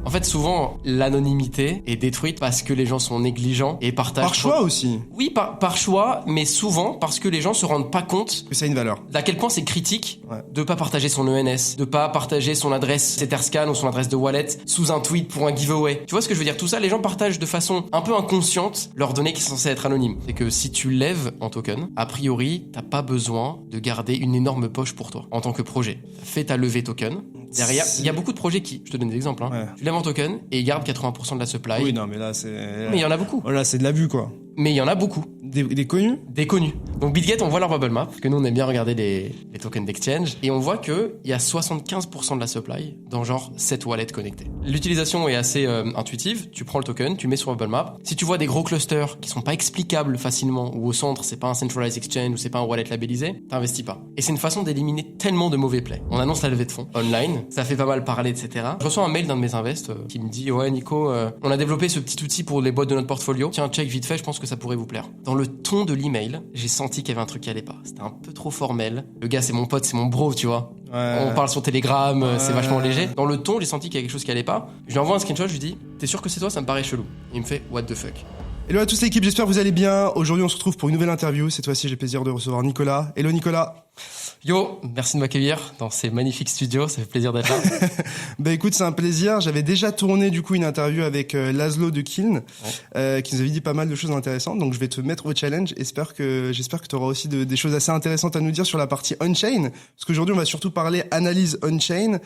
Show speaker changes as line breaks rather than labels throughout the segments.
En fait, souvent, l'anonymité est détruite parce que les gens sont négligents et partagent...
Par choix aussi.
Oui, par choix, mais souvent parce que les gens se rendent pas compte
Que ça a une valeur.
d'à quel point c'est critique de pas partager son ENS, de pas partager son adresse Etherscan ou son adresse de wallet sous un tweet pour un giveaway. Tu vois ce que je veux dire? Tout ça, les gens partagent de façon un peu inconsciente leurs données qui sont censées être anonymes. C'est que si tu lèves en token, a priori, t'as pas besoin de garder une énorme poche pour toi en tant que projet. Fais ta levée token. Derrière, il y a beaucoup de projets qui, je te donne des exemples, hein.
Ouais.
Tu lèves en token et ils gardent 80% de la supply.
Oui, non, mais là, c'est...
Mais il y en a beaucoup.
Voilà, c'est de la vue, quoi.
Mais il y en a beaucoup.
Des connus?
Des connus. Donc BitGet, on voit leur bubble map, parce que nous on aime bien regarder les tokens d'exchange, et on voit qu'il y a 75% de la supply dans genre 7 wallets connectés. L'utilisation est assez intuitive, tu prends le token, tu le mets sur bubble map. Si tu vois des gros clusters qui sont pas explicables facilement, ou au centre c'est pas un centralized exchange, ou c'est pas un wallet labellisé, t'investis pas. Et c'est une façon d'éliminer tellement de mauvais plays. On annonce la levée de fonds online, ça fait pas mal parler, etc. Je reçois un mail d'un de mes invests qui me dit « Ouais Nico, on a développé ce petit outil pour les boîtes de notre portfolio, tiens check vite fait, je pense que ça pourrait vous plaire. » Dans le ton de l'email, j'ai senti qu'il y avait un truc qui allait pas. C'était un peu trop formel. Le gars, c'est mon pote, c'est mon bro, tu vois.
Ouais.
On parle sur Telegram, c'est vachement léger. Dans le ton, j'ai senti qu'il y a quelque chose qui allait pas. Je lui envoie un screenshot, je lui dis « T'es sûr que c'est toi? Ça me paraît chelou. » Il me fait « What the fuck ?»
Hello à tous l'équipe, j'espère que vous allez bien. Aujourd'hui, on se retrouve pour une nouvelle interview. Cette fois-ci, j'ai le plaisir de recevoir Nicolas. Hello Nicolas.
Yo, merci de m'accueillir dans ces magnifiques studios, ça fait plaisir d'être là.
Bah écoute, c'est un plaisir. J'avais déjà tourné du coup une interview avec Laszlo de Kiln, qui nous avait dit pas mal de choses intéressantes. Donc je vais te mettre au challenge. J'espère que tu auras aussi des choses assez intéressantes à nous dire sur la partie on-chain, parce qu'aujourd'hui on va surtout parler analyse on-chain.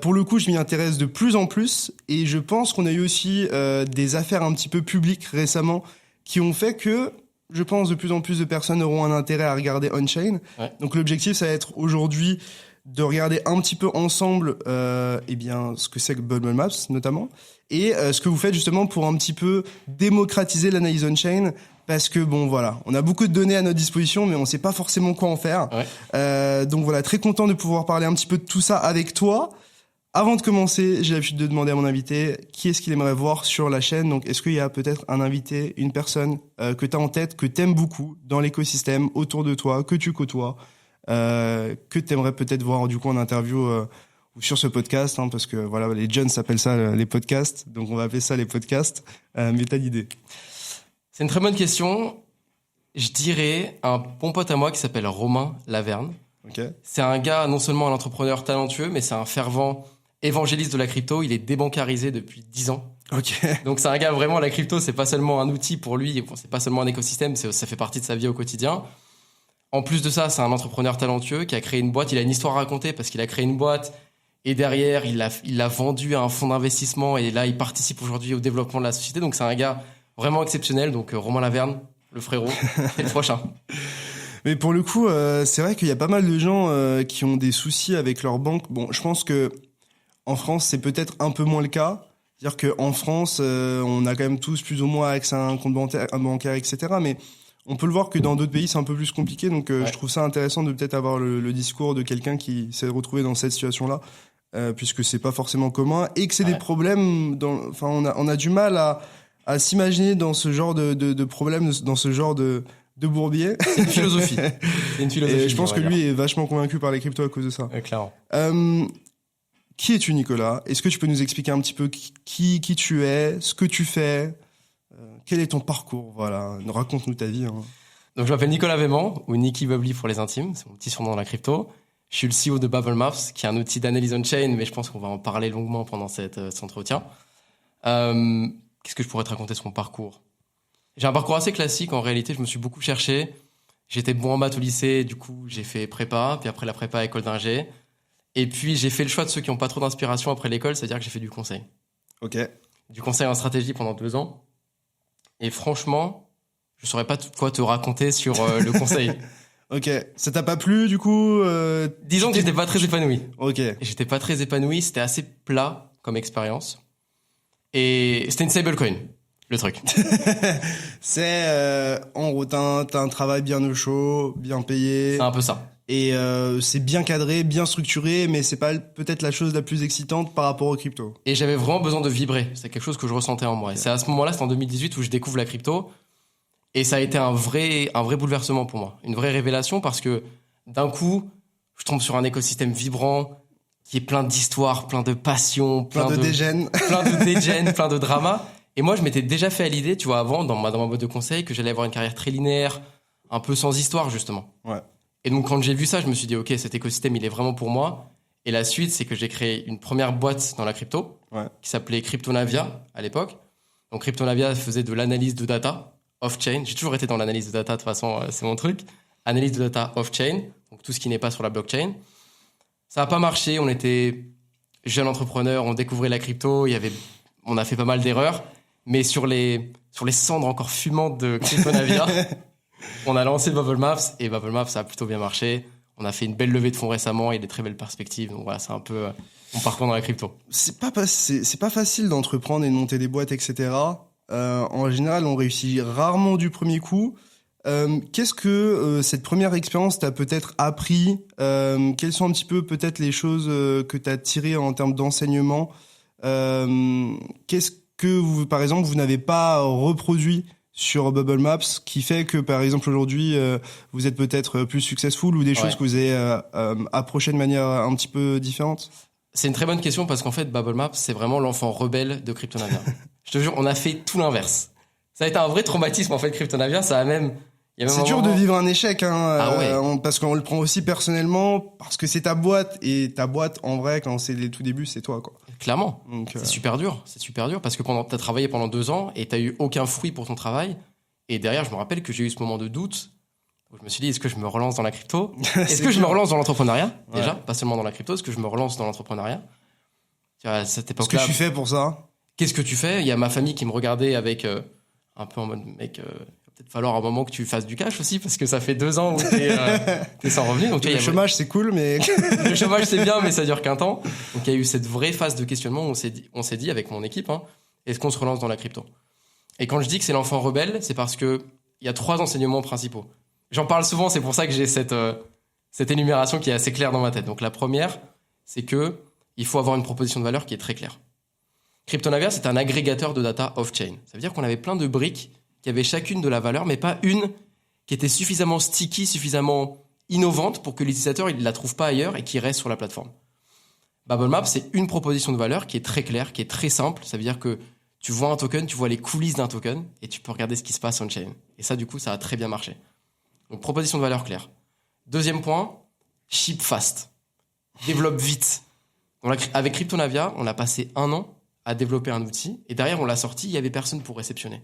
Pour le coup, je m'y intéresse de plus en plus, et je pense qu'on a eu aussi des affaires un petit peu publiques récemment qui ont fait que je pense de plus en plus de personnes auront un intérêt à regarder on-chain. Ouais. Donc l'objectif, ça va être aujourd'hui de regarder un petit peu ensemble eh bien, ce que c'est que Bubble Maps notamment, et ce que vous faites justement pour un petit peu démocratiser l'analyse on-chain, parce que bon voilà, on a beaucoup de données à notre disposition, mais on sait pas forcément quoi en faire. Ouais. Donc voilà, très content de pouvoir parler un petit peu de tout ça avec toi. Avant de commencer, j'ai l'habitude de demander à mon invité qui est-ce qu'il aimerait voir sur la chaîne. Donc, est-ce qu'il y a peut-être un invité, une personne que tu as en tête, que tu aimes beaucoup dans l'écosystème, autour de toi, que tu côtoies, que tu aimerais peut-être voir du coup en interview ou sur ce podcast, hein, parce que voilà, les jeunes s'appellent ça les podcasts, donc on va appeler ça les podcasts. Mais t'as l'idée?
C'est une très bonne question. Je dirais un bon pote à moi qui s'appelle Romain Laverne.
Okay.
C'est un gars, non seulement un entrepreneur talentueux, mais c'est un fervent évangéliste de la crypto. Il est débancarisé depuis 10 ans.
Okay.
Donc c'est un gars, vraiment, la crypto, c'est pas seulement un outil pour lui, c'est pas seulement un écosystème, ça fait partie de sa vie au quotidien. En plus de ça, c'est un entrepreneur talentueux qui a créé une boîte. Il a une histoire à raconter parce qu'il a créé une boîte et derrière, il l'a vendu à un fonds d'investissement et là, il participe aujourd'hui au développement de la société. Donc c'est un gars vraiment exceptionnel. Donc Romain Laverne, le frérot, c'est le prochain.
Mais pour le coup, c'est vrai qu'il y a pas mal de gens qui ont des soucis avec leur banque. Bon, je pense que en France, c'est peut-être un peu moins le cas. C'est-à-dire qu'en France, on a quand même tous plus ou moins accès à un compte bancaire, etc. Mais on peut le voir que dans d'autres pays, c'est un peu plus compliqué. Donc, je trouve ça intéressant de peut-être avoir le discours de quelqu'un qui s'est retrouvé dans cette situation-là, puisque c'est pas forcément commun et que c'est des problèmes. Enfin, on a du mal à s'imaginer dans ce genre de problème, dans ce genre de bourbier.
C'est une philosophie.
Et je pense que lui est vachement convaincu par les cryptos à cause de ça.
Clairement.
Qui es-tu, Nicolas? Est-ce que tu peux nous expliquer un petit peu qui tu es, ce que tu fais, quel est ton parcours? Voilà, raconte-nous ta vie. Hein.
Donc, je m'appelle Nicolas Véman, ou Nicky Bubbly pour les intimes. C'est mon petit surnom dans la crypto. Je suis le CEO de Bubble Maps, qui est un outil d'analyse on-chain, mais je pense qu'on va en parler longuement pendant cet entretien. Qu'est-ce que je pourrais te raconter sur mon parcours? J'ai un parcours assez classique. En réalité, je me suis beaucoup cherché. J'étais bon en maths au lycée, du coup, j'ai fait prépa, puis après la prépa, école d'ingé. Et puis, j'ai fait le choix de ceux qui n'ont pas trop d'inspiration après l'école, c'est-à-dire que j'ai fait du conseil.
Ok.
Du conseil en stratégie pendant 2 ans. Et franchement, je saurais pas quoi te raconter sur le conseil.
Ok. Ça t'a pas plu, du coup
Disons que j'étais pas très épanoui.
Ok.
J'étais pas très épanoui, c'était assez plat comme expérience. Et c'était une stablecoin, le truc.
C'est, en gros, t'as un travail bien au chaud, bien payé.
C'est un peu ça.
Et c'est bien cadré, bien structuré, mais c'est pas peut-être la chose la plus excitante par rapport aux crypto.
Et j'avais vraiment besoin de vibrer. C'est quelque chose que je ressentais en moi. Okay. Et c'est à ce moment-là, c'est en 2018 où je découvre la crypto. Et ça a été un vrai bouleversement pour moi. Une vraie révélation parce que d'un coup, je tombe sur un écosystème vibrant qui est plein d'histoires, plein de passions,
plein de dégènes,
plein de dramas. Et moi, je m'étais déjà fait à l'idée, tu vois, avant, dans ma boîte de conseil, que j'allais avoir une carrière très linéaire, un peu sans histoire, justement.
Ouais.
Et donc, quand j'ai vu ça, je me suis dit, OK, cet écosystème, il est vraiment pour moi. Et la suite, c'est que j'ai créé une première boîte dans la crypto, qui s'appelait Cryptonavia, à l'époque. Donc, Cryptonavia faisait de l'analyse de data off-chain. J'ai toujours été dans l'analyse de data, de toute façon, c'est mon truc. Analyse de data off-chain, donc tout ce qui n'est pas sur la blockchain. Ça n'a pas marché, on était jeunes entrepreneurs, on découvrait la crypto, on a fait pas mal d'erreurs, mais sur les cendres encore fumantes de Cryptonavia, on a lancé Bubble Maps, et Bubble Maps, ça a plutôt bien marché. On a fait une belle levée de fonds récemment et des très belles perspectives, donc voilà, c'est un peu mon parcours dans la crypto.
C'est pas facile d'entreprendre et de monter des boîtes, etc. En général, on réussit rarement du premier coup. Qu'est-ce que cette première expérience t'a peut-être appris? Quelles sont un petit peu peut-être les choses que t'as tirées en termes d'enseignement? Qu'est-ce que vous, par exemple, vous n'avez pas reproduit sur Bubble Maps qui fait que, par exemple, aujourd'hui, vous êtes peut-être plus successful ou des choses que vous avez approchées de manière un petit peu différente?
C'est une très bonne question parce qu'en fait, Bubble Maps, c'est vraiment l'enfant rebelle de Cryptonavia. Je te jure, on a fait tout l'inverse. Ça a été un vrai traumatisme, en fait, Cryptonavia. Ça a même...
C'est dur de vivre un échec, hein, parce qu'on le prend aussi personnellement, parce que c'est ta boîte, et ta boîte, en vrai, quand c'est les tout débuts, c'est toi, quoi.
Clairement. Donc, c'est super dur, parce que t'as travaillé pendant 2 ans et t'as eu aucun fruit pour ton travail. Et derrière, je me rappelle que j'ai eu ce moment de doute où je me suis dit, est-ce que je me relance dans la crypto? Est-ce que je me relance dans l'entrepreneuriat? Déjà, pas seulement dans la crypto, est-ce que je me relance dans l'entrepreneuriat? Tu vois, à cette époque-là.
Qu'est-ce que tu fais pour ça?
Qu'est-ce que tu fais? Il y a ma famille qui me regardait avec un peu en mode, mec, peut-être falloir un moment que tu fasses du cash aussi, parce que ça fait 2 ans où t'es sans revenu. Donc,
le chômage, c'est cool, mais...
Le chômage, c'est bien, mais ça dure qu'un temps. Donc, il y a eu cette vraie phase de questionnement où on s'est dit avec mon équipe, est-ce qu'on se relance dans la crypto? Et quand je dis que c'est l'enfant rebelle, c'est parce que il y a 3 enseignements principaux. J'en parle souvent, c'est pour ça que j'ai cette énumération qui est assez claire dans ma tête. Donc, la première, c'est que il faut avoir une proposition de valeur qui est très claire. Cryptonavia, c'est un agrégateur de data off-chain. Ça veut dire qu'on avait plein de briques qui avaient chacune de la valeur, mais pas une qui était suffisamment sticky, suffisamment innovante pour que l'utilisateur ne la trouve pas ailleurs et qu'il reste sur la plateforme. Bubble Maps, c'est une proposition de valeur qui est très claire, qui est très simple. Ça veut dire que tu vois un token, tu vois les coulisses d'un token et tu peux regarder ce qui se passe on-chain. Et ça, du coup, ça a très bien marché. Donc, proposition de valeur claire. Deuxième point, ship fast. Développe vite. Avec Cryptonavia, on a passé 1 an à développer un outil et derrière, on l'a sorti, il n'y avait personne pour réceptionner.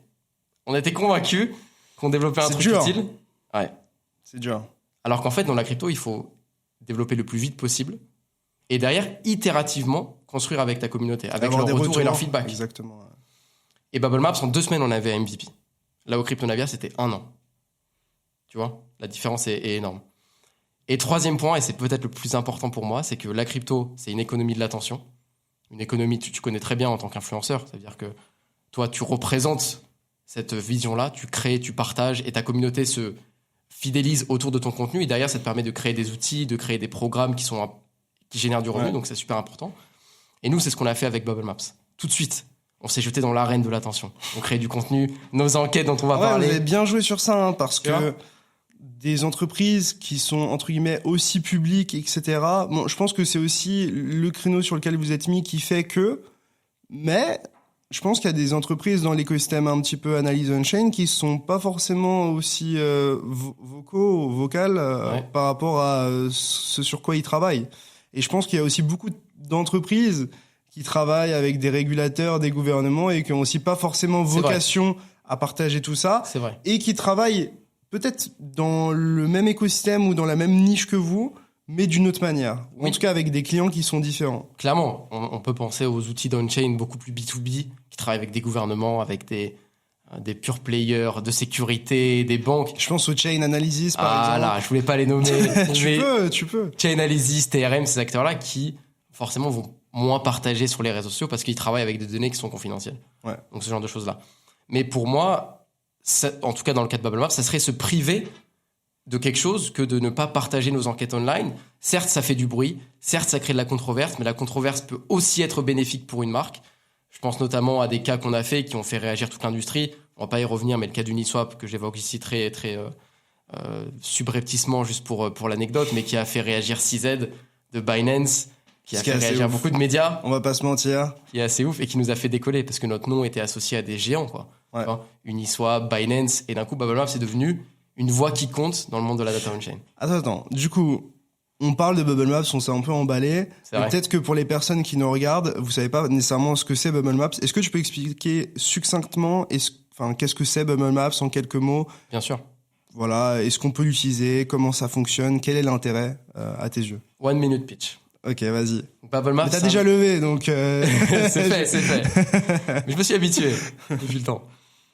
On était convaincus qu'on développait un truc utile. Ouais.
C'est dur.
Alors qu'en fait, dans la crypto, il faut développer le plus vite possible et derrière, itérativement, construire avec ta communauté, avec leur retour et leur feedback.
Exactement.
Et Bubble Maps, en 2 semaines, on avait un MVP. Là, au Cryptonavia, c'était 1 an. Tu vois, la différence est énorme. Et 3e point, et c'est peut-être le plus important pour moi, c'est que la crypto, c'est une économie de l'attention. Une économie, tu connais très bien en tant qu'influenceur. Ça veut dire que toi, tu représentes cette vision-là, tu crées, tu partages, et ta communauté se fidélise autour de ton contenu. Et derrière, ça te permet de créer des outils, de créer des programmes qui génèrent du revenu. Donc, c'est super important. Et nous, c'est ce qu'on a fait avec Bubble Maps. Tout de suite, on s'est jeté dans l'arène de l'attention. On crée du contenu, nos enquêtes dont on va parler.
Vous avez bien joué sur ça, parce que des entreprises qui sont, entre guillemets, aussi publiques, etc. Bon, je pense que c'est aussi le créneau sur lequel vous êtes mis qui fait que... Mais je pense qu'il y a des entreprises dans l'écosystème un petit peu analyse on-chain qui sont pas forcément aussi vocales par rapport à ce sur quoi ils travaillent. Et je pense qu'il y a aussi beaucoup d'entreprises qui travaillent avec des régulateurs, des gouvernements et qui ont aussi pas forcément vocation à partager tout ça.
C'est vrai.
Et qui travaillent peut-être dans le même écosystème ou dans la même niche que vous, mais d'une autre manière. En tout cas, avec des clients qui sont différents.
Clairement, on peut penser aux outils d'on-chain beaucoup plus B2B, qui travaillent avec des gouvernements, avec des pure players de sécurité, des banques.
Je pense au Chain Analysis, par exemple.
Ah là, je voulais pas les nommer.
tu peux.
Chain Analysis, TRM, ces acteurs-là qui, forcément, vont moins partager sur les réseaux sociaux parce qu'ils travaillent avec des données qui sont confidentielles.
Ouais.
Donc, ce genre de choses-là. Mais pour moi, en tout cas dans le cas de Bubble Maps, ça serait se priver de quelque chose que de ne pas partager nos enquêtes online. Certes, ça fait du bruit, certes, ça crée de la controverse, mais la controverse peut aussi être bénéfique pour une marque. Je pense notamment à des cas qu'on a fait qui ont fait réagir toute l'industrie. On va pas y revenir, mais le cas d'Uniswap que j'évoque ici très subrepticement juste pour l'anecdote, mais qui a fait réagir CZ de Binance, qui a fait réagir beaucoup de médias.
On va pas se mentir.
Qui est assez ouf et qui nous a fait décoller parce que notre nom était associé à des géants, quoi.
Ouais.
Tu vois, Uniswap, Binance, et d'un coup, Bubble Map, c'est devenu une voix qui compte dans le monde de la data on-chain.
Attends. Du coup, on parle de Bubble Maps, on s'est un peu emballé. Peut-être que pour les personnes qui nous regardent, vous savez pas nécessairement ce que c'est Bubble Maps. Est-ce que tu peux expliquer succinctement, qu'est-ce que c'est Bubble Maps en quelques mots?
Bien sûr.
Voilà, est-ce qu'on peut l'utiliser? Comment ça fonctionne? Quel est l'intérêt à tes yeux?
1 minute pitch.
Ok, vas-y.
Bubble Maps.
Mais t'as déjà levé, donc.
c'est fait. Mais je me suis habitué depuis le temps.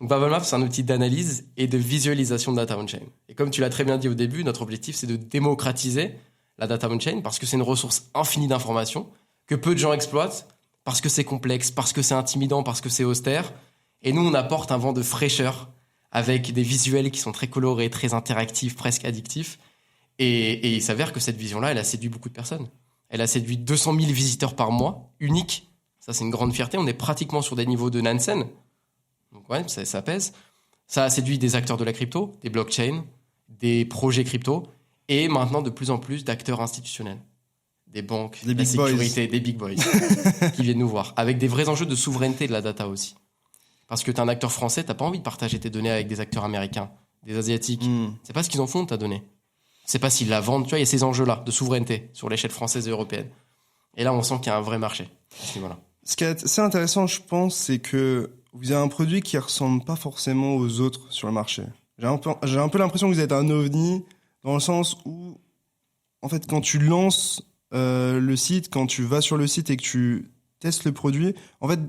Donc Bubble Map, c'est un outil d'analyse et de visualisation de data on-chain. Et comme tu l'as très bien dit au début, notre objectif, c'est de démocratiser la data on-chain parce que c'est une ressource infinie d'informations que peu de gens exploitent parce que c'est complexe, parce que c'est intimidant, parce que c'est austère. Et nous, on apporte un vent de fraîcheur avec des visuels qui sont très colorés, très interactifs, presque addictifs. Et il s'avère que cette vision-là, elle a séduit beaucoup de personnes. Elle a séduit 200 000 visiteurs par mois, unique. Ça, c'est une grande fierté. On est pratiquement sur des niveaux de Nansen. Donc ouais, ça pèse. Ça a séduit des acteurs de la crypto, des blockchains, des projets crypto, et maintenant de plus en plus d'acteurs institutionnels. Des banques, de la sécurité, des big boys qui viennent nous voir. Avec des vrais enjeux de souveraineté de la data aussi. Parce que t'es un acteur français, t'as pas envie de partager tes données avec des acteurs américains, des asiatiques. C'est pas ce qu'ils en font de ta donnée. C'est pas s'ils la vendent. Tu vois, il y a ces enjeux-là de souveraineté sur l'échelle française et européenne. Et là, on sent qu'il y a un vrai marché à ce niveau-là.
Ce qui est assez intéressant, je pense, c'est que vous avez un produit qui ressemble pas forcément aux autres sur le marché. J'ai un peu l'impression que vous êtes un ovni dans le sens où, en fait, quand tu lances le site, quand tu vas sur le site et que tu testes le produit, en fait,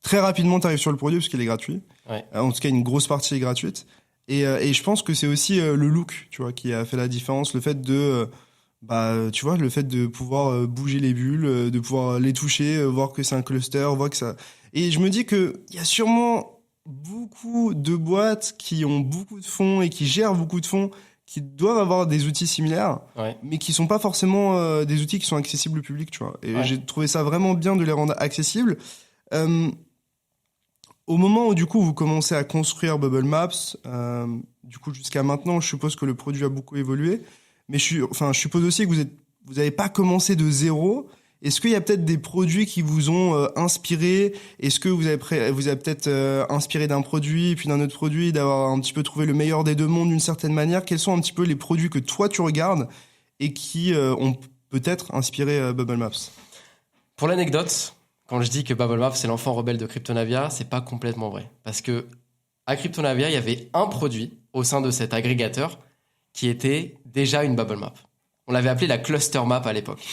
très rapidement, tu arrives sur le produit parce qu'il est gratuit.
Ouais.
En tout cas, une grosse partie est gratuite. Et je pense que c'est aussi le look, tu vois, qui a fait la différence. Le fait de, tu vois, le fait de pouvoir bouger les bulles, de pouvoir les toucher, voir que c'est un cluster, voir que ça. Et je me dis que il y a sûrement beaucoup de boîtes qui ont beaucoup de fonds et qui gèrent beaucoup de fonds, qui doivent avoir des outils similaires, mais qui sont pas forcément des outils qui sont accessibles au public, tu vois. Et j'ai trouvé ça vraiment bien de les rendre accessibles. Au moment où du coup vous commencez à construire Bubble Maps, du coup jusqu'à maintenant, je suppose que le produit a beaucoup évolué, mais je suppose aussi que vous n'avez pas commencé de zéro. Est-ce qu'il y a peut-être des produits qui vous ont inspiré? Est-ce que vous avez peut-être inspiré d'un produit puis d'un autre produit, d'avoir un petit peu trouvé le meilleur des deux mondes d'une certaine manière? Quels sont un petit peu les produits que toi tu regardes et qui ont peut-être inspiré Bubble Maps?
Pour l'anecdote, quand je dis que Bubble Map, c'est l'enfant rebelle de Cryptonavia, c'est pas complètement vrai. Parce que à Cryptonavia, il y avait un produit au sein de cet agrégateur qui était déjà une Bubble Map. On l'avait appelé la Cluster Map à l'époque.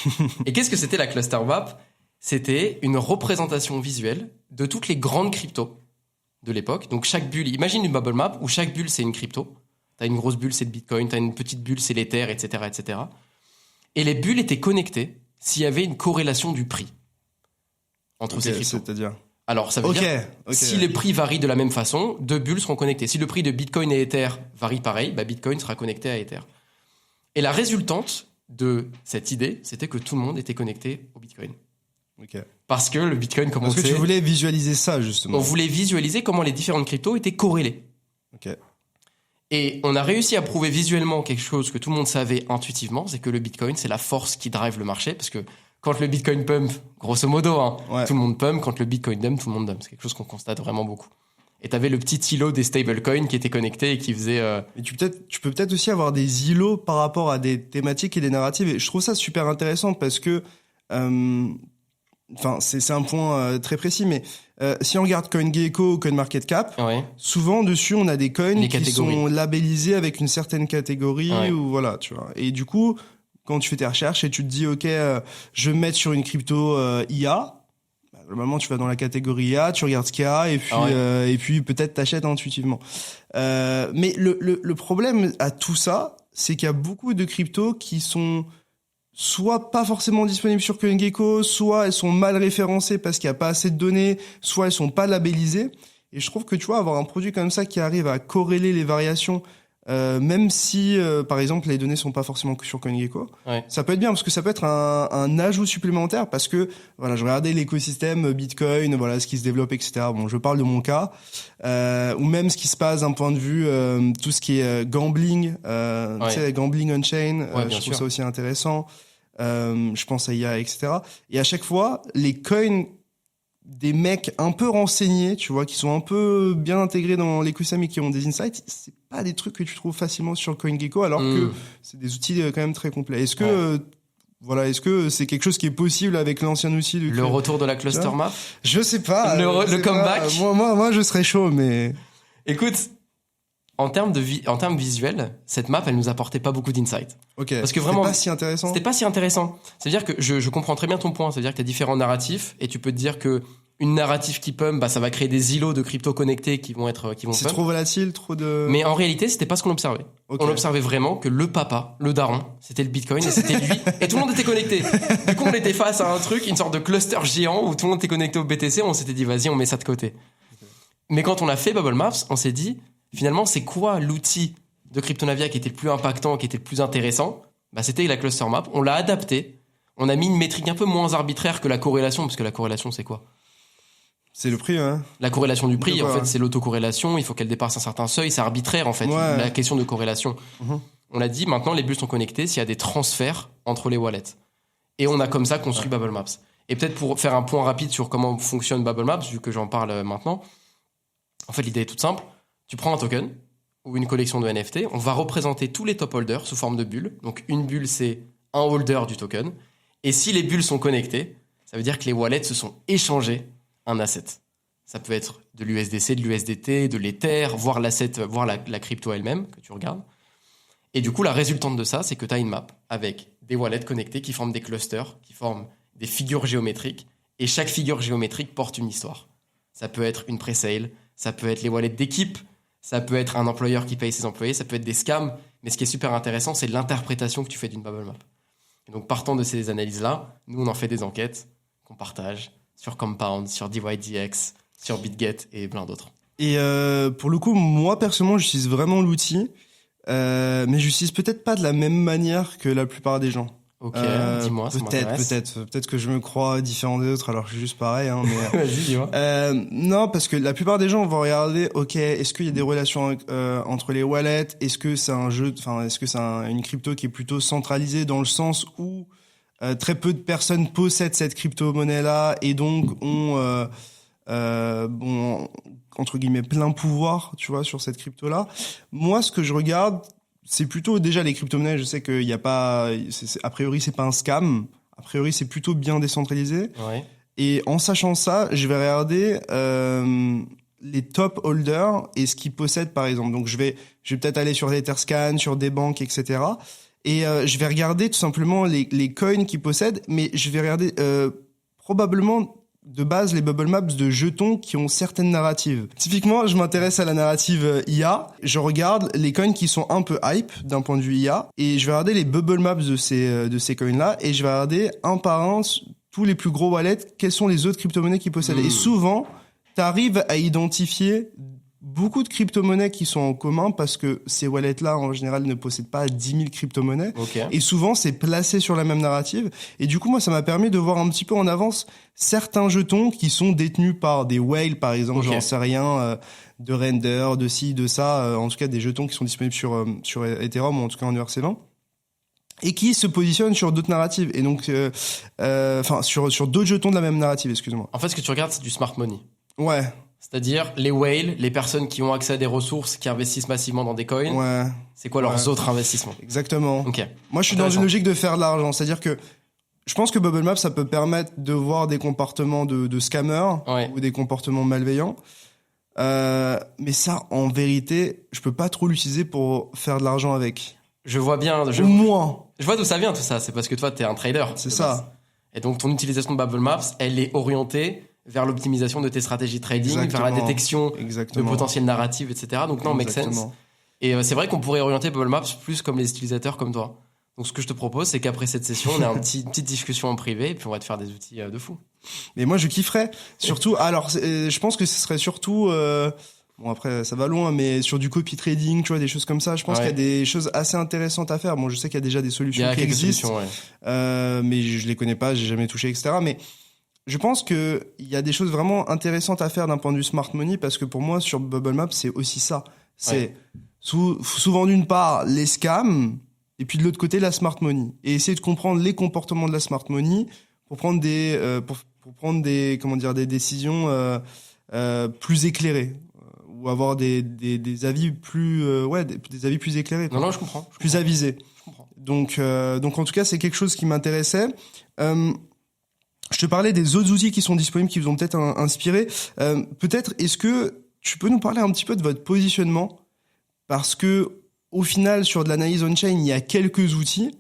Et qu'est-ce que c'était la Cluster Map? C'était une représentation visuelle de toutes les grandes cryptos de l'époque. Donc chaque bulle, imagine une Bubble Map où chaque bulle, c'est une crypto. T'as une grosse bulle, c'est le Bitcoin. T'as une petite bulle, c'est l'Ether, etc., etc. Et les bulles étaient connectées s'il y avait une corrélation du prix entre ces cryptos.
C'est-à-dire?
Alors, ça veut dire, si les prix varient de la même façon, deux bulles seront connectées. Si le prix de Bitcoin et Ether varie pareil, Bitcoin sera connecté à Ether. Et la résultante de cette idée, c'était que tout le monde était connecté au Bitcoin. Parce que le Bitcoin commençait...
Parce que tu voulais visualiser ça, justement.
On voulait visualiser comment les différentes cryptos étaient corrélées. Et on a réussi à prouver visuellement quelque chose que tout le monde savait intuitivement, c'est que le Bitcoin, c'est la force qui drive le marché, parce que quand le Bitcoin pump, grosso modo, tout le monde pump. Quand le Bitcoin dump, tout le monde dump. C'est quelque chose qu'on constate vraiment beaucoup. Et t'avais le petit îlot des stablecoins qui était connecté et qui faisait...
Et tu peux peut-être aussi avoir des îlots par rapport à des thématiques et des narratives. Et je trouve ça super intéressant parce que... c'est un point très précis, mais si on regarde CoinGecko ou CoinMarketCap, souvent dessus on a des coins qui sont labellisés avec une certaine catégorie ou voilà, tu vois. Et du coup, quand tu fais tes recherches et tu te dis ok, je vais me mettre sur une crypto IA, normalement tu vas dans la catégorie IA, tu regardes ce qu'il y a et puis peut-être t'achètes intuitivement. Mais le problème à tout ça, c'est qu'il y a beaucoup de cryptos qui sont soit pas forcément disponibles sur CoinGecko, soit elles sont mal référencées parce qu'il n'y a pas assez de données, soit elles sont pas labellisées. Et je trouve que tu vois, avoir un produit comme ça qui arrive à corréler les variations, même si, par exemple, les données sont pas forcément sur CoinGecko, ça peut être bien parce que ça peut être un ajout supplémentaire parce que, voilà, je regardais l'écosystème Bitcoin, voilà, ce qui se développe, etc. Bon, je parle de mon cas, ou même ce qui se passe d'un point de vue, tout ce qui est gambling, tu sais, gambling on-chain, je trouve ça aussi intéressant. je pense à IA, etc. Et à chaque fois, les coins des mecs un peu renseignés, tu vois, qui sont un peu bien intégrés dans l'écosystème et qui ont des insights, c'est pas des trucs que tu trouves facilement sur CoinGecko, alors que c'est des outils quand même très complets. Est-ce que voilà, est-ce que c'est quelque chose qui est possible avec l'ancien outil
le retour de la cluster map?
Je sais pas.
Le comeback?
Moi, je serais chaud, mais...
Écoute, en termes visuels, cette map, elle nous apportait pas beaucoup d'insight.
Ok.
Parce que vraiment,
c'était pas si intéressant.
C'était pas si intéressant. C'est-à-dire que je comprends très bien ton point. C'est-à-dire que tu as différents narratifs et tu peux te dire que une narrative qui pump, bah, ça va créer des îlots de crypto connectés qui vont
C'est
pump.
trop volatile, trop de...
Mais en réalité, c'était pas ce qu'on observait.
Okay.
On observait vraiment que le papa, le daron, c'était le Bitcoin et c'était lui. Et tout le monde était connecté. Du coup, on était face à un truc, une sorte de cluster géant où tout le monde était connecté au BTC. On s'était dit, vas-y, on met ça de côté. Okay. Mais quand on a fait Bubble Maps, on s'est dit, finalement, c'est quoi l'outil de Cryptonavia qui était le plus impactant, qui était le plus intéressant? Bah, c'était la cluster map. On l'a adapté. On a mis une métrique un peu moins arbitraire que la corrélation, parce que la corrélation, c'est quoi?
C'est le prix, hein.
La corrélation du prix, en fait, c'est l'autocorrélation. Il faut qu'elle dépasse un certain seuil. C'est arbitraire, en fait, la question de corrélation. On l'a dit, maintenant, les bulles sont connectées s'il y a des transferts entre les wallets. Et on a comme ça construit Bubble Maps. Et peut-être pour faire un point rapide sur comment fonctionne Bubble Maps, vu que j'en parle maintenant, en fait, l'idée est toute simple. Tu prends un token ou une collection de NFT, on va représenter tous les top holders sous forme de bulles. Donc, une bulle, c'est un holder du token. Et si les bulles sont connectées, ça veut dire que les wallets se sont échangés un asset. Ça peut être de l'USDC, de l'USDT, de l'Ether, voire l'asset, voire la crypto elle-même que tu regardes. Et du coup, la résultante de ça, c'est que tu as une map avec des wallets connectés qui forment des clusters, qui forment des figures géométriques. Et chaque figure géométrique porte une histoire. Ça peut être une pre-sale, ça peut être les wallets d'équipe, ça peut être un employeur qui paye ses employés, ça peut être des scams. Mais ce qui est super intéressant, c'est l'interprétation que tu fais d'une bubble map. Et donc, partant de ces analyses-là, nous, on en fait des enquêtes qu'on partage sur Compound, sur DYDX, sur BitGet et plein d'autres.
Et pour le coup, moi, personnellement, j'utilise vraiment l'outil, mais j'utilise peut-être pas de la même manière que la plupart des gens.
Ok, dis-moi, ça m'intéresse.
Peut-être que je me crois différent des autres, alors que je suis juste pareil. Hein, mais,
vas-y, dis-moi.
Non, parce que la plupart des gens vont regarder, ok, est-ce qu'il y a des relations entre les wallets? Est-ce que c'est un jeu, enfin, est-ce que c'est une crypto qui est plutôt centralisée dans le sens où très peu de personnes possèdent cette crypto-monnaie-là et donc ont, entre guillemets, plein pouvoir, tu vois, sur cette crypto-là. Moi, ce que je regarde, c'est plutôt déjà les crypto-monnaies. Je sais qu'il y a pas, a priori, c'est pas un scam. A priori, c'est plutôt bien décentralisé.
Ouais.
Et en sachant ça, je vais regarder les top holders et ce qu'ils possèdent, par exemple. Donc, je vais peut-être aller sur Etherscan, sur des banques, etc. Et je vais regarder tout simplement les coins qu'ils possèdent, mais je vais regarder probablement de base les bubble maps de jetons qui ont certaines narratives. Typiquement, je m'intéresse à la narrative IA. Je regarde les coins qui sont un peu hype d'un point de vue IA et je vais regarder les bubble maps de ces coins-là et je vais regarder un par un tous les plus gros wallets, quelles sont les autres crypto-monnaies qu'ils possèdent. Et souvent, tu arrives à identifier beaucoup de crypto-monnaies qui sont en commun parce que ces wallets-là, en général, ne possèdent pas 10 000 crypto-monnaies.
Okay.
Et souvent, c'est placé sur la même narrative. Et du coup, moi, ça m'a permis de voir un petit peu en avance certains jetons qui sont détenus par des whales, par exemple, j'en sais rien, de Render, de ci, de ça. En tout cas, des jetons qui sont disponibles sur Ethereum ou en tout cas en ERC20. Et qui se positionnent sur d'autres narratives. Et donc, sur d'autres jetons de la même narrative, excuse-moi.
En fait, ce que tu regardes, c'est du smart money.
Ouais.
C'est-à-dire les whales, les personnes qui ont accès à des ressources, qui investissent massivement dans des coins.
Ouais.
C'est quoi leurs autres investissements?
Exactement.
Ok.
Moi, je suis dans une logique de faire de l'argent. C'est-à-dire que je pense que Bubble Map, ça peut permettre de voir des comportements de scammers ou des comportements malveillants. Mais ça, en vérité, je peux pas trop l'utiliser pour faire de l'argent avec.
Je vois bien.
Ou moins.
Je vois d'où ça vient tout ça. C'est parce que toi, t'es un trader.
C'est ça.
Et donc, ton utilisation de Bubble Maps, elle est orientée vers l'optimisation de tes stratégies trading, vers la détection de potentiels narratifs, etc. Donc non, make sense. Et c'est vrai qu'on pourrait orienter Bubble Maps plus comme les utilisateurs comme toi. Donc ce que je te propose, c'est qu'après cette session, on ait une petite discussion en privé et puis on va te faire des outils de fou.
Mais moi, je kifferais. Surtout, alors, je pense que ce serait surtout... Bon, après, ça va loin, mais sur du copy trading, tu vois, des choses comme ça, je pense qu'il y a des choses assez intéressantes à faire. Bon, je sais qu'il y a déjà des solutions qui existent, mais je les connais pas, j'ai jamais touché, etc. Mais je pense que il y a des choses vraiment intéressantes à faire d'un point de vue smart money parce que pour moi, sur Bubble Map, c'est aussi ça. C'est souvent d'une part les scams et puis de l'autre côté la smart money, et essayer de comprendre les comportements de la smart money pour prendre des comment dire, des décisions plus éclairées, ou avoir des avis plus des avis plus éclairés, quoi.
Non, je comprends.
Plus avisés.
Je comprends.
Donc en tout cas, c'est quelque chose qui m'intéressait. Je te parlais des autres outils qui sont disponibles, qui vous ont peut-être inspiré. Peut-être, est-ce que tu peux nous parler un petit peu de votre positionnement? Parce que au final, sur de l'analyse on-chain, il y a quelques outils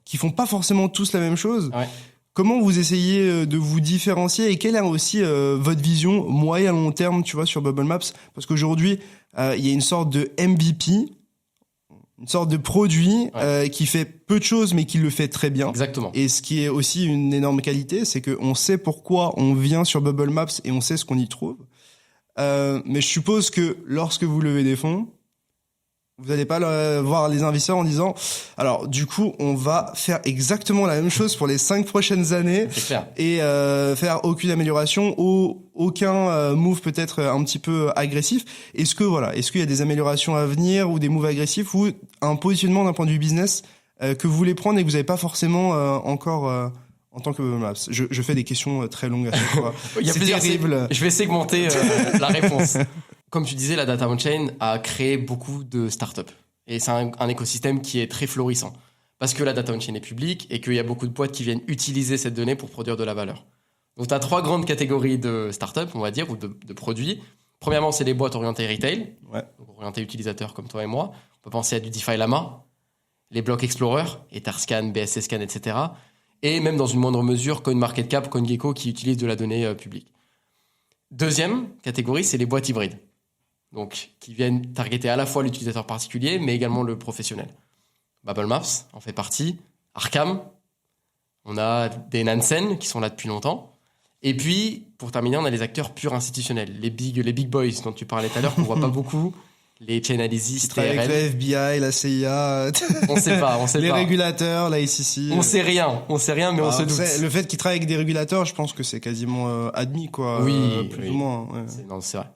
qui font pas forcément tous la même chose.
Ouais.
Comment vous essayez de vous différencier, et quelle est aussi votre vision moyen long terme, tu vois, sur Bubble Maps? Parce qu'aujourd'hui, il y a une sorte de MVP, une sorte de produit qui fait peu de choses mais qui le fait très bien.
Exactement.
Et ce qui est aussi une énorme qualité, c'est qu'on sait pourquoi on vient sur Bubble Maps et on sait ce qu'on y trouve. Mais je suppose que lorsque vous levez des fonds, vous n'allez pas voir les investisseurs en disant alors du coup on va faire exactement la même chose pour les 5 prochaines années et faire aucune amélioration, aucun move peut-être un petit peu agressif. Est-ce qu'il y a des améliorations à venir ou des moves agressifs ou un positionnement d'un point de vue business que vous voulez prendre et que vous n'avez pas forcément encore en tant que Maps? Je fais des questions très longues à chaque fois.
C'est terrible. Je vais segmenter la réponse. Comme tu disais, la data on-chain a créé beaucoup de startups. Et c'est un écosystème qui est très florissant. Parce que la data on-chain est publique et qu'il y a beaucoup de boîtes qui viennent utiliser cette donnée pour produire de la valeur. Donc, tu as 3 grandes catégories de startups, on va dire, ou de produits. Premièrement, c'est les boîtes orientées retail, donc orientées utilisateurs comme toi et moi. On peut penser à du DeFi Llama, les Block Explorer, Etherscan, BSC Scan, etc. Et même dans une moindre mesure, CoinMarketCap, CoinGecko qui utilisent de la donnée publique. Deuxième catégorie, c'est les boîtes hybrides. Donc, qui viennent targeter à la fois l'utilisateur particulier, mais également le professionnel. Bubble Maps en fait partie. Arkham. On a des Nansen qui sont là depuis longtemps. Et puis, pour terminer, on a les acteurs purs institutionnels. Les big boys dont tu parlais tout à l'heure, qu'on voit pas beaucoup. Les Chainalysis,
avec le FBI, la CIA.
On sait pas.
Les régulateurs, la SEC.
On sait rien, mais on se doute.
Le fait qu'ils travaillent avec des régulateurs, je pense que c'est quasiment admis, quoi.
Oui.
Plus ou moins. Ouais.
C'est vrai.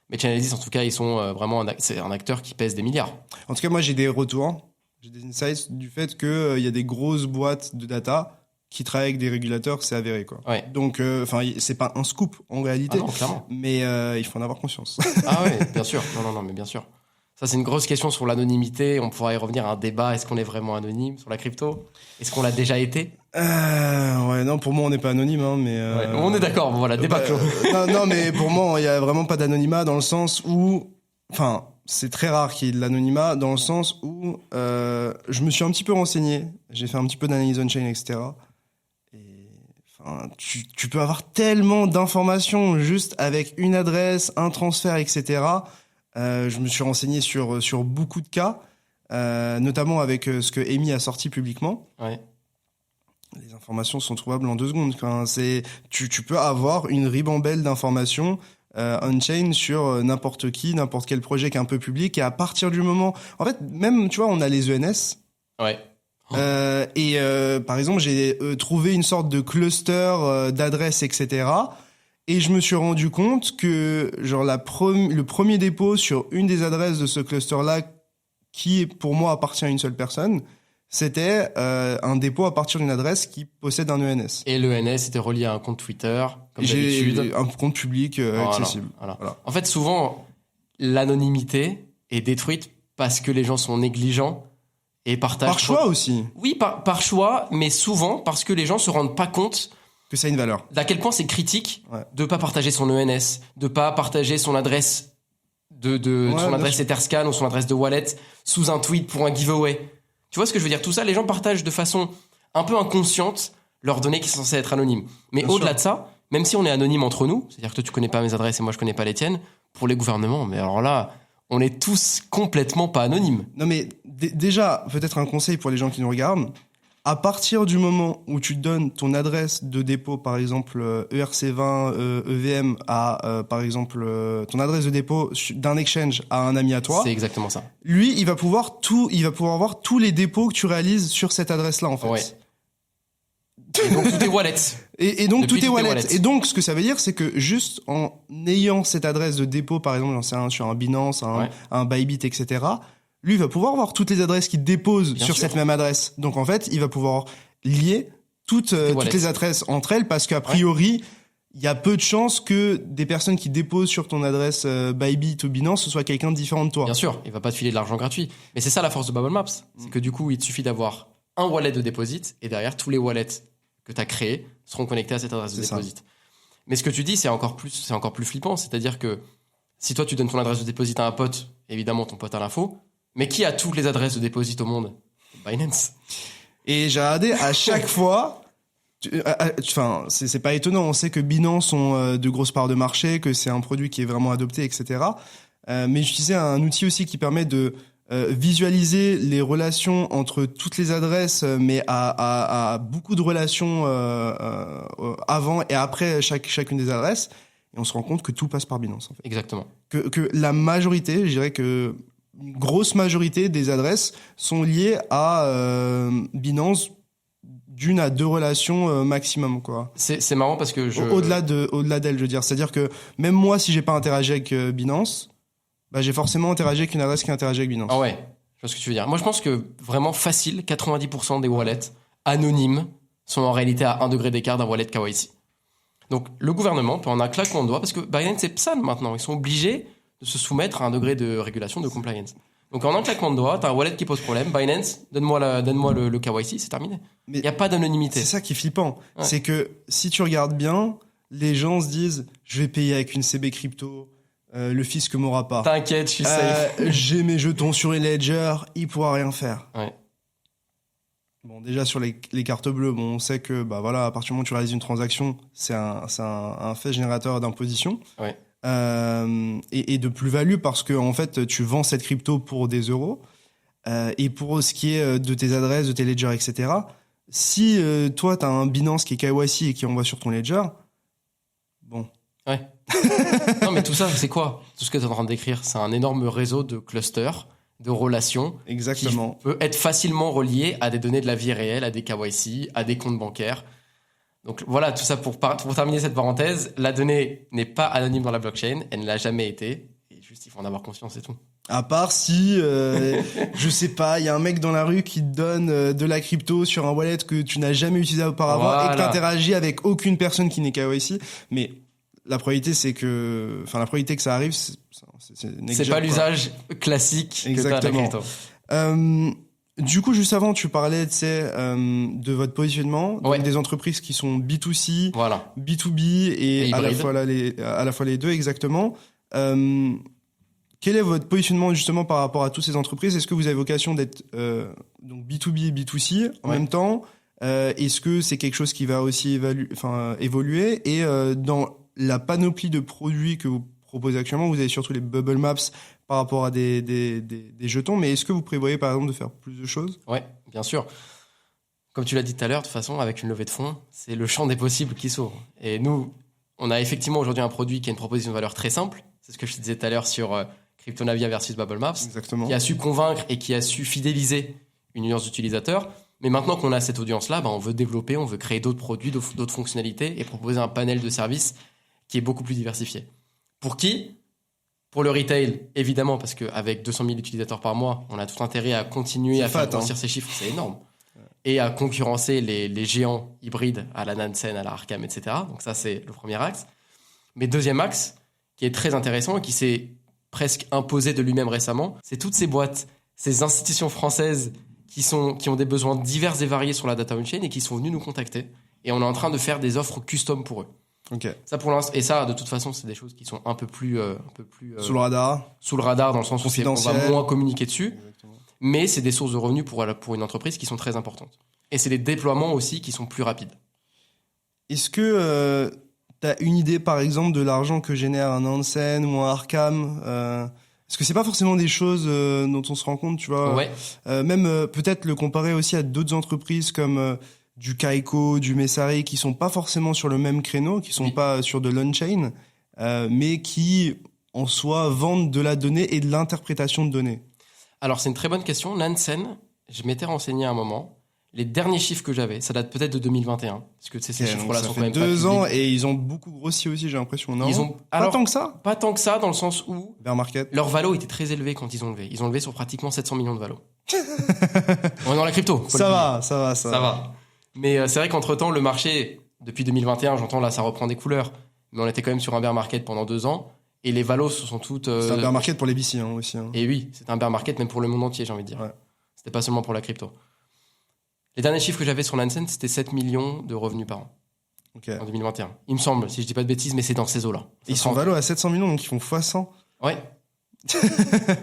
Mais Chainalysis, en tout cas, ils sont vraiment c'est un acteur qui pèse des milliards.
En tout cas, moi, j'ai des retours, j'ai des insights du fait qu'il y a des grosses boîtes de data qui travaillent avec des régulateurs, c'est avéré, quoi.
Ouais.
Donc, c'est pas un scoop en réalité,
clairement.
Mais il faut en avoir conscience.
Ah ouais, bien sûr. Non, mais bien sûr. Ça, c'est une grosse question sur l'anonymité. On pourra y revenir à un débat. Est-ce qu'on est vraiment anonyme sur la crypto? Est-ce qu'on l'a déjà été?
Non, pour moi, on n'est pas anonyme, hein, mais...
on est d'accord, voilà, débat clos.
non, mais pour moi, il y a vraiment pas d'anonymat dans le sens où... Enfin, c'est très rare qu'il y ait de l'anonymat dans le sens où je me suis un petit peu renseigné. J'ai fait un petit peu d'analyse on-chain, etc. Et enfin, tu peux avoir tellement d'informations juste avec une adresse, un transfert, etc. Je me suis renseigné sur beaucoup de cas, notamment avec ce que Amy a sorti publiquement.
Ouais.
Les informations sont trouvables en 2 secondes. Tu peux avoir une ribambelle d'informations on-chain sur n'importe qui, n'importe quel projet qui est un peu public. Et à partir du moment... En fait, même, tu vois, on a les ENS.
Ouais.
Par exemple, j'ai trouvé une sorte de cluster d'adresses, etc. Et je me suis rendu compte que genre le premier dépôt sur une des adresses de ce cluster-là, qui pour moi appartient à une seule personne, c'était un dépôt à partir d'une adresse qui possède un ENS.
Et l'ENS était relié à un compte Twitter, comme d'habitude.
Un compte public accessible.
Voilà. En fait, souvent, l'anonymité est détruite parce que les gens sont négligents et partagent...
Par choix aussi.
Oui, par choix, mais souvent parce que les gens se rendent pas compte
que ça a une valeur.
À quel point c'est critique de pas partager son ENS, de pas partager son adresse son adresse Etherscan ou son adresse de wallet sous un tweet pour un giveaway. Tu vois ce que je veux dire? Tout ça, les gens partagent de façon un peu inconsciente leurs données qui sont censées être anonymes. Mais au-delà de ça, même si on est anonyme entre nous, c'est-à-dire que toi tu connais pas mes adresses et moi je connais pas les tiennes, pour les gouvernements, mais alors là, on est tous complètement pas anonymes.
Non mais déjà, peut-être un conseil pour les gens qui nous regardent. À partir du moment où tu donnes ton adresse de dépôt, par exemple ERC20, EVM, à par exemple ton adresse de dépôt d'un exchange à un ami à toi,
c'est exactement ça.
Lui, il va pouvoir voir tous les dépôts que tu réalises sur cette adresse-là, en fait.
Ouais. Et donc tout est wallet.
Et donc tout est wallet. Et donc ce que ça veut dire, c'est que juste en ayant cette adresse de dépôt, par exemple, j'en sais rien, sur un Binance, un Bybit, etc. lui il va pouvoir voir toutes les adresses qu'il dépose
Bien
sur
sûr.
cette même adresse. Donc en fait, il va pouvoir lier toutes les adresses entre elles parce qu'a priori, il y a peu de chances que des personnes qui déposent sur ton adresse Bybit ou Binance, ce soit quelqu'un de différent de toi.
Bien sûr, il va pas te filer de l'argent gratuit. Mais c'est ça la force de Bubble Maps. C'est que du coup, il te suffit d'avoir un wallet de deposit et derrière, tous les wallets que tu as créés seront connectés à cette adresse de
C'est ça.
deposit. Mais ce que tu dis, c'est encore plus flippant. C'est-à-dire que si toi, tu donnes ton adresse de deposit à un pote, évidemment, ton pote a l'info. Mais qui a toutes les adresses de deposit au monde? Binance.
Et j'ai regardé à chaque fois. Enfin, c'est pas étonnant. On sait que Binance ont de grosses parts de marché, que c'est un produit qui est vraiment adopté, etc. Mais j'utilisais un outil aussi qui permet de visualiser les relations entre toutes les adresses, mais à beaucoup de relations avant et après chacune des adresses. Et on se rend compte que tout passe par Binance. En fait.
Exactement.
Que la majorité, je dirais que une grosse majorité des adresses sont liées à Binance d'une à 2 relations maximum, quoi.
C'est marrant parce que
Au-delà d'elle, je veux dire. C'est-à-dire que même moi, si j'ai pas interagi avec Binance, bah, j'ai forcément interagi avec une adresse qui interagit avec Binance.
Ah ouais, je vois ce que tu veux dire. Moi, je pense que vraiment facile, 90% des wallets anonymes sont en réalité à 1 degré d'écart d'un wallet KYC. Donc, le gouvernement peut en un claquement de doigts, parce que Binance c'est PSAN maintenant, ils sont obligés de se soumettre à un degré de régulation, de compliance. Donc, en un claquement de doigts, t'as un wallet qui pose problème, Binance, donne-moi le KYC, c'est terminé.
Mais
il n'y a pas d'anonymité.
C'est ça qui est flippant.
Ouais.
C'est que si tu regardes bien, les gens se disent « je vais payer avec une CB crypto ». Le fisc m'aura pas.
T'inquiète, je suis safe.
J'ai mes jetons sur les ledgers, il pourra rien faire.
Ouais.
Bon, déjà sur les cartes bleues, bon, on sait que bah voilà, à partir du moment où tu réalises une transaction, c'est un fait générateur d'imposition
Ouais.
et de plus-value parce que en fait, tu vends cette crypto pour des euros. Et pour ce qui est de tes adresses, de tes ledgers, etc. Si toi, t'as un Binance qui est KYC et qui envoie sur ton ledger, bon.
Ouais. Non, mais tout ça, c'est quoi? Tout ce que tu es en train de décrire, c'est un énorme réseau de clusters, de relations.
Exactement.
Qui peut être facilement relié à des données de la vie réelle, à des KYC, à des comptes bancaires. Donc voilà, tout ça pour terminer cette parenthèse. La donnée n'est pas anonyme dans la blockchain, elle ne l'a jamais été. Et juste, il faut en avoir conscience, c'est tout.
À part si, je sais pas, il y a un mec dans la rue qui te donne de la crypto sur un wallet que tu n'as jamais utilisé auparavant
Voilà.
et que t'interagis avec aucune personne qui n'est KYC. Mais la probabilité, la probabilité que ça arrive, c'est
C'est pas l'usage classique que t'as de la
Exactement.
crypto.
Du coup, juste avant, tu parlais, tu sais, de votre positionnement, donc
Ouais.
des entreprises qui sont B2C,
Voilà.
B2B et à la fois les deux, exactement. Quel est votre positionnement justement par rapport à toutes ces entreprises? Est-ce que vous avez vocation d'être donc B2B et B2C en
Ouais.
même temps? Est-ce que c'est quelque chose qui va aussi évoluer? Et dans la panoplie de produits que vous proposez actuellement, vous avez surtout les bubble maps par rapport à des jetons, mais est-ce que vous prévoyez par exemple de faire plus de choses?
Ouais, bien sûr. Comme tu l'as dit tout à l'heure, de toute façon, avec une levée de fonds, c'est le champ des possibles qui s'ouvre. Et nous, on a effectivement aujourd'hui un produit qui a une proposition de valeur très simple. C'est ce que je te disais tout à l'heure sur Cryptonavia versus Bubble Maps,
Exactement.
qui a su convaincre et qui a su fidéliser une audience d'utilisateurs. Mais maintenant qu'on a cette audience-là, on veut développer, on veut créer d'autres produits, d'autres fonctionnalités et proposer un panel de services qui est beaucoup plus diversifié. Pour qui? Pour le retail, évidemment, parce qu'avec 200 000 utilisateurs par mois, on a tout intérêt à continuer à faire grossir ces chiffres, c'est énorme. Et à concurrencer les géants hybrides à la Nansen, à la Arkham, etc. Donc ça, c'est le premier axe. Mais deuxième axe, qui est très intéressant et qui s'est presque imposé de lui-même récemment, c'est toutes ces boîtes, ces institutions françaises qui ont des besoins divers et variés sur la data on-chain et qui sont venus nous contacter. Et on est en train de faire des offres custom pour eux.
Ok.
Ça pour l'instant, et ça, de toute façon, c'est des choses qui sont un peu plus
Sous le radar.
sous le radar, dans le sens où on va
Confidentiel.
moins communiquer dessus.
Exactement.
Mais c'est des sources de revenus pour une entreprise qui sont très importantes. Et c'est des déploiements aussi qui sont plus rapides.
Est-ce que tu as une idée, par exemple, de l'argent que génère un Nansen ou un Arkham Parce que c'est pas forcément des choses dont on se rend compte, tu vois.
Ouais.
Même peut-être le comparer aussi à d'autres entreprises comme du Kaiko, du Messari, qui sont pas forcément sur le même créneau, qui sont
Oui.
pas sur de l'on-chain, mais qui, en soi, vendent de la donnée et de l'interprétation de données.
Alors, c'est une très bonne question. Nansen, je m'étais renseigné à un moment. Les derniers chiffres que j'avais, ça date peut-être de 2021, parce que ces chiffres-là sont quand même pas
2 ans
publics.
et ils ont beaucoup grossi aussi, j'ai l'impression. Non,
Ils ont
pas tant que ça.
Pas tant que ça, dans le sens où
Bear market.
leur valo était très élevé quand ils ont levé. Ils ont levé sur pratiquement 700 millions de valo. On est dans la crypto.
Ça va.
Ça va. Mais c'est vrai qu'entre-temps, le marché, depuis 2021, j'entends là, ça reprend des couleurs, mais on était quand même sur un bear market pendant 2 ans, et les valos se sont toutes...
C'est un bear market pour les VC aussi.
Et oui, c'est un bear market même pour le monde entier, j'ai envie de dire.
Ouais.
C'était pas seulement pour la crypto. Les derniers chiffres que j'avais sur Nansen, c'était 7 millions de revenus par an
Ok.
en 2021. Il me semble, si je dis pas de bêtises, mais c'est dans ces eaux-là.
Ils sont valo à 700 millions, donc ils font x100.
Ouais.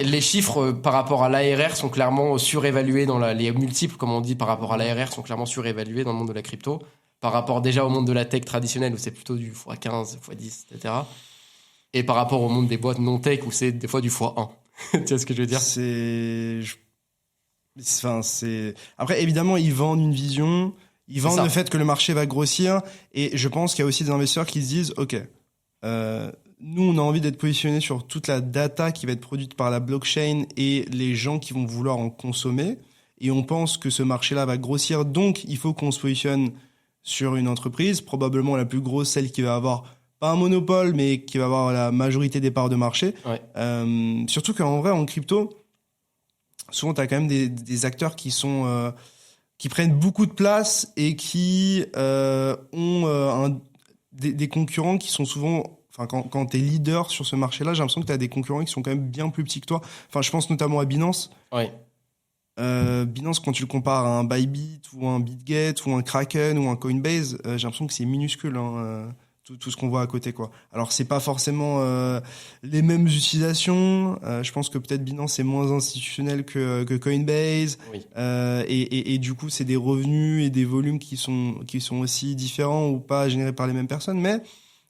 Les chiffres par rapport à l'ARR sont clairement surévalués les multiples, comme on dit, par rapport à l'ARR sont clairement surévalués dans le monde de la crypto, par rapport déjà au monde de la tech traditionnelle où c'est plutôt du x15, x10, etc. Et par rapport au monde des boîtes non tech où c'est des fois du x1. Tu vois ce que je veux dire?
Après, évidemment, ils vendent une vision, ils vendent le fait que le marché va grossir, et je pense qu'il y a aussi des investisseurs qui se disent, ok, nous, on a envie d'être positionnés sur toute la data qui va être produite par la blockchain et les gens qui vont vouloir en consommer, et on pense que ce marché-là va grossir, donc il faut qu'on se positionne sur une entreprise, probablement la plus grosse, celle qui va avoir pas un monopole, mais qui va avoir la majorité des parts de marché.
Ouais.
Surtout qu'en vrai, en crypto, souvent, tu as quand même des acteurs qui prennent beaucoup de place et qui ont des concurrents qui sont souvent... Enfin, quand tu es leader sur ce marché-là, j'ai l'impression que tu as des concurrents qui sont quand même bien plus petits que toi. Enfin, je pense notamment à Binance.
Ouais.
Binance, quand tu le compares à un Bybit ou un BitGet ou un Kraken ou un Coinbase, j'ai l'impression que c'est minuscule, tout ce qu'on voit à côté, quoi. Alors, c'est pas forcément les mêmes utilisations. Je pense que peut-être Binance est moins institutionnel que Coinbase.
Oui.
Et du coup, c'est des revenus et des volumes qui sont aussi différents ou pas générés par les mêmes personnes. Mais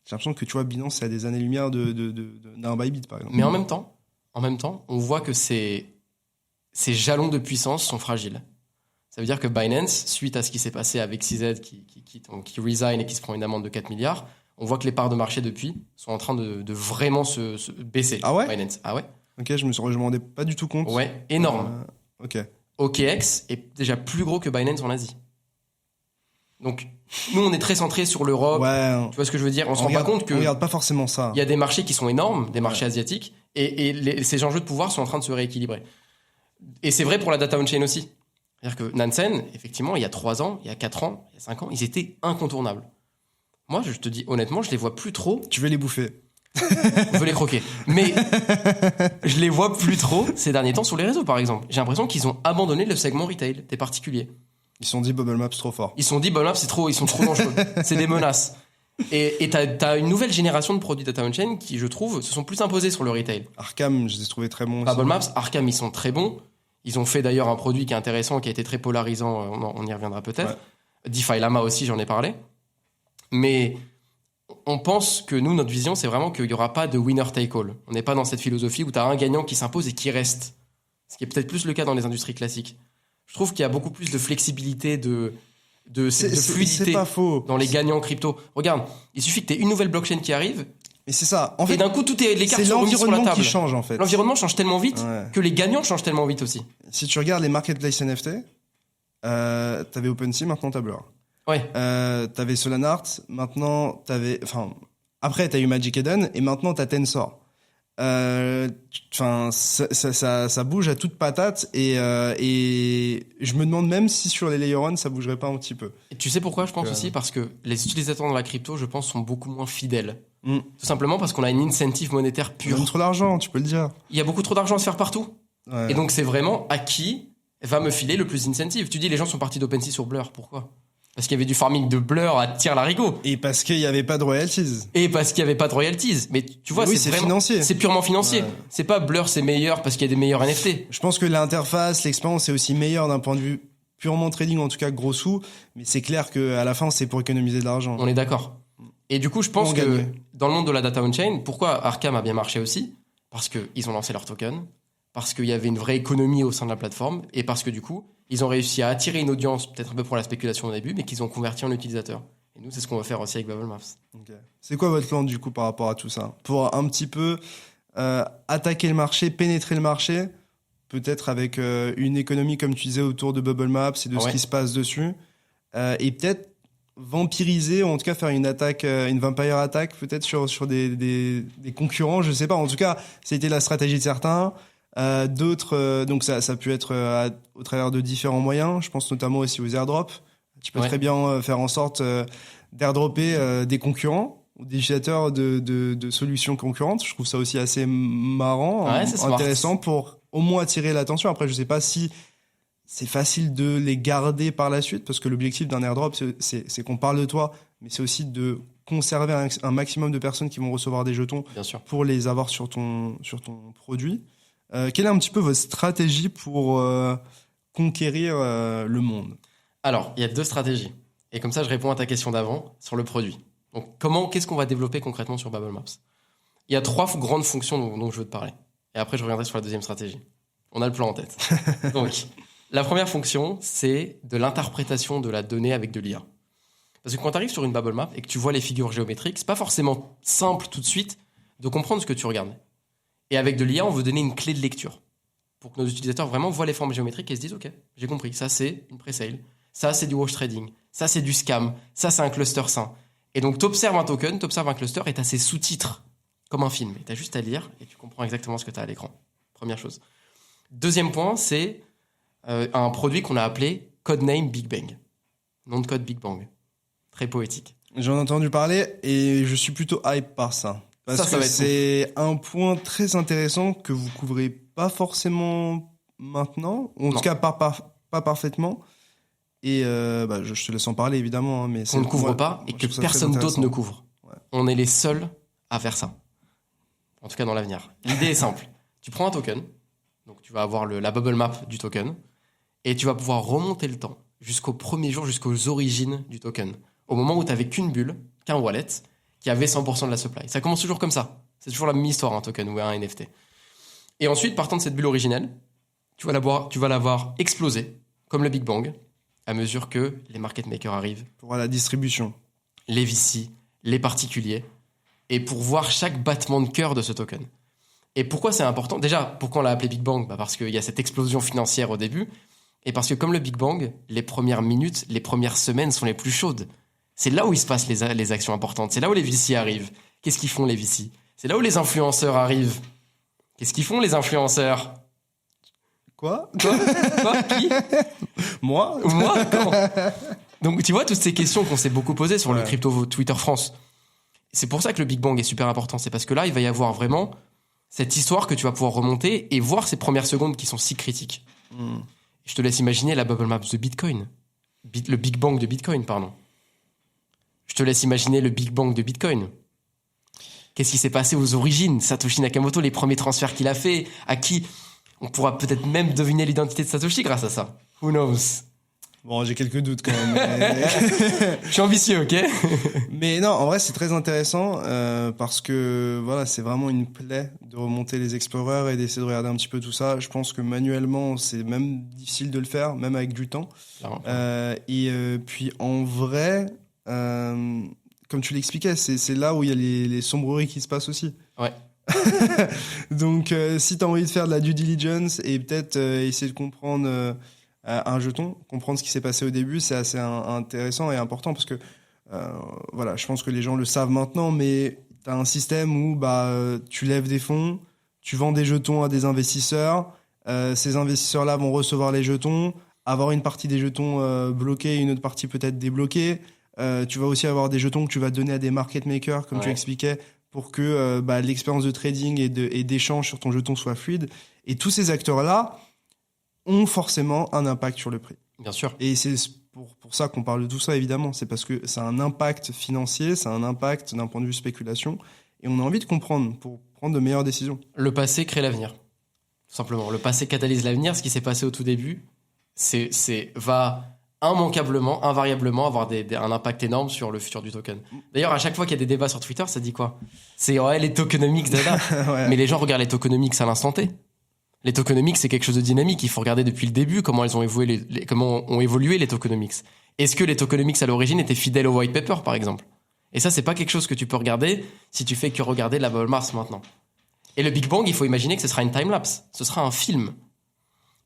j'ai l'impression que, tu vois, Binance, c'est à des années-lumière d'un Bybit, par exemple.
Mais en même temps, on voit que ces jalons de puissance sont fragiles. Ça veut dire que Binance, suite à ce qui s'est passé avec CZ qui resign et qui se prend une amende de 4 milliards, on voit que les parts de marché depuis sont en train de vraiment se baisser.
Ah ouais?
Binance. Ah ouais?
Ok, je me rendais pas du tout compte.
Ouais, énorme.
Ok.
OKX est déjà plus gros que Binance en Asie. Donc, nous, on est très centré sur l'Europe.
Ouais.
Tu vois ce que je veux dire? On se rend pas compte que
on regarde pas forcément ça.
il y a des marchés qui sont énormes, des marchés asiatiques, et ces enjeux de pouvoir sont en train de se rééquilibrer. Et c'est vrai pour la data on-chain aussi. C'est-à-dire que Nansen, effectivement, il y a 3 ans, il y a 4 ans, il y a 5 ans, ils étaient incontournables. Moi, je te dis honnêtement, je les vois plus trop.
Tu veux les bouffer?
Je veux les croquer. Mais je les vois plus trop ces derniers temps sur les réseaux, par exemple. J'ai l'impression qu'ils ont abandonné le segment retail des particuliers.
Ils se sont dit Bubble Maps trop fort.
Ils se sont dit, Bubble Maps, ils sont trop dangereux. C'est des menaces. Et t'as une nouvelle génération de produits data on-chain qui, je trouve, se sont plus imposés sur le retail.
Arkham, je les ai trouvés très bons.
Bubble Maps, Arkham, ils sont très bons. Ils ont fait d'ailleurs un produit qui est intéressant, qui a été très polarisant. On y reviendra peut-être. Ouais. DeFi Lama aussi, j'en ai parlé. Mais on pense que nous, notre vision, c'est vraiment qu'il n'y aura pas de winner take all. On n'est pas dans cette philosophie où tu as un gagnant qui s'impose et qui reste. Ce qui est peut-être plus le cas dans les industries classiques. Je trouve qu'il y a beaucoup plus de flexibilité, de fluidité
c'est pas faux.
Dans les gagnants crypto. Regarde, il suffit que tu aies une nouvelle blockchain qui arrive.
Et c'est ça. En fait,
et d'un coup, les cartes sont remises sur la table.
C'est l'environnement qui change, en fait.
L'environnement change tellement vite que les gagnants changent tellement vite aussi.
Si tu regardes les marketplaces NFT, t'avais OpenSea, maintenant t'as Blur.
Ouais.
T'avais Solanart, maintenant après t'as eu Magic Eden et maintenant t'as Tensor. Ça bouge à toute patate et je me demande même si sur les Layer 1 ça bougerait pas un petit peu.
Et tu sais pourquoi je pense aussi? Parce que les utilisateurs de la crypto, je pense, sont beaucoup moins fidèles. Tout simplement parce qu'on a une incentive monétaire pure.
Il y a trop d'argent, tu peux le dire.
Il y a beaucoup trop d'argent à se faire partout. Ouais. Et donc c'est vraiment à qui va me filer le plus d'incentive. Tu dis les gens sont partis d'OpenSea sur Blur, pourquoi? Parce qu'il y avait du farming de Blur à tire-larigot.
Et parce qu'il n'y avait pas de royalties.
Mais tu vois,
oui,
c'est
vraiment financier.
C'est purement financier. Ouais. C'est pas Blur, c'est meilleur parce qu'il y a des meilleurs NFT.
Je pense que l'interface, l'expérience est aussi meilleure d'un point de vue purement trading, en tout cas gros sous. Mais c'est clair qu'à la fin, c'est pour économiser de l'argent.
On est d'accord. Et du coup, je pense que dans le monde de la data on-chain, pourquoi Arkham a bien marché aussi? Parce qu'ils ont lancé leur token, parce qu'il y avait une vraie économie au sein de la plateforme, et parce que du coup, ils ont réussi à attirer une audience, peut-être un peu pour la spéculation au début, mais qu'ils ont converti en utilisateurs. Et nous, c'est ce qu'on va faire aussi avec Bubble Maps.
Okay. C'est quoi votre plan du coup par rapport à tout ça? Pour un petit peu attaquer le marché, pénétrer le marché, peut-être avec une économie, comme tu disais, autour de Bubble Maps et de ce qui se passe dessus. Et peut-être vampiriser, ou en tout cas faire une attaque, une vampire attack peut-être sur des concurrents, je sais pas. En tout cas, c'était la stratégie de certains. D'autres, donc ça peut être au travers de différents moyens. Je pense notamment aussi aux airdrops. Tu peux très bien faire en sorte d'airdropper des concurrents ou des utilisateurs de solutions concurrentes. Je trouve ça aussi assez marrant, intéressant pour au moins attirer l'attention. Après, je sais pas si c'est facile de les garder par la suite, parce que l'objectif d'un airdrop, c'est qu'on parle de toi, mais c'est aussi de conserver un maximum de personnes qui vont recevoir des jetons pour les avoir sur ton produit. Quelle est un petit peu votre stratégie pour conquérir le monde ?
Alors, il y a 2 stratégies. Et comme ça, je réponds à ta question d'avant sur le produit. Donc, qu'est-ce qu'on va développer concrètement sur Bubble Maps ? Il y a 3 grandes fonctions dont je veux te parler. Et après, je reviendrai sur la deuxième stratégie. On a le plan en tête. Donc, la première fonction, c'est de l'interprétation de la donnée avec de l'IA. Parce que quand tu arrives sur une Bubble Map et que tu vois les figures géométriques, c'est pas forcément simple tout de suite de comprendre ce que tu regardes. Et avec de l'IA, on veut donner une clé de lecture pour que nos utilisateurs vraiment voient les formes géométriques et se disent « Ok, j'ai compris, ça c'est une pre-sale, ça c'est du wash trading, ça c'est du scam, ça c'est un cluster sain. » Et donc, tu observes un token, tu observes un cluster et tu as ces sous-titres comme un film. Et tu as juste à lire et tu comprends exactement ce que tu as à l'écran. Première chose. Deuxième point, c'est un produit qu'on a appelé Codename Big Bang. Nom de code Big Bang. Très poétique.
J'en ai entendu parler et je suis plutôt hype par ça. Parce que c'est un point très intéressant que vous couvrez pas forcément maintenant, ou en tout cas pas parfaitement. Et je te laisse en parler évidemment. Mais
on ne couvre pas et que personne d'autre ne couvre. Ouais. On est les seuls à faire ça. En tout cas dans l'avenir. L'idée est simple. Tu prends un token, donc tu vas avoir la bubble map du token, et tu vas pouvoir remonter le temps jusqu'au premier jour, jusqu'aux origines du token. Au moment où tu n'avais qu'une bulle, qu'un wallet, qui avait 100% de la supply. Ça commence toujours comme ça. C'est toujours la même histoire, un token ou un NFT. Et ensuite, partant de cette bulle originelle, tu vas la voir exploser, comme le Big Bang, à mesure que les market makers arrivent.
Pour voir la distribution.
Les VC, les particuliers, et pour voir chaque battement de cœur de ce token. Et pourquoi c'est important ? Déjà, pourquoi on l'a appelé Big Bang ? Parce qu'il y a cette explosion financière au début, et parce que comme le Big Bang, les premières minutes, les premières semaines sont les plus chaudes. C'est là où il se passe les actions importantes. C'est là où les VC arrivent. Qu'est-ce qu'ils font, les VC ? C'est là où les influenceurs arrivent. Qu'est-ce qu'ils font, les influenceurs ?
Quoi ?
Qui ?
Moi ?
Quand ? Donc, tu vois, toutes ces questions qu'on s'est beaucoup posées sur le crypto Twitter France. C'est pour ça que le Big Bang est super important. C'est parce que là, il va y avoir vraiment cette histoire que tu vas pouvoir remonter et voir ces premières secondes qui sont si critiques. Je te laisse imaginer la bubble map de Bitcoin. Le Big Bang de Bitcoin, pardon. Je te laisse imaginer le Big Bang de Bitcoin. Qu'est-ce qui s'est passé aux origines ? Satoshi Nakamoto, les premiers transferts qu'il a fait, à qui on pourra peut-être même deviner l'identité de Satoshi grâce à ça. Who knows ?
Bon, j'ai quelques doutes quand même.
Je suis ambitieux, ok ?
Mais non, en vrai, c'est très intéressant parce que voilà, c'est vraiment une plaie de remonter les explorers et d'essayer de regarder un petit peu tout ça. Je pense que manuellement, c'est même difficile de le faire, même avec du temps. Puis en vrai, comme tu l'expliquais, c'est là où il y a les sombreries qui se passent aussi.
Ouais.
Donc, si tu as envie de faire de la due diligence et peut-être essayer de comprendre un jeton, comprendre ce qui s'est passé au début, c'est assez intéressant et important parce que voilà, je pense que les gens le savent maintenant, mais tu as un système où tu lèves des fonds, tu vends des jetons à des investisseurs, ces investisseurs-là vont recevoir les jetons, avoir une partie des jetons bloqués, une autre partie peut-être débloquée. Tu vas aussi avoir des jetons que tu vas donner à des market makers, comme tu expliquais, pour que l'expérience de trading et d'échange sur ton jeton soit fluide. Et tous ces acteurs-là ont forcément un impact sur le prix.
Bien sûr.
Et c'est pour ça qu'on parle de tout ça, évidemment. C'est parce que ça a un impact financier, ça a un impact d'un point de vue spéculation, et on a envie de comprendre pour prendre de meilleures décisions.
Le passé crée l'avenir, tout simplement. Le passé catalyse l'avenir. Ce qui s'est passé au tout début, va immanquablement, invariablement avoir un impact énorme sur le futur du token. D'ailleurs, à chaque fois qu'il y a des débats sur Twitter, ça dit quoi ? C'est les tokenomics, dada. Mais les gens regardent les tokenomics à l'instant T. Les tokenomics, c'est quelque chose de dynamique. Il faut regarder depuis le début comment elles ont évolué, comment ont évolué les tokenomics. Est-ce que les tokenomics à l'origine étaient fidèles au white paper, par exemple ? Et ça, c'est pas quelque chose que tu peux regarder si tu fais que regarder la bubble Mars maintenant. Et le Big Bang, il faut imaginer que ce sera une time-lapse. Ce sera un film.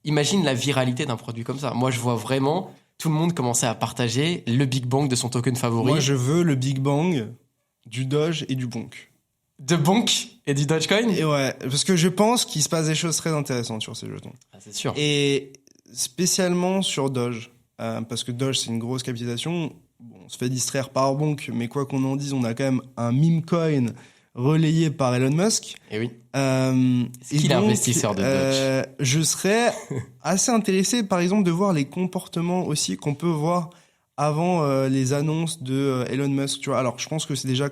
imagine la viralité d'un produit comme ça. Moi, je vois vraiment tout le monde commencer à partager le Big Bang de son token favori.
Moi, je veux le Big Bang du Doge et du Bonk.
De Bonk et du Dogecoin.
Et ouais, parce que je pense qu'il se passe des choses très intéressantes sur ces jetons.
Ah, c'est sûr.
Et spécialement sur Doge, parce que Doge, c'est une grosse capitalisation. Bon, on se fait distraire par Bonk, mais quoi qu'on en dise, on a quand même un meme coin relayé par Elon Musk.
Et oui.
Est-ce
qu'il est investisseur de Doge
Je serais assez intéressé, par exemple, de voir les comportements aussi qu'on peut voir avant les annonces de Elon Musk. Tu vois, alors je pense que c'est déjà.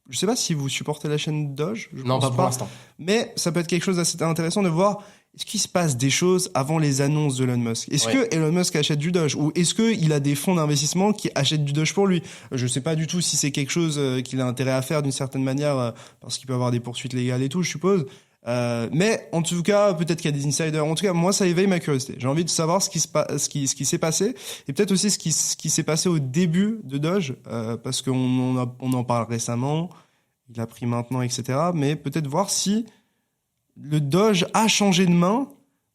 Je sais pas si vous supportez la chaîne Doge.
Non, pas pour l'instant.
Mais ça peut être quelque chose d'assez intéressant de voir. Est-ce qu'il se passe des choses avant les annonces de Elon Musk? Est-ce que Elon Musk achète du Doge? Ou est-ce qu'il a des fonds d'investissement qui achètent du Doge pour lui? Je sais pas du tout si c'est quelque chose qu'il a intérêt à faire d'une certaine manière, parce qu'il peut avoir des poursuites légales et tout, je suppose. Mais en tout cas, peut-être qu'il y a des insiders. En tout cas, moi, ça éveille ma curiosité. J'ai envie de savoir ce qui s'est passé, et peut-être aussi ce qui s'est passé au début de Doge, parce qu'on en parle récemment. Il a pris maintenant, etc. Mais peut-être voir si le Doge a changé de main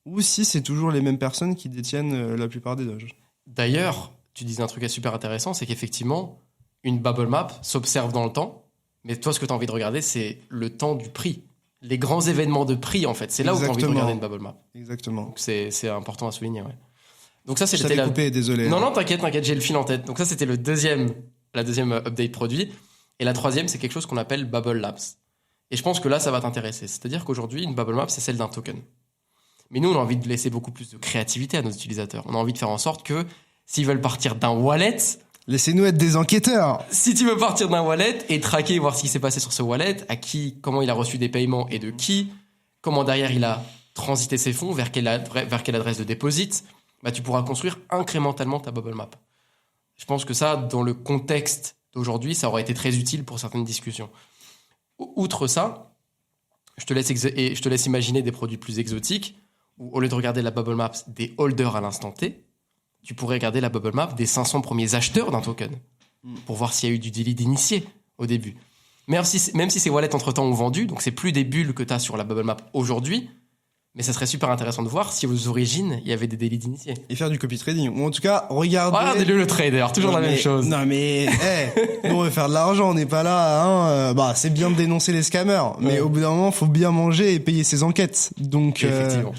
ou si c'est toujours les mêmes personnes qui détiennent la plupart des Doges.
D'ailleurs, tu disais un truc super intéressant, c'est qu'effectivement, une bubble map s'observe dans le temps, mais toi, ce que tu as envie de regarder, c'est le temps du prix. Les grands événements de prix, en fait. C'est là où tu as envie de regarder une bubble map.
Exactement.
Donc c'est important à souligner, ouais. Donc ça,
Je t'avais coupé, désolé.
Non, t'inquiète, j'ai le fil en tête. Donc ça, c'était la deuxième update produit. Et la troisième, c'est quelque chose qu'on appelle Bubble Labs. Et je pense que là, ça va t'intéresser. C'est-à-dire qu'aujourd'hui, une bubble map, c'est celle d'un token. Mais nous, on a envie de laisser beaucoup plus de créativité à nos utilisateurs. On a envie de faire en sorte que s'ils veulent partir d'un wallet...
Laissez-nous être des enquêteurs.
Si tu veux partir d'un wallet et traquer, voir ce qui s'est passé sur ce wallet, comment il a reçu des paiements et de qui, comment derrière il a transité ses fonds, vers quelle adresse de déposit, bah, tu pourras construire incrémentalement ta bubble map. Je pense que ça, dans le contexte d'aujourd'hui, ça aurait été très utile pour certaines discussions. Outre ça, je te laisse imaginer des produits plus exotiques où, au lieu de regarder la bubble map des holders à l'instant T, tu pourrais regarder la bubble map des 500 premiers acheteurs d'un token pour voir s'il y a eu du deal d'initié au début. Même si ces wallets entre-temps ont vendu, donc c'est plus des bulles que tu as sur la bubble map aujourd'hui, mais ça serait super intéressant de voir si aux origines, il y avait des délits d'initiés.
Et faire du copy trading. Ou en tout cas,
regardez le trader, toujours la même chose.
Non mais, nous on veut faire de l'argent, on n'est pas là, c'est bien de dénoncer les scammers, mais au bout d'un moment, faut bien manger et payer ses enquêtes. Donc,
effectivement.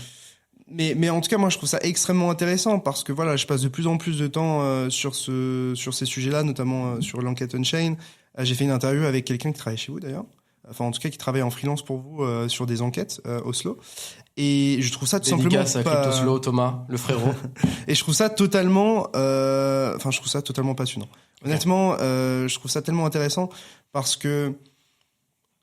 Mais en tout cas, moi, je trouve ça extrêmement intéressant parce que voilà, je passe de plus en plus de temps sur ces sujets-là, notamment sur l'enquête on-chain. J'ai fait une interview avec quelqu'un qui travaille chez vous d'ailleurs. Enfin, en tout cas, qui travaille en freelance pour vous sur des enquêtes, Oslo. Et je trouve ça tout simplement
à Cryptoslo, Thomas, le frérot.
Et je trouve ça totalement, je trouve ça totalement passionnant. Honnêtement, je trouve ça tellement intéressant parce que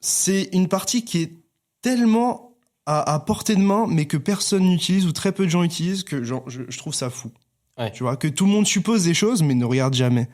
c'est une partie qui est tellement à portée de main, mais que personne n'utilise ou très peu de gens utilisent, que genre, je trouve ça fou.
Ouais.
Tu vois, que tout le monde suppose des choses, mais ne regarde jamais.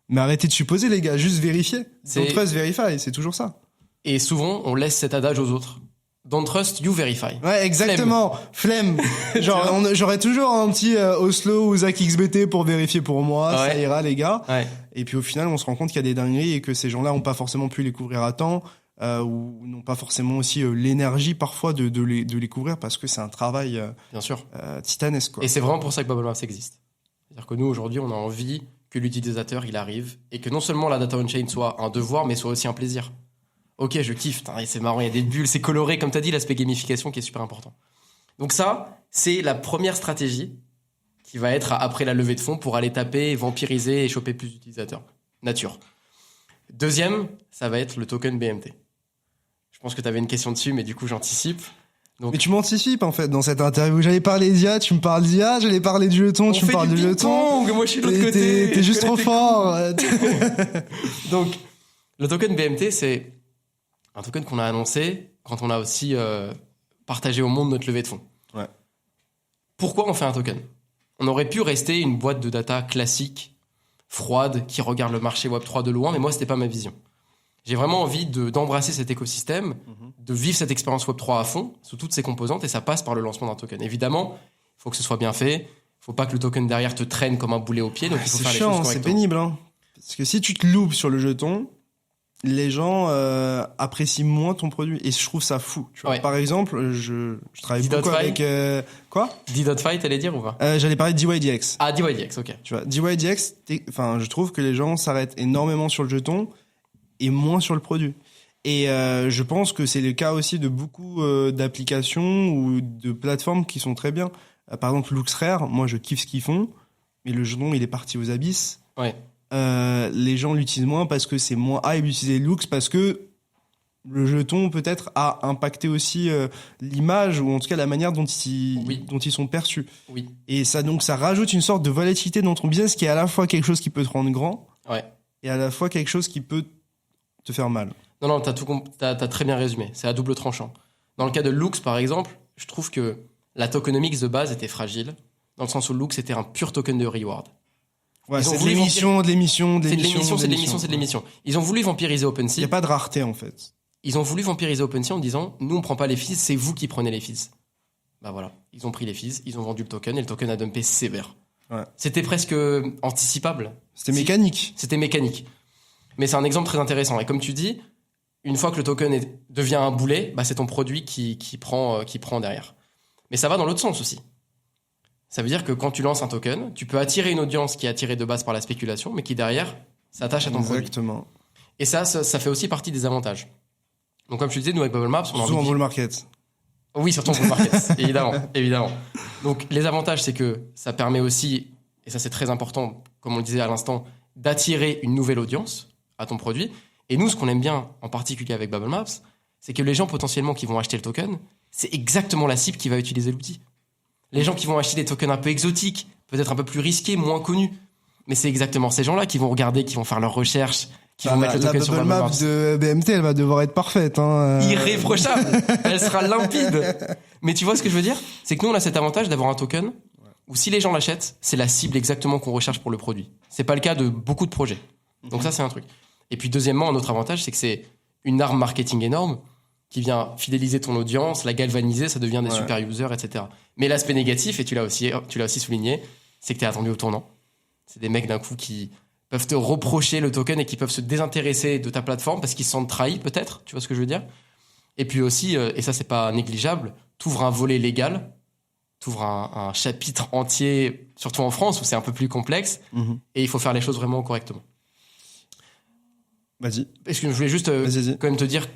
Mais arrêtez de supposer, les gars, juste vérifiez. Don't trust, verify, c'est toujours ça.
Et souvent, on laisse cet adage aux autres. Don't trust, you verify.
Ouais, exactement. Flemme. Genre, j'aurais toujours un petit Oslo ou Zach XBT pour vérifier pour moi. Ouais. Ça ira, les gars. Ouais. Et puis au final, on se rend compte qu'il y a des dingueries et que ces gens-là ont pas forcément pu les couvrir à temps. Ou n'ont pas forcément aussi l'énergie parfois de les couvrir parce que c'est un travail
bien sûr
titanesque, quoi.
Et c'est vraiment pour ça que Bubble Maps existe. C'est-à-dire que nous aujourd'hui on a envie que l'utilisateur il arrive et que non seulement la data on-chain soit un devoir mais soit aussi un plaisir. Ok, je kiffe, c'est marrant, il y a des bulles, c'est coloré, comme tu as dit, l'aspect gamification qui est super important. Donc ça, c'est la première stratégie qui va être après la levée de fonds pour aller taper, vampiriser et choper plus d'utilisateurs. Nature. Deuxième, ça va être le token BMT. Je pense que tu avais une question dessus, mais du coup, j'anticipe. Donc...
Mais tu m'anticipes, en fait, dans cette interview. J'allais parler d'IA, tu me parles d'IA, j'allais parler du jeton, tu me parles du jeton.
Moi, je suis de l'autre côté.
T'es juste trop fort.
Donc, le token BMT, c'est un token qu'on a annoncé quand on a aussi partagé au monde notre levée de fonds.
Ouais.
Pourquoi on fait un token ? On aurait pu rester une boîte de data classique, froide, qui regarde le marché Web3 de loin, mais moi, c'était pas ma vision. J'ai vraiment envie d'embrasser cet écosystème, de vivre cette expérience Web3 à fond, sous toutes ses composantes, et ça passe par le lancement d'un token. Évidemment, il faut que ce soit bien fait, il ne faut pas que le token derrière te traîne comme un boulet au pied, donc il faut faire les choses correctement.
C'est pénible, hein. Parce que si tu te loupes sur le jeton, les gens apprécient moins ton produit et je trouve ça fou. Tu vois.
Ouais.
Par exemple, je travaille beaucoup avec quoi
D.Fi, t'allais dire ou pas?
J'allais parler de DYDX.
Ah, DYDX, ok.
Tu vois, DYDX, je trouve que les gens s'arrêtent énormément sur le jeton et moins sur le produit. Et je pense que c'est le cas aussi de beaucoup d'applications ou de plateformes qui sont très bien. Par exemple, LuxRare, moi je kiffe ce qu'ils font, mais le jeton il est parti aux abysses.
Ouais.
Les gens l'utilisent moins parce que c'est moins hype d'utiliser Lux, parce que le jeton peut-être a impacté aussi l'image ou en tout cas la manière dont ils sont perçus.
Oui.
Et ça rajoute une sorte de volatilité dans ton business qui est à la fois quelque chose qui peut te rendre grand et à la fois quelque chose qui peut te faire mal.
Non, t'as très bien résumé. C'est à double tranchant. Dans le cas de Lux, par exemple, je trouve que la tokenomics de base était fragile, dans le sens où Lux était un pur token de reward.
Ouais, c'est de l'émission.
Ils ont voulu vampiriser OpenSea.
Il n'y a pas de rareté, en fait.
Ils ont voulu vampiriser OpenSea en disant, nous, on prend pas les fees, c'est vous qui prenez les fees. Bah voilà. Ils ont pris les fees, ils ont vendu le token et le token a dumpé sévère.
Ouais.
C'était presque anticipable.
C'était mécanique.
Mais c'est un exemple très intéressant. Et comme tu dis, une fois que le token devient un boulet, bah c'est ton produit qui prend derrière. Mais ça va dans l'autre sens aussi. Ça veut dire que quand tu lances un token, tu peux attirer une audience qui est attirée de base par la spéculation, mais qui derrière s'attache à ton produit.
Exactement.
Et ça fait aussi partie des avantages. Donc comme je te disais, nous avec Bubble Maps,
surtout en bull market.
Oui, surtout en bull market, évidemment. Donc les avantages, c'est que ça permet aussi, et ça c'est très important, comme on le disait à l'instant, d'attirer une nouvelle audience à ton produit. Et nous, ce qu'on aime bien, en particulier avec Bubble Maps, c'est que les gens potentiellement qui vont acheter le token, c'est exactement la cible qui va utiliser l'outil. Les gens qui vont acheter des tokens un peu exotiques, peut-être un peu plus risqués, moins connus. Mais c'est exactement ces gens-là qui vont regarder, qui vont faire leurs recherches, qui vont mettre le token sur
Bubble Maps de BMT, elle va devoir être parfaite.
Irréprochable. Elle sera limpide. Mais tu vois ce que je veux dire? C'est que nous, on a cet avantage d'avoir un token où si les gens l'achètent, c'est la cible exactement qu'on recherche pour le produit. C'est pas le cas de beaucoup de projets. Donc ça, c'est un truc. Et puis deuxièmement, un autre avantage, c'est que c'est une arme marketing énorme qui vient fidéliser ton audience, la galvaniser, ça devient des super users, etc. Mais l'aspect négatif, et tu l'as aussi souligné, c'est que t'es attendu au tournant. C'est des mecs d'un coup qui peuvent te reprocher le token et qui peuvent se désintéresser de ta plateforme parce qu'ils se sentent trahis, peut-être. Tu vois ce que je veux dire? Et puis aussi, et ça c'est pas négligeable, t'ouvres un volet légal, t'ouvres un chapitre entier, surtout en France où c'est un peu plus complexe, et il faut faire les choses vraiment correctement.
Vas-y.
Parce que je voulais juste quand même te dire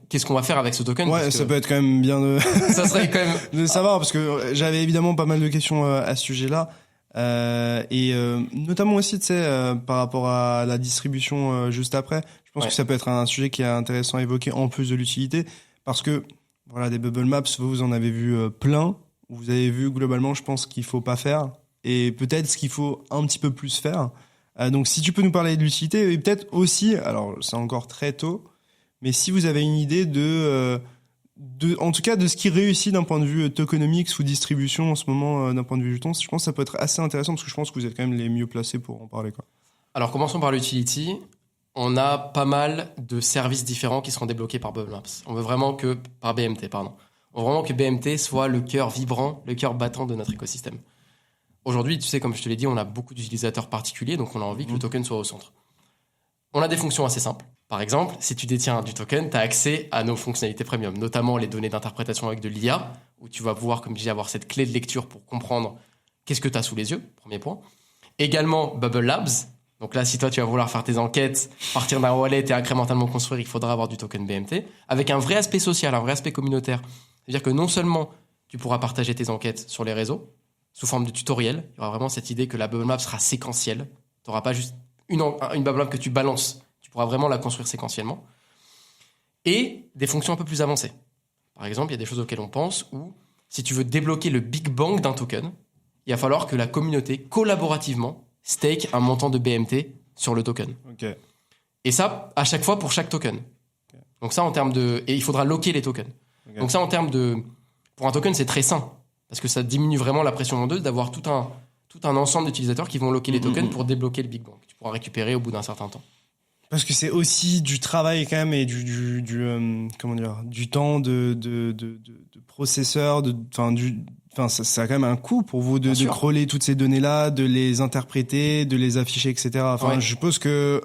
qu'est-ce qu'on va faire avec ce token.
Ouais, ça peut être quand même bien de...
ça serait quand même...
de savoir, parce que j'avais évidemment pas mal de questions à ce sujet-là. Et notamment aussi, tu sais, par rapport à la distribution juste après, je pense que ça peut être un sujet qui est intéressant à évoquer en plus de l'utilité, parce que voilà, des Bubble Maps, vous en avez vu plein. Vous avez vu globalement, je pense qu'il faut pas faire, et peut-être ce qu'il faut un petit peu plus faire. Donc si tu peux nous parler de l'utilité, et peut-être aussi, alors c'est encore très tôt, mais si vous avez une idée en tout cas de ce qui réussit d'un point de vue tokenomics ou distribution en ce moment d'un point de vue jetons, je pense que ça peut être assez intéressant parce que je pense que vous êtes quand même les mieux placés pour en parler, quoi.
Alors commençons par l'utility. On a pas mal de services différents qui seront débloqués par Bubble Maps. On veut vraiment que par BMT, pardon. On veut vraiment que BMT soit le cœur vibrant, le cœur battant de notre écosystème. Aujourd'hui, tu sais, comme je te l'ai dit, on a beaucoup d'utilisateurs particuliers, donc on a envie que le token soit au centre. On a des fonctions assez simples. Par exemple, si tu détiens du token, tu as accès à nos fonctionnalités premium, notamment les données d'interprétation avec de l'IA, où tu vas pouvoir, comme je disais, avoir cette clé de lecture pour comprendre qu'est-ce que tu as sous les yeux, premier point. Également, Bubble Labs. Donc là, si toi, tu vas vouloir faire tes enquêtes, partir d'un wallet et incrémentalement construire, il faudra avoir du token BMT, avec un vrai aspect social, un vrai aspect communautaire. C'est-à-dire que non seulement tu pourras partager tes enquêtes sur les réseaux, sous forme de tutoriel, il y aura vraiment cette idée que la Bubble Map sera séquentielle. Tu n'auras pas juste une Bubble Map que tu balances. Tu pourras vraiment la construire séquentiellement. Et des fonctions un peu plus avancées. Par exemple, il y a des choses auxquelles on pense où, si tu veux débloquer le Big Bang d'un token, il va falloir que la communauté, collaborativement, stake un montant de BMT sur le token.
Okay.
Et ça, à chaque fois, pour chaque token. Okay. Donc ça, en termes de... Et il faudra locker les tokens. Okay. Donc ça, en termes de... Pour un token, c'est très sain. Parce que ça diminue vraiment la pression vendeuse d'avoir tout un ensemble d'utilisateurs qui vont locker les tokens pour débloquer le Big Bang. Tu pourras récupérer au bout d'un certain temps.
Parce que c'est aussi du travail quand même et du temps de processeur, ça a quand même un coût pour vous de crawler toutes ces données-là, de les interpréter, de les afficher, etc. Enfin, je suppose que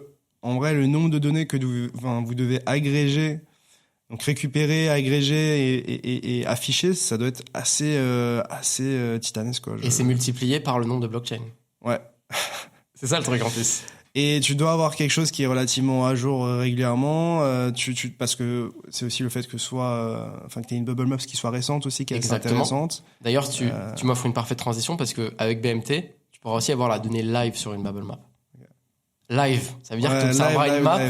en vrai, le nombre de données que vous devez agréger, donc récupérer, agréger et afficher, ça doit être assez titanesque, quoi.
Et c'est multiplié par le nombre de blockchains.
Ouais.
C'est ça le truc en plus.
Et tu dois avoir quelque chose qui est relativement à jour régulièrement, parce que c'est aussi le fait que que t'aies une bubble maps qui soit récente aussi, qui est assez intéressante.
D'ailleurs, tu m'offres une parfaite transition parce que avec BMT, tu pourras aussi avoir la donnée live sur une bubble map. Live, ça veut dire que tu observeras une map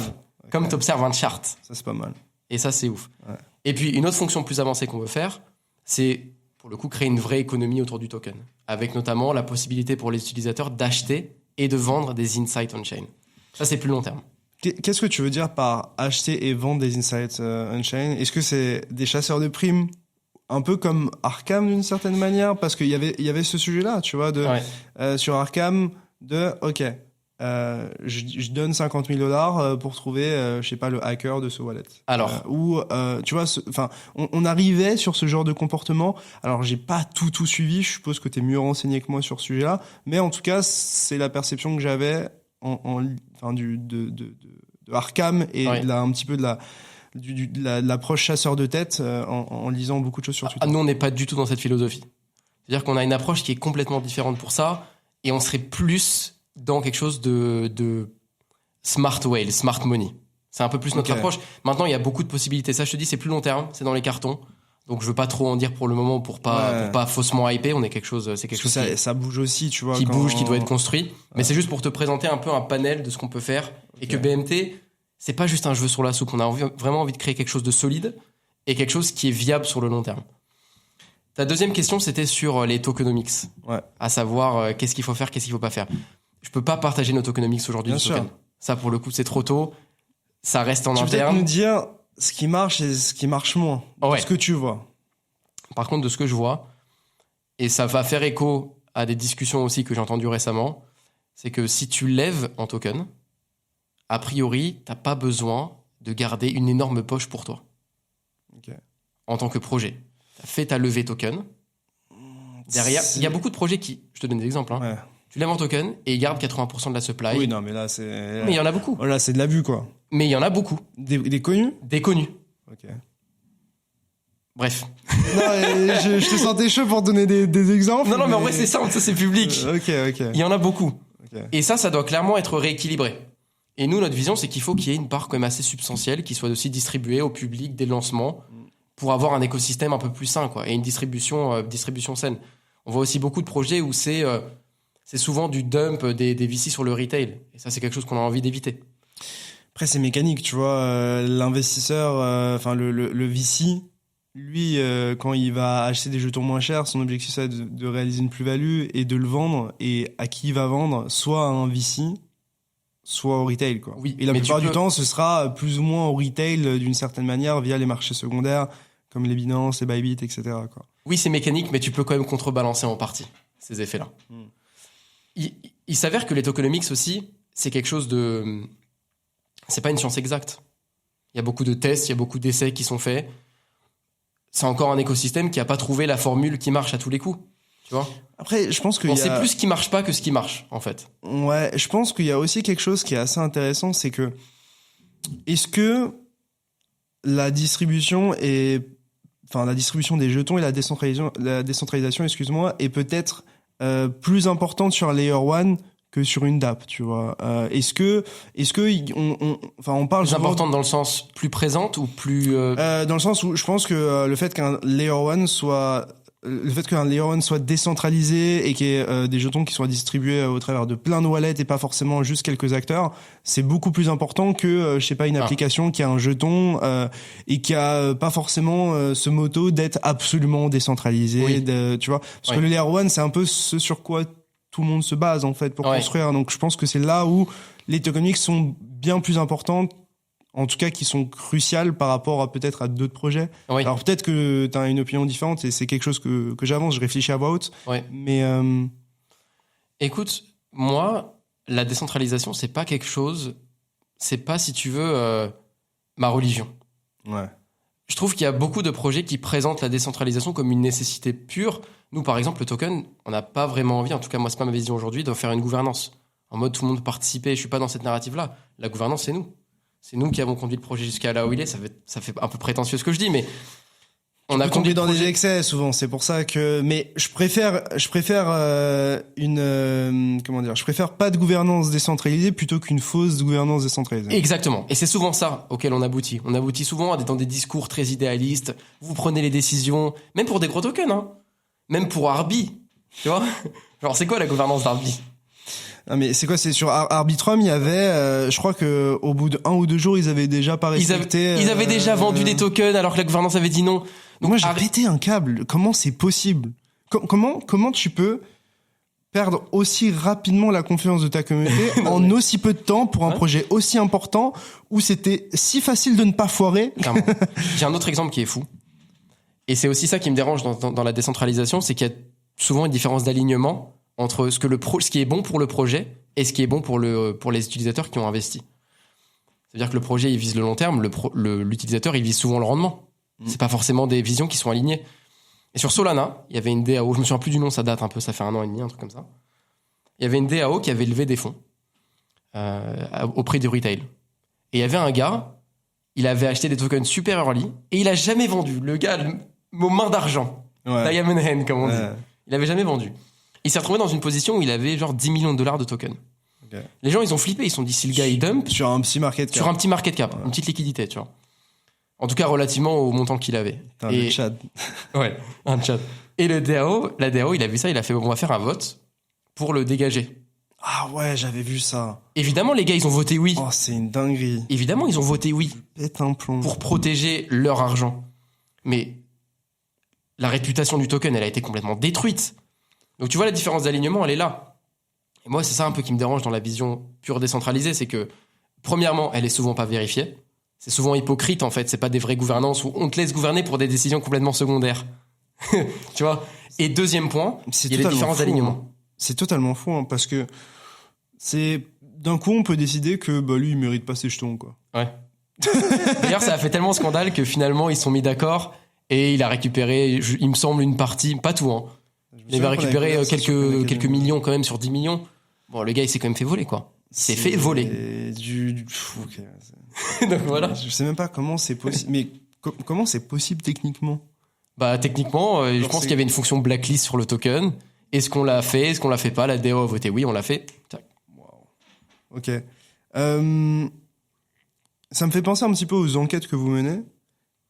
comme tu observes un chart.
Ça, c'est pas mal.
Et ça, c'est ouf.
Ouais.
Et puis, une autre fonction plus avancée qu'on veut faire, c'est pour le coup créer une vraie économie autour du token, avec notamment la possibilité pour les utilisateurs d'acheter et de vendre des insights on-chain. Ça, c'est plus long terme.
Qu'est-ce que tu veux dire par acheter et vendre des insights on-chain? Est-ce que c'est des chasseurs de primes, un peu comme Arkham d'une certaine manière? Parce qu'il y avait ce sujet-là, tu vois, sur Arkham, OK, je donne $50,000 pour trouver, je sais pas, le hacker de ce wallet.
Alors,
tu vois, on arrivait sur ce genre de comportement. Alors, j'ai pas tout suivi. Je suppose que t'es mieux renseigné que moi sur ce sujet-là, mais en tout cas, c'est la perception que j'avais de Arkham et un petit peu de l'approche chasseur de tête en lisant beaucoup de choses sur Twitter.
Nous, on n'est pas du tout dans cette philosophie. C'est-à-dire qu'on a une approche qui est complètement différente pour ça, et on serait plus dans quelque chose de smart whale, smart money. C'est un peu plus notre approche. Maintenant, il y a beaucoup de possibilités. Ça, je te dis, c'est plus long terme, c'est dans les cartons. Donc, je veux pas trop en dire pour le moment pour pas faussement hyper. C'est quelque chose
ça bouge aussi, tu vois.
Qui bouge, qui doit être construit. Mais c'est juste pour te présenter un peu un panel de ce qu'on peut faire. Et que BMT, c'est pas juste un jeu sur la soupe. On a vraiment envie de créer quelque chose de solide et quelque chose qui est viable sur le long terme. Ta deuxième question, c'était sur les tokenomics.
Ouais.
À savoir, qu'est-ce qu'il faut faire, qu'est-ce qu'il faut pas faire. Je peux pas partager nos tokenomics aujourd'hui du token. Ça, pour le coup, c'est trop tôt. Ça reste en interne.
Tu peux peut-être nous dire ce qui marche et ce qui marche moins.
Ouais.
Ce que tu vois.
Par contre, de ce que je vois, et ça va faire écho à des discussions aussi que j'ai entendues récemment, c'est que si tu lèves en token, a priori, t'as pas besoin de garder une énorme poche pour toi.
Okay.
En tant que projet. T'as fait ta levée token. Derrière, il y a beaucoup de projets qui, je te donne des exemples,
Ouais.
Tu lèves en token et ils gardent 80% de la supply.
Oui, non, mais là, c'est...
Mais il y en a beaucoup.
Là, c'est de l'abus, quoi.
Mais il y en a beaucoup.
Des connus?
Des connus.
Ok.
Bref.
Non, je te sentais chaud pour donner des exemples.
Non, mais en vrai, c'est simple, ça, c'est public.
Ok.
Il y en a beaucoup.
Okay.
Et ça doit clairement être rééquilibré. Et nous, notre vision, c'est qu'il faut qu'il y ait une part quand même assez substantielle qui soit aussi distribuée au public dès le lancement pour avoir un écosystème un peu plus sain, quoi, et une distribution saine. On voit aussi beaucoup de projets où c'est souvent du dump des VC sur le retail. Et ça, c'est quelque chose qu'on a envie d'éviter.
Après, c'est mécanique, tu vois. L'investisseur, le VC, lui, quand il va acheter des jetons moins chers, son objectif, c'est de réaliser une plus-value et de le vendre. Et à qui il va vendre? Soit à un VC, soit au retail, quoi.
Oui,
et la plupart du temps, ce sera plus ou moins au retail d'une certaine manière via les marchés secondaires, comme les Binance, les Bybit, etc., quoi.
Oui, c'est mécanique, mais tu peux quand même contrebalancer en partie ces effets-là. Il s'avère que les tokenomics aussi, c'est quelque chose de... C'est pas une science exacte. Il y a beaucoup de tests, il y a beaucoup d'essais qui sont faits. C'est encore un écosystème qui n'a pas trouvé la formule qui marche à tous les coups. Tu vois ?
Après, je pense que
c'est plus ce qui marche pas que ce qui marche, en fait.
Ouais, je pense qu'il y a aussi quelque chose qui est assez intéressant, c'est que est-ce que la distribution des jetons et la décentralisation, excuse-moi, est peut-être plus importante sur Layer 1 que sur une DApp, tu vois. Est-ce que on parle
plus importante dans le sens plus présente ou plus
dans le sens où je pense que le fait qu'un Layer 1 soit décentralisé et qu'il y ait des jetons qui soient distribués au travers de plein de wallets et pas forcément juste quelques acteurs, c'est beaucoup plus important que une application qui a un jeton et qui a pas forcément ce motto d'être absolument décentralisé.
Oui.
Tu vois, parce que le Layer 1, c'est un peu ce sur quoi tout le monde se base en fait pour construire. Donc je pense que c'est là où les tokenomics sont bien plus importantes, en tout cas qui sont cruciales par rapport à peut-être à d'autres projets.
Oui.
Alors peut-être que tu as une opinion différente et c'est quelque chose que j'avance, je réfléchis à voix haute.
Oui.
Mais
écoute, moi, la décentralisation, c'est pas quelque chose, c'est pas, si tu veux, ma religion.
Ouais.
Je trouve qu'il y a beaucoup de projets qui présentent la décentralisation comme une nécessité pure. Nous, par exemple, le token, on n'a pas vraiment envie, en tout cas moi, c'est pas ma vision aujourd'hui, de faire une gouvernance. En mode, tout le monde peut participer. Je suis pas dans cette narrative-là. La gouvernance, c'est nous. C'est nous qui avons conduit le projet jusqu'à là où il est. Ça fait un peu prétentieux ce que je dis, mais
on a conduit dans des excès souvent. C'est pour ça que, mais je préfère je préfère pas de gouvernance décentralisée plutôt qu'une fausse gouvernance décentralisée.
Exactement. Et c'est souvent ça auquel on aboutit. On aboutit souvent dans des discours très idéalistes. Vous prenez les décisions, même pour des gros tokens, hein. Même pour Arbi. Tu vois? Genre, c'est quoi la gouvernance d'Arbi?
Ah mais c'est quoi? C'est sur Arbitrum, il y avait, je crois que au bout de 1 ou 2 jours, ils avaient déjà pas respecté.
Ils avaient déjà vendu des tokens alors que la gouvernance avait dit non.
Donc, moi, j'ai pété un câble. Comment c'est possible? Comment tu peux perdre aussi rapidement la confiance de ta communauté en aussi peu de temps pour un projet aussi important où c'était si facile de ne pas foirer?
Clairement. J'ai un autre exemple qui est fou. Et c'est aussi ça qui me dérange dans la décentralisation, c'est qu'il y a souvent une différence d'alignement entre ce qui est bon pour le projet et ce qui est bon pour les utilisateurs qui ont investi. C'est-à-dire que le projet, il vise le long terme, l'utilisateur, il vise souvent le rendement. C'est pas forcément des visions qui sont alignées. Et sur Solana, il y avait une DAO, je me souviens plus du nom, ça date un peu, ça fait 1 an et demi, un truc comme ça. Il y avait une DAO qui avait levé des fonds auprès du retail. Et il y avait un gars, il avait acheté des tokens super early et il a jamais vendu. Le gars, aux mains d'argent. Ouais. Diamond hand, comme on dit. Il avait jamais vendu. Il s'est retrouvé dans une position où il avait genre 10 millions de dollars de tokens. Okay. Les gens, ils ont flippé, ils se sont dit, si le gars, il dump...
Sur un petit market cap.
Sur un petit market cap, une petite liquidité, tu vois. En tout cas, relativement au montant qu'il avait.
Le Tchad.
Ouais, un Tchad. Et la DAO, il a vu ça, il a fait, on va faire un vote pour le dégager.
Ah ouais, j'avais vu ça.
Évidemment, les gars, ils ont voté oui.
Oh, c'est une dinguerie.
Évidemment, ils ont voté oui.
Pète un plomb.
Pour protéger leur argent. Mais la réputation du token, elle a été complètement détruite. Donc tu vois, la différence d'alignement, elle est là. Et moi, c'est ça un peu qui me dérange dans la vision pure décentralisée, c'est que, premièrement, elle est souvent pas vérifiée. C'est souvent hypocrite, en fait. C'est pas des vraies gouvernances où on te laisse gouverner pour des décisions complètement secondaires. Tu vois? Et deuxième point, il y a les différences d'alignement.
C'est totalement fou, hein, parce que d'un coup, on peut décider que, lui, il mérite pas ses jetons, quoi.
Ouais. D'ailleurs, ça a fait tellement scandale que finalement, ils se sont mis d'accord et il a récupéré, il me semble, une partie, pas tout, hein. Il avait récupéré quelques millions quand même sur 10 millions. Bon, le gars, il s'est quand même fait voler, quoi. Il s'est fait voler.
Okay.
Donc voilà.
Je sais même pas comment c'est possible. Mais comment c'est possible techniquement?
Bah, techniquement, je pense qu'il y avait une fonction blacklist sur le token. Est-ce qu'on l'a fait? Est-ce qu'on l'a fait pas? La DAO a voté oui, on l'a fait.
Wow. Ok. Ça me fait penser un petit peu aux enquêtes que vous menez.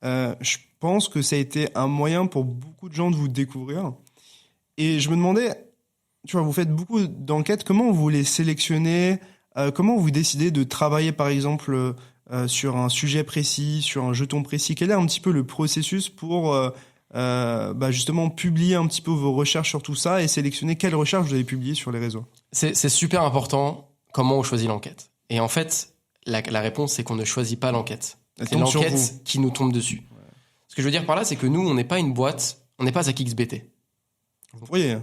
Je pense que ça a été un moyen pour beaucoup de gens de vous découvrir. Et je me demandais, tu vois, vous faites beaucoup d'enquêtes, comment vous les sélectionnez? Comment vous décidez de travailler, par exemple, sur un sujet précis, sur un jeton précis? Quel est un petit peu le processus pour justement publier un petit peu vos recherches sur tout ça et sélectionner quelles recherches vous avez publiées sur les réseaux?
C'est super important comment on choisit l'enquête. Et en fait, la réponse, c'est qu'on ne choisit pas l'enquête. C'est l'enquête qui nous tombe dessus. Ouais. Ce que je veux dire par là, c'est que nous, on n'est pas une boîte, on n'est pas à XBT.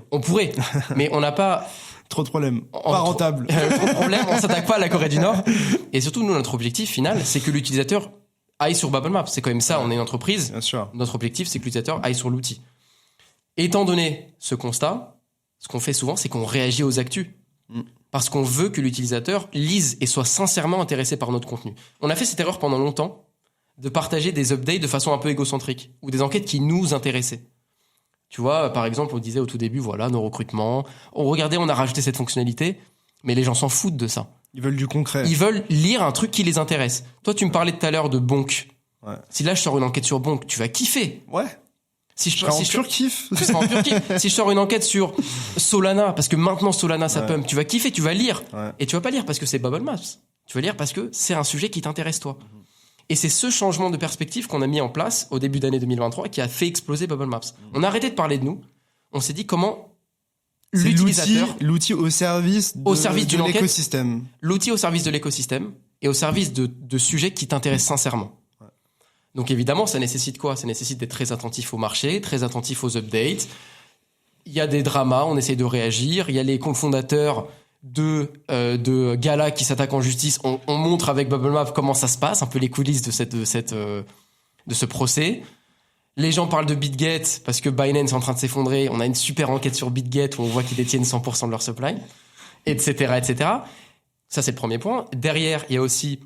On pourrait, mais on n'a pas...
Trop de problèmes. Pas rentable.
Trop de problèmes, on s'attaque pas à la Corée du Nord. Et surtout, nous, notre objectif final, c'est que l'utilisateur aille sur BubbleMap. C'est quand même ça, on est une entreprise.
Bien sûr.
Notre objectif, c'est que l'utilisateur aille sur l'outil. Étant donné ce constat, ce qu'on fait souvent, c'est qu'on réagit aux actus. Parce qu'on veut que l'utilisateur lise et soit sincèrement intéressé par notre contenu. On a fait cette erreur pendant longtemps de partager des updates de façon un peu égocentrique ou des enquêtes qui nous intéressaient. Tu vois, par exemple, on disait au tout début, voilà, nos recrutements. Regardez, on a rajouté cette fonctionnalité, mais les gens s'en foutent de ça.
Ils veulent du concret.
Ils veulent lire un truc qui les intéresse. Toi, tu me parlais tout à l'heure de Bonk.
Ouais.
Si là, je sors une enquête sur Bonk, tu vas kiffer.
Ouais.
Si je
serai en pur kiff.
Tu seras en pur kiff. Si je sors une enquête sur Solana, parce que maintenant Solana, ça pump, tu vas kiffer, tu vas lire. Ouais. Et tu vas pas lire parce que c'est BubbleMaps. Tu vas lire parce que c'est un sujet qui t'intéresse, toi. Et c'est ce changement de perspective qu'on a mis en place au début d'année 2023 qui a fait exploser BubbleMaps. On a arrêté de parler de nous. On s'est dit comment l'utilisateur...
L'outil au service de l'écosystème.
L'outil au service de l'écosystème et au service de sujets qui t'intéressent sincèrement. Ouais. Donc évidemment, ça nécessite quoi? Ça nécessite d'être très attentif au marché, très attentif aux updates. Il y a des dramas, on essaye de réagir. Il y a les cofondateurs de Gala qui s'attaquent en justice. On montre avec BubbleMap comment ça se passe, un peu les coulisses de ce procès. Les gens parlent de BitGet parce que Binance est en train de s'effondrer. On a une super enquête sur BitGet où on voit qu'ils détiennent 100% de leur supply. etc., etc. Ça, c'est le premier point. Derrière, il y a aussi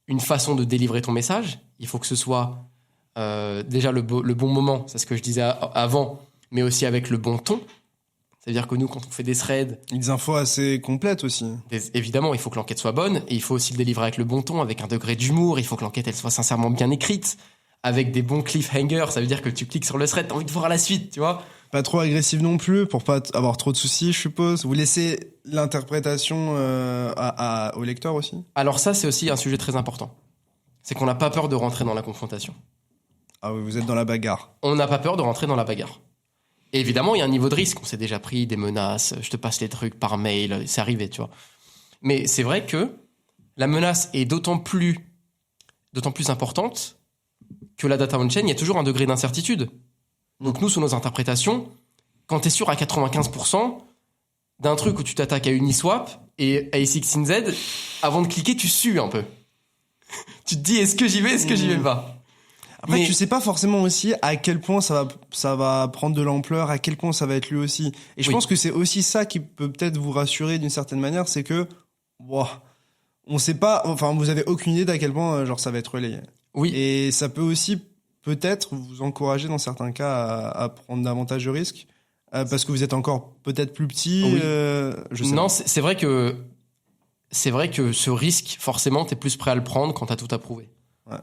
une façon de délivrer ton message. Il faut que ce soit déjà le bon moment, c'est ce que je disais avant, mais aussi avec le bon ton. C'est-à-dire que nous, quand on fait des threads...
Des infos assez complètes aussi.
Évidemment, il faut que l'enquête soit bonne, et il faut aussi le délivrer avec le bon ton, avec un degré d'humour. Il faut que l'enquête, elle soit sincèrement bien écrite, avec des bons cliffhangers. Ça veut dire que tu cliques sur le thread, t'as envie de voir la suite, tu vois.
Pas trop agressive non plus, pour pas avoir trop de soucis, je suppose. Vous laissez l'interprétation au lecteur aussi?
Alors ça, c'est aussi un sujet très important. C'est qu'on n'a pas peur de rentrer dans la confrontation.
Ah oui, vous êtes dans la bagarre.
On n'a pas peur de rentrer dans la bagarre. Et évidemment, il y a un niveau de risque. On s'est déjà pris des menaces, je te passe les trucs par mail, c'est arrivé, tu vois. Mais c'est vrai que la menace est d'autant plus importante que la data on-chain, il y a toujours un degré d'incertitude. Donc nous, sur nos interprétations, quand tu es sûr à 95% d'un truc où tu t'attaques à Uniswap et à A16Z, avant de cliquer, tu sues un peu. Tu te dis, est-ce que j'y vais, est-ce que j'y vais pas?
Après, tu sais pas forcément aussi à quel point ça va prendre de l'ampleur, à quel point ça va être lu aussi. Et je pense que c'est aussi ça qui peut peut-être vous rassurer d'une certaine manière, c'est que, on sait pas, enfin, vous avez aucune idée d'à quel point, genre, ça va être relayé.
Oui.
Et ça peut aussi peut-être vous encourager dans certains cas à prendre davantage de risques, parce que vous êtes encore peut-être plus petit.
Oui.
Je sais
non,
pas.
c'est vrai que ce risque, forcément, t'es plus prêt à le prendre quand t'as tout approuvé.
Ouais.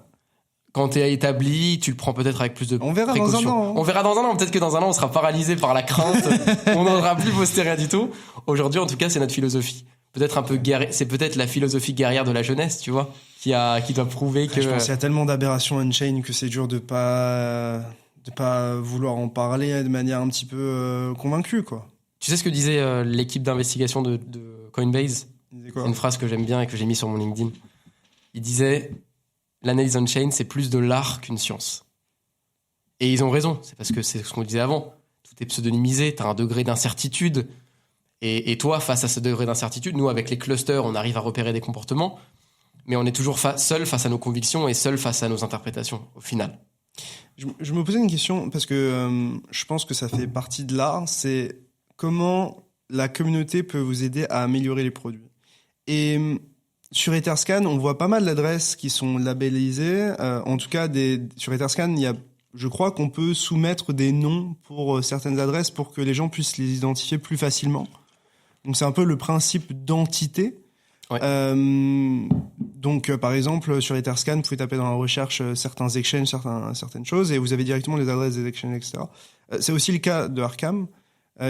Quand t'es établi, tu le prends peut-être avec plus de
On verra
précaution.
dans un an.
On verra dans un an. Peut-être que dans un an, on sera paralysé par la crainte. On n'aura plus posté rien du tout. Aujourd'hui, en tout cas, c'est notre philosophie. Peut-être un peu guerrier. C'est peut-être la philosophie guerrière de la jeunesse, tu vois, qui doit prouver que.
Je pense qu'il y a tellement d'aberrations on-chain que c'est dur de pas vouloir en parler de manière un petit peu convaincue, quoi.
Tu sais ce que disait l'équipe d'investigation de Coinbase?
Il disait
C'est
quoi?
une phrase que j'aime bien et que j'ai mis sur mon LinkedIn. Il disait: l'analyse on-chain, c'est plus de l'art qu'une science. Et ils ont raison. C'est parce que c'est ce qu'on disait avant. Tout est pseudonymisé. T'as un degré d'incertitude. Et toi, face à ce degré d'incertitude, nous, avec les clusters, on arrive à repérer des comportements. Mais on est toujours seul face à nos convictions et seul face à nos interprétations, au final.
Je me posais une question, parce que je pense que ça fait partie de l'art, c'est comment la communauté peut vous aider à améliorer les produits. Et sur Etherscan, on voit pas mal d'adresses qui sont labellisées. En tout cas, sur Etherscan, je crois qu'on peut soumettre des noms pour certaines adresses pour que les gens puissent les identifier plus facilement. Donc c'est un peu le principe d'entité.
Ouais.
Donc par exemple sur Etherscan, vous pouvez taper dans la recherche certains exchanges, certaines choses, et vous avez directement les adresses des exchanges, etc. C'est aussi le cas de Arkham,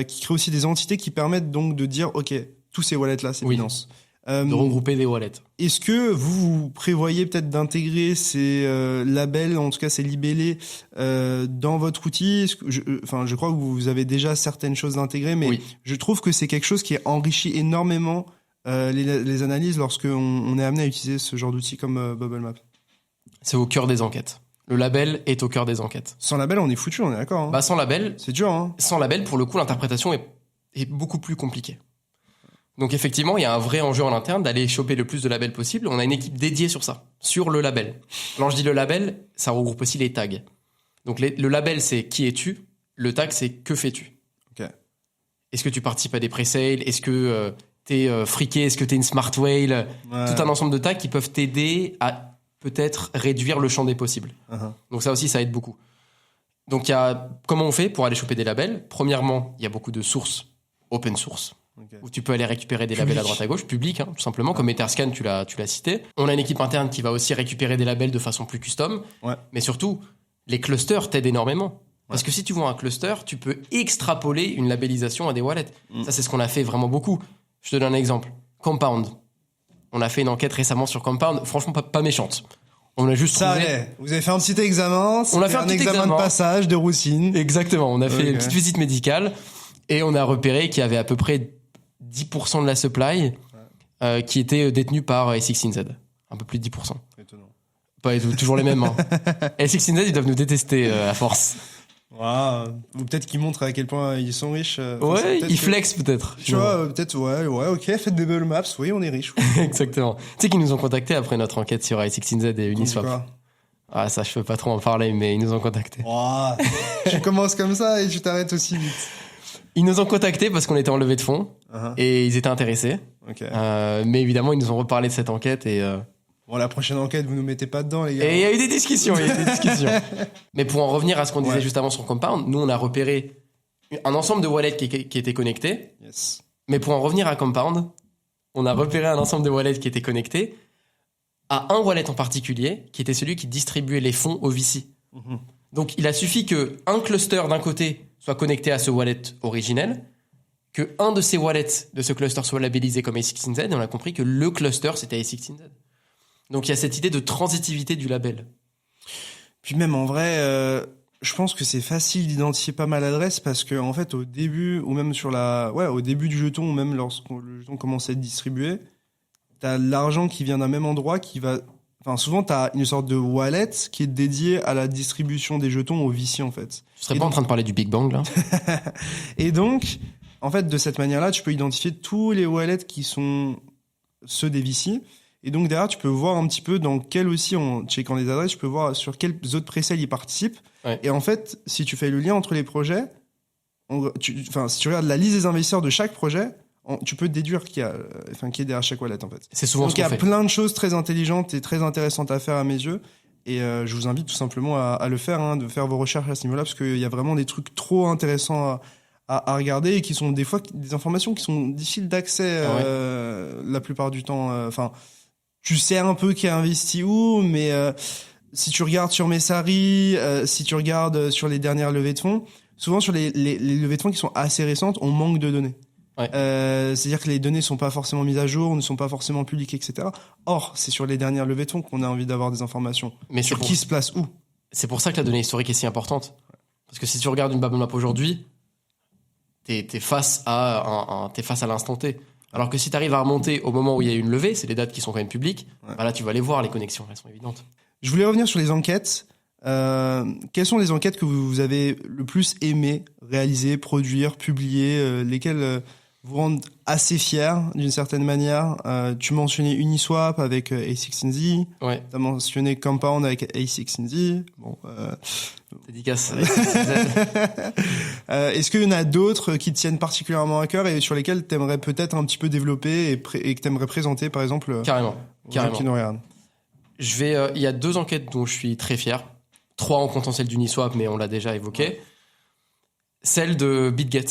qui crée aussi des entités qui permettent donc de dire ok, tous ces wallets là c'est Binance.
De regrouper des wallets.
Est-ce que vous prévoyez peut-être d'intégrer ces labels, en tout cas ces libellés, dans votre outil? Je crois que vous avez déjà certaines choses d'intégrer, mais je trouve que c'est quelque chose qui enrichit énormément les analyses lorsque on est amené à utiliser ce genre d'outil comme Bubblemaps.
C'est au cœur des enquêtes. Le label est au cœur des enquêtes.
Sans label, on est foutu, on est d'accord. Hein.
Bah, sans label.
C'est dur, hein.
Sans label, pour le coup, l'interprétation est beaucoup plus compliquée. Donc effectivement, il y a un vrai enjeu en interne d'aller choper le plus de labels possible. On a une équipe dédiée sur ça, sur le label. Quand je dis le label, ça regroupe aussi les tags. Donc le label, c'est qui es-tu? Le tag, c'est que fais-tu?
Okay.
Est-ce que tu participes à des pre-sales? Est-ce que t'es friqué? Est-ce que t'es une smart whale?
Ouais.
Tout un ensemble de tags qui peuvent t'aider à peut-être réduire le champ des possibles.
Uh-huh.
Donc ça aussi, ça aide beaucoup. Donc comment on fait pour aller choper des labels? Premièrement, il y a beaucoup de sources open source. Okay. Où tu peux aller récupérer des labels à droite à gauche, public, tout simplement, comme Etherscan, tu l'as cité. On a une équipe interne qui va aussi récupérer des labels de façon plus custom, mais surtout, les clusters t'aident énormément. Parce que si tu vois un cluster, tu peux extrapoler une labellisation à des wallets. Ça, c'est ce qu'on a fait vraiment beaucoup. Je te donne un exemple. Compound. On a fait une enquête récemment sur Compound, franchement pas méchante. On a juste
ça
trouvé...
allait. Vous avez fait un petit examen.
On a fait un petit
examen de passage, de routine.
Exactement. On a fait une petite visite médicale et on a repéré qu'il y avait à peu près 10% de la supply qui était détenue par A16Z. Un peu plus de 10%.
Étonnant.
Pas toujours les mêmes. Hein. A16Z, ils doivent nous détester à force.
Wow. Ou peut-être qu'ils montrent à quel point ils sont riches.
Ouais, ils flexent peut-être.
Tu vois, peut-être, ouais, ok, faites des bubble maps, oui, on est riches.
Exactement. Tu sais qu'ils nous ont contactés après notre enquête sur A16Z et Uniswap. Ah, ça, je peux pas trop en parler, mais ils nous ont contactés.
Wow. Tu commences comme ça et tu t'arrêtes aussi vite.
Ils nous ont contactés parce qu'on était en levée de fonds et ils étaient intéressés.
Ok.
Mais évidemment, ils nous ont reparlé de cette enquête et
Bon, la prochaine enquête, vous nous mettez pas dedans, les gars.
il y a eu des discussions. Mais pour en revenir à ce qu'on disait juste avant sur Compound, nous, on a repéré un ensemble de wallets qui étaient connectés.
Yes.
Mais pour en revenir à Compound, on a repéré un ensemble de wallets qui étaient connectés à un wallet en particulier, qui était celui qui distribuait les fonds au VC. Donc, il a suffi qu'un cluster d'un côté soit connecté à ce wallet originel, que un de ces wallets de ce cluster soit labellisé comme A16Z, et on a compris que le cluster, c'était A16Z. Donc, il y a cette idée de transitivité du label.
Puis même, en vrai, je pense que c'est facile d'identifier pas mal d'adresses parce que, en fait, au début, ou même au début du jeton, ou même lorsque le jeton commence à être distribué, t'as l'argent qui vient d'un même endroit qui va... Enfin, souvent, t'as une sorte de wallet qui est dédiée à la distribution des jetons au VC, en fait.
Je serais pas en train de parler du Big Bang, là.
Et donc, en fait, de cette manière-là, tu peux identifier tous les wallets qui sont ceux des VC. Et donc, derrière, tu peux voir un petit peu dans quel aussi, en checkant les adresses, tu peux voir sur quels autres presales ils participent.
Ouais.
Et en fait, si tu fais le lien entre les projets, si tu regardes la liste des investisseurs de chaque projet, tu peux déduire qui est derrière chaque wallet, en fait.
C'est souvent
donc,
ce qu'on fait.
il y a plein de choses très intelligentes et très intéressantes à faire à mes yeux. Et je vous invite tout simplement à le faire, de faire vos recherches à ce niveau-là, parce qu'il y a vraiment des trucs trop intéressants à regarder et qui sont des fois des informations qui sont difficiles d'accès la plupart du temps. Tu sais un peu qui a investi où, mais si tu regardes sur Messari, si tu regardes sur les dernières levées de fonds, souvent sur les levées de fonds qui sont assez récentes, on manque de données.
Ouais.
C'est-à-dire que les données sont pas forcément mises à jour, ne sont pas forcément publiques, etc. Or, c'est sur les dernières levées de fonds qu'on a envie d'avoir des informations.
Mais
sur qui se place où.
C'est pour ça que la donnée historique est si importante. Parce que si tu regardes une bubble map aujourd'hui, t'es face à l'instant T. Alors que si tu arrives à remonter au moment où il y a eu une levée, c'est des dates qui sont quand même publiques, là tu vas les voir, les connexions, elles sont évidentes.
Je voulais revenir sur les enquêtes. Quelles sont les enquêtes que vous avez le plus aimé réaliser, produire, publier, lesquelles vous rendent assez fiers d'une certaine manière? Tu mentionnais Uniswap avec A16Z.
Ouais.
Tu as mentionné Compound avec A16Z. Bon,
dédicace.
Est-ce qu'il y en a d'autres qui te tiennent particulièrement à cœur et sur lesquels tu aimerais peut-être un petit peu développer et que tu aimerais présenter, par exemple,
Carrément.
aux gens qui nous regardent?
Il y a 2 enquêtes dont je suis très fier. 3 en comptant celle d'Uniswap, mais on l'a déjà évoqué. Celle de BitGet.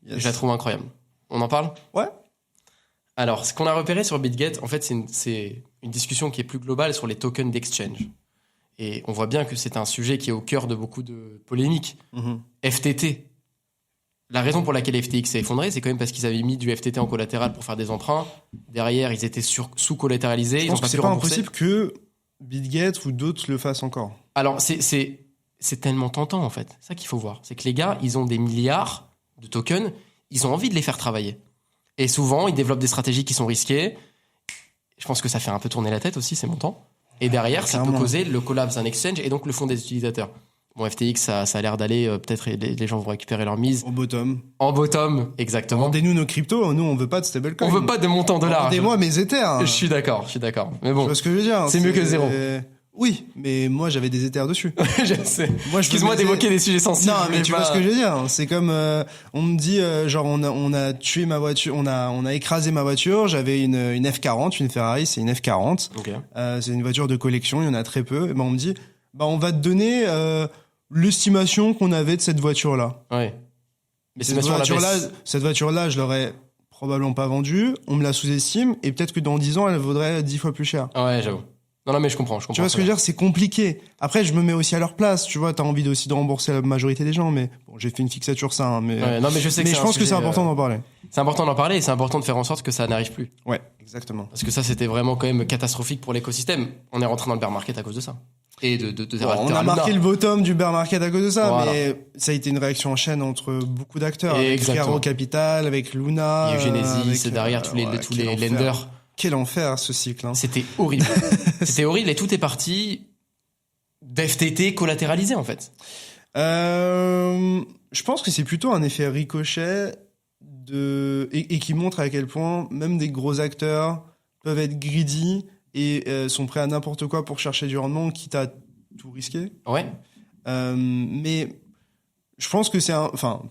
Je la trouve incroyable. On en parle ?
Ouais.
Alors, ce qu'on a repéré sur BitGet, en fait, c'est une discussion qui est plus globale sur les tokens d'exchange. Et on voit bien que c'est un sujet qui est au cœur de beaucoup de polémiques. FTT. La raison pour laquelle FTX s'est effondré, c'est quand même parce qu'ils avaient mis du FTT en collatéral pour faire des emprunts. Derrière, ils étaient sous-collatéralisés. Ils n'ont pas pu rembourser.
C'est pas impossible que BitGet ou d'autres le fassent encore.
Alors, c'est tellement tentant, en fait. C'est ça qu'il faut voir. C'est que les gars, ils ont des milliards de tokens. Ils ont envie de les faire travailler. Et souvent, ils développent des stratégies qui sont risquées. Je pense que ça fait un peu tourner la tête aussi, c'est montant. Et derrière, ça peut causer le collapse d'un exchange et donc le fond des utilisateurs. Bon, FTX, ça a l'air d'aller. Peut-être les gens vont récupérer leur mise.
Au bottom.
En bottom, exactement.
Vendez-nous nos cryptos. Nous, on veut pas de stablecoin.
On veut pas de montant en dollars.
Vendez-moi mes Ethers.
Je suis d'accord. Mais bon.
Tu vois ce que je veux dire?
C'est mieux que zéro.
Oui, mais moi j'avais des Ethers dessus.
Je sais.
Moi,
excuse-moi d'évoquer des sujets sensibles.
Non, mais tu vois ce que je veux dire. C'est comme on me dit genre on a tué ma voiture, on a écrasé ma voiture. J'avais une F40, une Ferrari, c'est une F40.
Okay.
C'est une voiture de collection, il y en a très peu. Et ben on me dit on va te donner l'estimation qu'on avait de cette voiture-là.
Ouais.
Cette voiture-là, je l'aurais probablement pas vendue. On me la sous-estime et peut-être que dans 10 ans, elle vaudrait 10 fois plus cher.
Ouais, j'avoue. Non, mais je comprends.
Tu vois ce que je veux dire? C'est compliqué. Après, je me mets aussi à leur place. Tu vois, t'as envie aussi de rembourser la majorité des gens, mais bon, j'ai fait une fixature ça, hein, mais.
Ouais, non, mais je sais.
Mais je pense que c'est important d'en parler.
C'est important d'en parler et c'est important de faire en sorte que ça n'arrive plus.
Ouais, exactement.
Parce que ça, c'était vraiment quand même catastrophique pour l'écosystème. On est rentré dans le bear market à cause de ça. Et
on a marqué le bottom du bear market à cause de ça,
voilà.
Mais ça a été une réaction en chaîne entre beaucoup d'acteurs. Avec
Exactement.
Figaro Capital, avec Luna.
Et Genesis, et derrière tous les lenders.
Quel enfer ce cycle. Hein.
C'était horrible. C'était horrible et tout est parti d'FTT collatéralisé en fait.
Je pense que c'est plutôt un effet ricochet et qui montre à quel point même des gros acteurs peuvent être greedy et sont prêts à n'importe quoi pour chercher du rendement, quitte à tout risquer.
Ouais.
Mais je pense que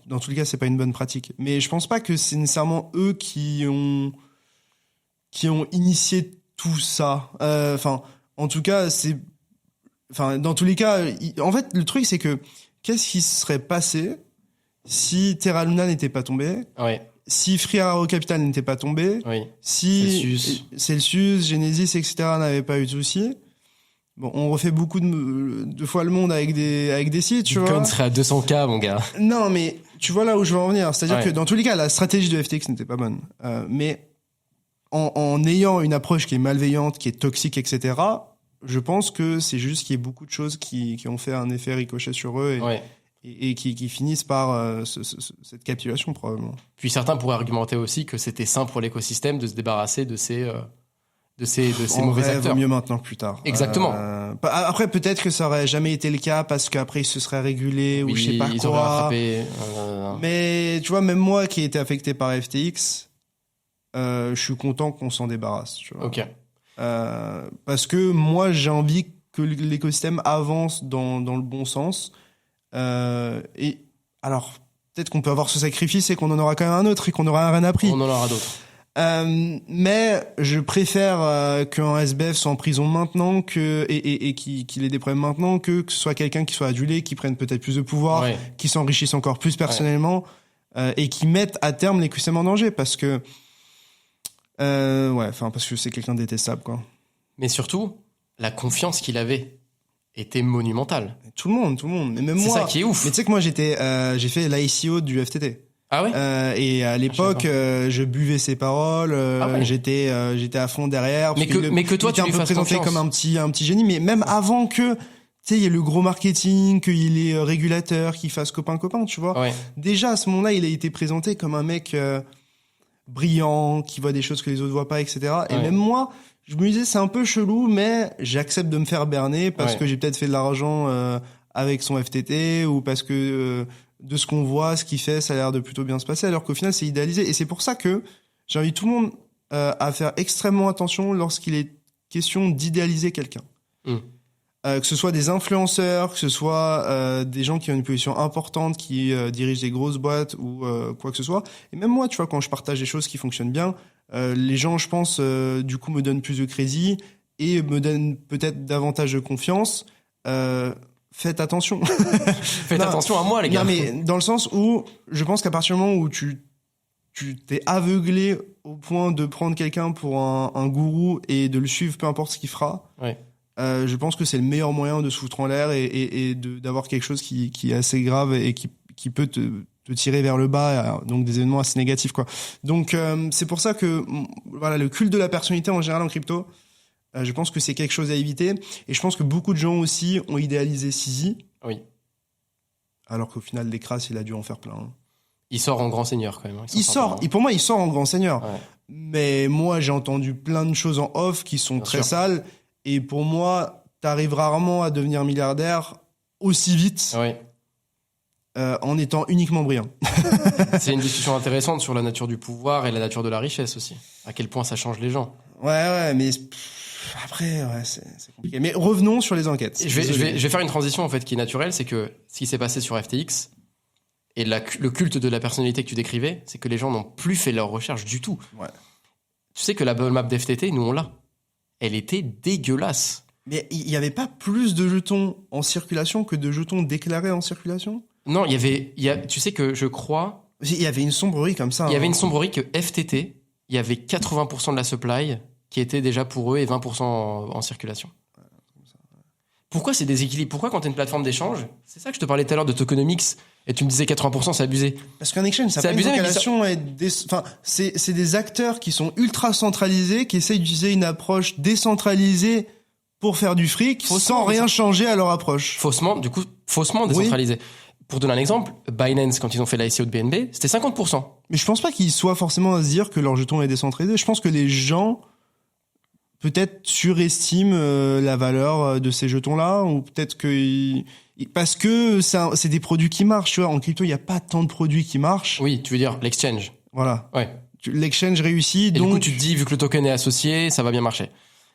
dans tous les cas, c'est pas une bonne pratique. Mais je pense pas que c'est nécessairement eux qui ont qui ont initié tout ça. Enfin, en tout cas, dans tous les cas, en fait, le truc, c'est que qu'est-ce qui se serait passé si Terra Luna n'était pas tombé, si Free Arrow Capital n'était pas tombé, si Celsius, Genesis, etc. n'avaient pas eu de soucis. Bon, on refait beaucoup de fois le monde avec des sites, tu vois.
Bitcoin serait à 200K, mon gars.
Non, mais tu vois là où je veux en venir. C'est-à-dire que dans tous les cas, la stratégie de FTX n'était pas bonne. Mais en ayant une approche qui est malveillante, qui est toxique, etc., je pense que c'est juste qu'il y a beaucoup de choses qui ont fait un effet ricochet sur eux et qui finissent par cette capitulation, probablement.
Puis certains pourraient argumenter aussi que c'était sain pour l'écosystème de se débarrasser de ces mauvais acteurs.
Vaut mieux maintenant que plus tard.
Exactement.
Après, peut-être que ça aurait jamais été le cas parce qu'après ils se seraient régulés ou je sais pas
ils
quoi.
auraient rattrapé.
Mais tu vois, même moi qui ai été affecté par FTX, je suis content qu'on s'en débarrasse. Tu vois.
Ok.
Parce que moi, j'ai envie que l'écosystème avance dans le bon sens. Et alors, peut-être qu'on peut avoir ce sacrifice et qu'on en aura quand même un autre et qu'on aura rien appris.
On en aura d'autres.
Mais je préfère qu'un SBF soit en prison maintenant et qu'il ait des problèmes maintenant que ce soit quelqu'un qui soit adulé, qui prenne peut-être plus de pouvoir, qui s'enrichisse encore plus personnellement et qui mette à terme l'écosystème en danger parce que parce que c'est quelqu'un de détestable, quoi.
Mais surtout, la confiance qu'il avait était monumentale.
Tout le monde. Mais même moi.
C'est ça qui est ouf.
Mais tu sais que moi, j'ai fait l'ICO du FTT.
Ah oui.
Et à l'époque, je buvais ses paroles. J'étais à fond derrière.
Mais que toi, tu lui fasses
présenté
confiance.
comme un petit génie. Mais même avant que, tu sais, il y ait le gros marketing, qu'il y ait les régulateurs qui fassent copain, tu vois.
Ouais.
Déjà, à ce moment-là, il a été présenté comme un mec brillant, qui voit des choses que les autres voient pas, etc. Et même moi, je me disais, c'est un peu chelou, mais j'accepte de me faire berner parce que j'ai peut-être fait de l'argent avec son FTT ou parce que de ce qu'on voit, ce qu'il fait, ça a l'air de plutôt bien se passer, alors qu'au final, c'est idéalisé. Et c'est pour ça que j'invite tout le monde à faire extrêmement attention lorsqu'il est question d'idéaliser quelqu'un. Que ce soit des influenceurs, que ce soit des gens qui ont une position importante, qui dirigent des grosses boîtes ou quoi que ce soit. Et même moi, tu vois, quand je partage des choses qui fonctionnent bien, les gens, je pense, du coup, me donnent plus de crédit et me donnent peut-être davantage de confiance. Faites attention.
Faites attention à moi, les gars.
Non, mais dans le sens où je pense qu'à partir du moment où tu t'es aveuglé au point de prendre quelqu'un pour un gourou et de le suivre, peu importe ce qu'il fera, je pense que c'est le meilleur moyen de se foutre en l'air et d'avoir quelque chose qui est assez grave et qui peut te tirer vers le bas, donc des événements assez négatifs, quoi. Donc c'est pour ça que voilà, le culte de la personnalité en général en crypto, je pense que c'est quelque chose à éviter. Et je pense que beaucoup de gens aussi ont idéalisé Sisi.
Oui.
Alors qu'au final, Lecrasse, il a dû en faire plein.
Il sort en grand seigneur, quand même.
Pour moi, il sort en grand seigneur.
Ouais.
Mais moi, j'ai entendu plein de choses en off qui sont très sales. Et pour moi, t'arrives rarement à devenir milliardaire aussi vite en étant uniquement brillant.
C'est une discussion intéressante sur la nature du pouvoir et la nature de la richesse aussi. À quel point ça change les gens.
Ouais, mais après, c'est compliqué. Mais revenons sur les enquêtes.
Je vais faire une transition en fait qui est naturelle, c'est que ce qui s'est passé sur FTX et le culte de la personnalité que tu décrivais, c'est que les gens n'ont plus fait leurs recherches du tout.
Ouais.
Tu sais que la bubble map d'FTT, nous on l'a. Elle était dégueulasse.
Mais il n'y avait pas plus de jetons en circulation que de jetons déclarés en circulation ?
Non, tu sais que je crois...
Il y avait une sombrerie comme ça.
Il y avait une sombrerie que FTT, il y avait 80% de la supply qui était déjà pour eux et 20% en circulation. Pourquoi c'est déséquilibre ? Pourquoi quand tu es une plateforme d'échange, c'est ça que je te parlais tout à l'heure de tokenomics, et tu me disais 80%, c'est abusé.
Parce qu'un exchange, ça pas une vocation c'est des acteurs qui sont ultra centralisés, qui essayent d'utiliser une approche décentralisée pour faire du fric, sans rien changer à leur approche.
Faussement décentralisé. Oui. Pour donner un exemple, Binance, quand ils ont fait l'ICO de BNB, c'était 50%.
Mais je pense pas qu'ils soient forcément à se dire que leur jeton est décentralisé. Je pense que les gens peut-être surestiment la valeur de ces jetons-là, ou peut-être que parce que c'est des produits qui marchent. Tu vois, en crypto, il y a pas tant de produits qui marchent.
Oui, tu veux dire l'exchange.
Voilà.
Ouais.
L'exchange réussit,
et
donc...
du coup, tu te dis, vu que le token est associé, ça va bien marcher.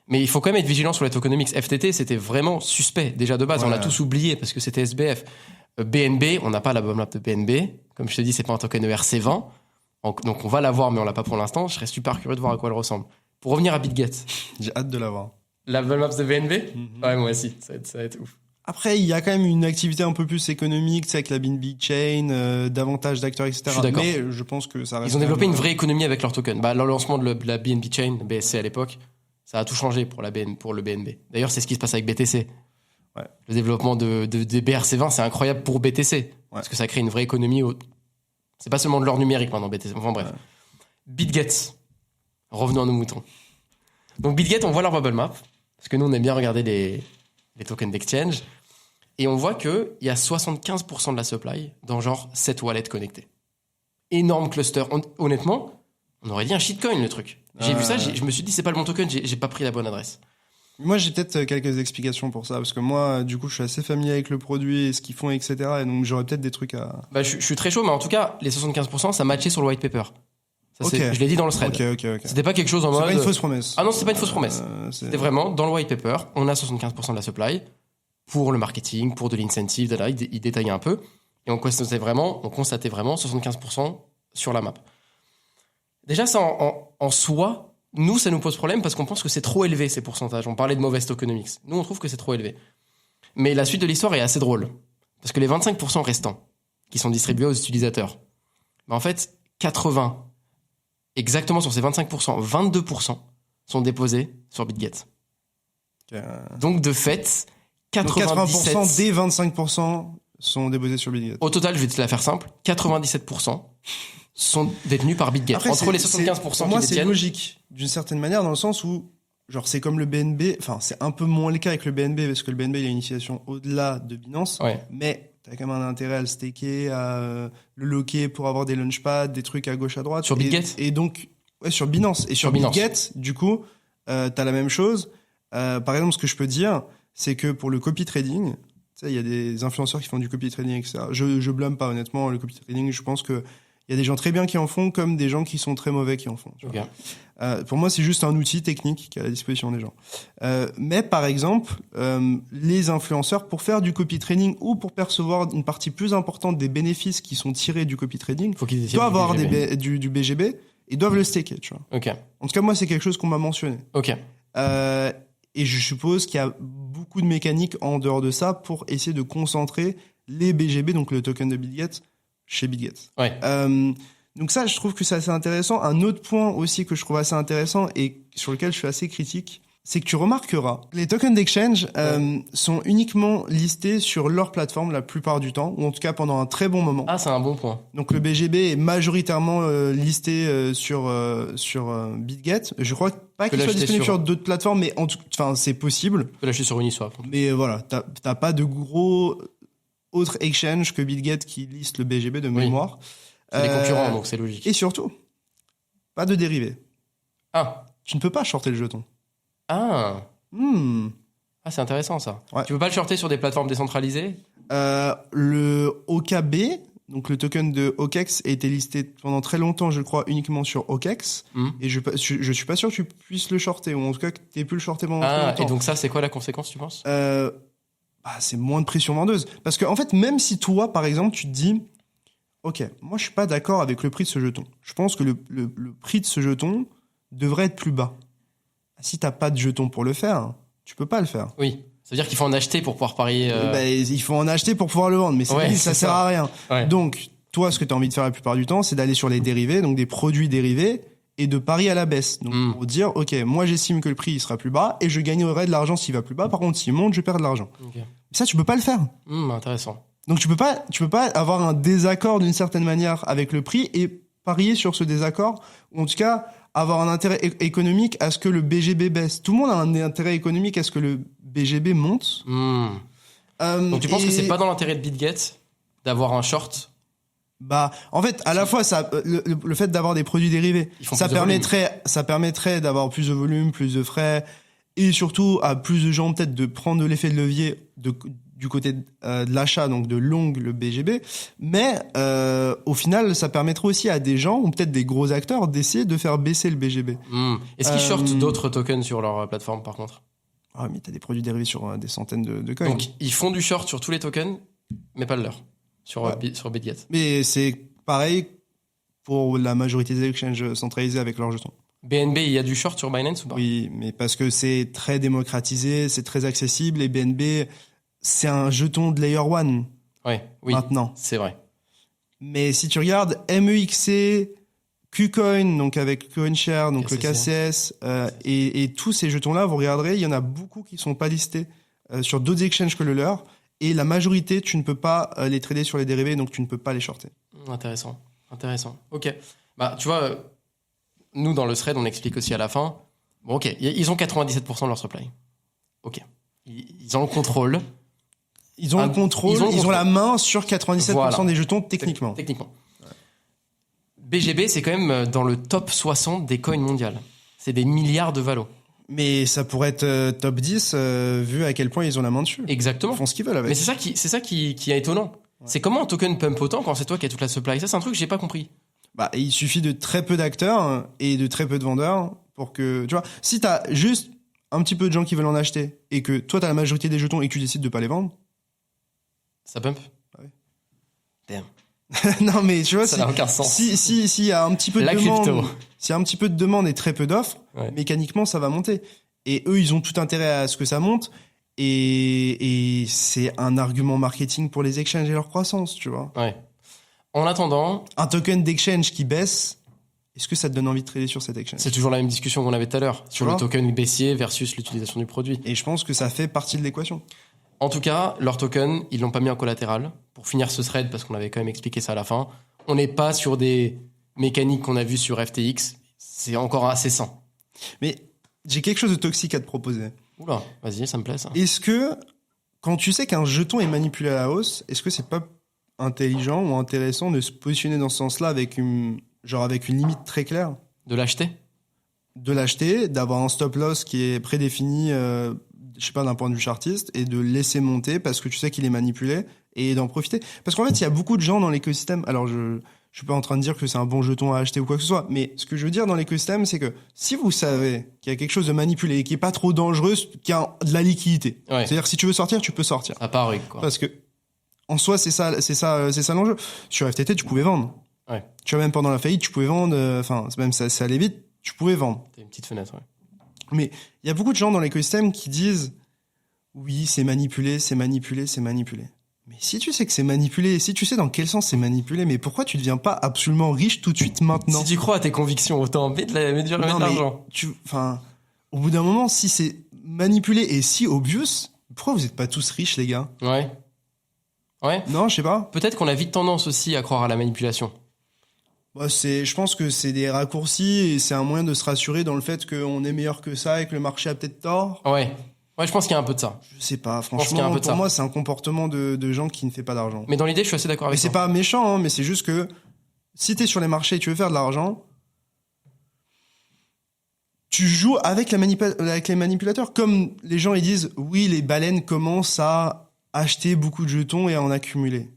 Mais il faut quand même être vigilant sur les tokenomics. FTT, c'était vraiment suspect, déjà de base. Ouais. On l'a tous oublié parce que c'était SBF. BNB, on n'a pas la bubble map de BNB. Comme je te dis, c'est pas un token ERC20. Donc on va l'avoir, mais on l'a pas pour l'instant. Je serais super curieux de voir à quoi elle ressemble. Pour revenir à BitGet,
J'ai hâte de l'avoir.
la bubble map de BNB, ouais, moi aussi, ça va être ouf.
Après, il y a quand même une activité un peu plus économique, tu sais, avec la BNB Chain, davantage d'acteurs, etc.
Je suis d'accord.
Mais je pense que ça reste.
Ils ont développé une vraie économie avec leur token. Bah, le lancement de la BNB Chain, BSC à l'époque, ça a tout changé pour le BNB. D'ailleurs, c'est ce qui se passe avec BTC.
Ouais.
Le développement des BRC20, c'est incroyable pour BTC. Parce que ça crée une vraie économie. C'est pas seulement de l'or numérique maintenant, BTC. Enfin bref. Ouais. BitGet. Revenons à nos moutons. Donc BitGet, on voit leur bubble map. Parce que nous, on aime bien regarder les tokens d'exchange. Et on voit qu'il y a 75% de la supply dans genre 7 wallets connectés. Énorme cluster. Honnêtement, on aurait dit un shitcoin, le truc. J'ai vu ça, je me suis dit, c'est pas le bon token, j'ai pas pris la bonne adresse.
Moi, j'ai peut-être quelques explications pour ça, parce que moi, du coup, je suis assez familier avec le produit et ce qu'ils font, etc. Et donc, j'aurais peut-être des trucs à...
Bah, je suis très chaud, mais en tout cas, les 75%, ça matchait sur le white paper. Ça, je l'ai dit dans le thread.
Ok.
C'était pas quelque chose en mode...
C'est pas une fausse promesse.
Ah non, c'était pas une fausse promesse. C'était vraiment, dans le white paper, on a 75% de la supply pour le marketing, pour de l'incentive, il détaillait un peu. Et on constatait vraiment 75% sur la map. Déjà, ça, en soi... Nous, ça nous pose problème parce qu'on pense que c'est trop élevé, ces pourcentages. On parlait de mauvaise tokenomics. Nous, on trouve que c'est trop élevé. Mais la suite de l'histoire est assez drôle. Parce que les 25% restants, qui sont distribués aux utilisateurs, en fait, 80, exactement sur ces 25%, 22% sont déposés sur BitGet. Donc, de fait,
80% des 25% sont déposés sur BitGet.
Au total, je vais te la faire simple, 97% sont détenus par BitGet.
Après,
entre les 75%
pour moi,
qui
c'est
détiennent...
logique, d'une certaine manière, dans le sens où, genre, c'est comme le BNB, enfin, c'est un peu moins le cas avec le BNB, parce que le BNB, il y a une initiation au-delà de Binance, mais t'as quand même un intérêt à le staker, à le locker pour avoir des launchpads, des trucs à gauche, à droite.
Sur BitGet.
Et donc, ouais, sur Binance. Et sur BitGet, du coup, t'as la même chose. Par exemple, ce que je peux dire, c'est que pour le copy trading, tu sais, il y a des influenceurs qui font du copy trading, etc. Je blâme pas, honnêtement, le copy trading, je pense que il y a des gens très bien qui en font, comme des gens qui sont très mauvais qui en font. Tu vois. Pour moi, c'est juste un outil technique qui est à la disposition des gens. Mais par exemple, les influenceurs, pour faire du copy trading ou pour percevoir une partie plus importante des bénéfices qui sont tirés du copy trading, doivent avoir du BGB et doivent le staker. Tu vois. En tout cas, moi, c'est quelque chose qu'on m'a mentionné. Et je suppose qu'il y a beaucoup de mécaniques en dehors de ça pour essayer de concentrer les BGB, donc le token de BitGet, chez BitGet. Donc ça, je trouve que c'est assez intéressant. Un autre point aussi que je trouve assez intéressant et sur lequel je suis assez critique, c'est que tu remarqueras, les tokens d'exchange sont uniquement listés sur leur plateforme la plupart du temps, ou en tout cas pendant un très bon moment.
Ah, c'est un bon point.
Donc le BGB est majoritairement listé sur BitGet. Je crois pas qu'il soit disponible sur d'autres plateformes, mais enfin c'est possible.
Tu peux l'acheter sur Uniswap.
Mais voilà, t'as pas de gros autres exchanges que BitGet qui liste le BGB de mémoire.
C'est des concurrents, donc c'est logique.
Et surtout, pas de dérivés.
Ah.
Tu ne peux pas shorter le jeton.
Ah, c'est intéressant ça. Tu peux pas le shorter sur des plateformes décentralisées ?
Le OKB, donc le token de OKEx, a été listé pendant très longtemps, je crois, uniquement sur OKEx. Et je suis pas sûr que tu puisses le shorter, ou en tout cas que tu aies pu le shorter pendant très longtemps.
Et donc ça, c'est quoi la conséquence, tu penses ?
C'est moins de pression vendeuse. Parce que en fait, même si toi, par exemple, tu te dis, ok, moi je suis pas d'accord avec le prix de ce jeton. Je pense que le prix de ce jeton devrait être plus bas. Si t'as pas de jeton pour le faire, tu peux pas le faire.
Oui. Ça veut dire qu'il faut en acheter pour pouvoir parier.
Il faut en acheter pour pouvoir le vendre, mais ça sert à rien. Donc, toi, ce que tu as envie de faire la plupart du temps, c'est d'aller sur les dérivés, donc des produits dérivés, et de parier à la baisse. Donc, pour dire, ok, moi j'estime que le prix il sera plus bas, et je gagnerai de l'argent s'il va plus bas. Par contre, s'il monte, je perds de l'argent. Ça, tu peux pas le faire.
Intéressant.
Donc, tu peux pas avoir un désaccord d'une certaine manière avec le prix et parier sur ce désaccord, ou en tout cas avoir un intérêt économique à ce que le BGB baisse. Tout le monde a un intérêt économique à ce que le BGB monte.
Donc tu penses que c'est pas dans l'intérêt de BitGet d'avoir un short ?
En fait, à la fois, ça, le fait d'avoir des produits dérivés, ça permettrait d'avoir plus de volume, plus de frais, et surtout à plus de gens peut-être de prendre l'effet de levier du côté de l'achat, donc de long le BGB, mais au final, ça permettrait aussi à des gens, ou peut-être des gros acteurs, d'essayer de faire baisser le BGB.
Est-ce qu'ils shortent d'autres tokens sur leur plateforme, par contre ?
Ah, mais t'as des produits dérivés sur des centaines de coins.
Donc, ils font du short sur tous les tokens, mais pas le leur, sur BitGet.
Mais c'est pareil pour la majorité des exchanges centralisés avec leurs jetons.
BNB, il y a du short sur Binance ou pas?
Oui, mais parce que c'est très démocratisé, c'est très accessible, et BNB, c'est un jeton de Layer 1
Ouais, oui,
maintenant.
c'est vrai.
Mais si tu regardes MEXC, KuCoin, donc avec CoinShare, donc le KCS, et tous ces jetons-là, vous regarderez, il y en a beaucoup qui sont pas listés sur d'autres exchanges que le leur, et la majorité, tu ne peux pas les trader sur les dérivés, donc tu ne peux pas les shorter.
Intéressant. Ok. Bah, tu vois, nous, dans le thread, on explique aussi à la fin. Bon, ok, ils ont 97% de leur supply. Ok. Ils ont le contrôle.
Ils ont le contrôle, ils ont la main sur 97% des jetons, techniquement.
Techniquement. BGB, c'est quand même dans le top 60 des coins mondiales. C'est des milliards de valos.
Mais ça pourrait être top 10 vu à quel point ils ont la main dessus.
Exactement.
Ils font ce qu'ils veulent avec.
Mais c'est ça qui est étonnant. Ouais. C'est comment un token pump autant quand c'est toi qui as toute la supply. Ça, c'est un truc que j'ai pas compris.
Bah, il suffit de très peu d'acteurs et de très peu de vendeurs pour que, tu vois, si t'as juste un petit peu de gens qui veulent en acheter et que toi t'as la majorité des jetons et que tu décides de pas les vendre.
Ça pump?
Ouais.
Damn.
Non, mais tu vois,
ça n'a aucun sens.
Si y a un petit peu de demande, s'il y a un petit peu de demande et très peu d'offres, ouais, mécaniquement, ça va monter. Et eux, ils ont tout intérêt à ce que ça monte. Et c'est un argument marketing pour les exchanges et leur croissance, tu vois.
Ouais. En attendant,
un token d'exchange qui baisse, est-ce que ça te donne envie de trader sur cet exchange?
C'est toujours la même discussion qu'on avait tout à l'heure sur le token baissier versus l'utilisation du produit.
Et je pense que ça fait partie de l'équation.
En tout cas, leur token, ils l'ont pas mis en collatéral. Pour finir ce thread, parce qu'on avait quand même expliqué ça à la fin, on n'est pas sur des mécaniques qu'on a vues sur FTX. C'est encore assez sain.
Mais j'ai quelque chose de toxique à te proposer.
Oula, vas-y, ça me plaît ça.
Est-ce que, quand tu sais qu'un jeton est manipulé à la hausse, est-ce que c'est pas intelligent ou intéressant de se positionner dans ce sens-là avec une limite très claire?
De l'acheter?
De l'acheter, d'avoir un stop loss qui est prédéfini, je sais pas, d'un point de vue chartiste, et de le laisser monter parce que tu sais qu'il est manipulé et d'en profiter. Parce qu'en fait, il y a beaucoup de gens dans l'écosystème. Alors, je suis pas en train de dire que c'est un bon jeton à acheter ou quoi que ce soit, mais ce que je veux dire dans l'écosystème, c'est que si vous savez qu'il y a quelque chose de manipulé et qui est pas trop dangereux, qui a de la liquidité. Ouais. C'est-à-dire que si tu veux sortir, tu peux sortir.
À Paris, quoi.
Parce que, en soi, c'est ça l'enjeu. Sur FTT, tu pouvais vendre.
Ouais.
Tu vois, même pendant la faillite, tu pouvais vendre, même ça allait vite, tu pouvais vendre.
T'as une petite fenêtre, ouais.
Mais il y a beaucoup de gens dans l'écosystème qui disent oui, c'est manipulé. Mais si tu sais que c'est manipulé, si tu sais dans quel sens c'est manipulé, mais pourquoi tu deviens pas absolument riche tout de suite maintenant?
Si tu crois à tes convictions, autant mets de l'argent.
Au bout d'un moment, si c'est manipulé et si obvious, pourquoi vous êtes pas tous riches, les gars?
Ouais.
Non, je sais pas.
Peut-être qu'on a vite tendance aussi à croire à la manipulation.
Bah, je pense que c'est des raccourcis et c'est un moyen de se rassurer dans le fait qu'on est meilleur que ça et que le marché a peut-être tort.
Ouais, je pense qu'il y a un peu de ça.
Je sais pas, franchement, pour moi, c'est un comportement de gens qui ne fait pas d'argent.
Mais dans l'idée, je suis assez d'accord avec toi.
Mais c'est pas méchant, mais c'est juste que si t'es sur les marchés et tu veux faire de l'argent, tu joues avec les manipulateurs. Comme les gens, ils disent, oui, les baleines commencent à acheter beaucoup de jetons et à en accumuler.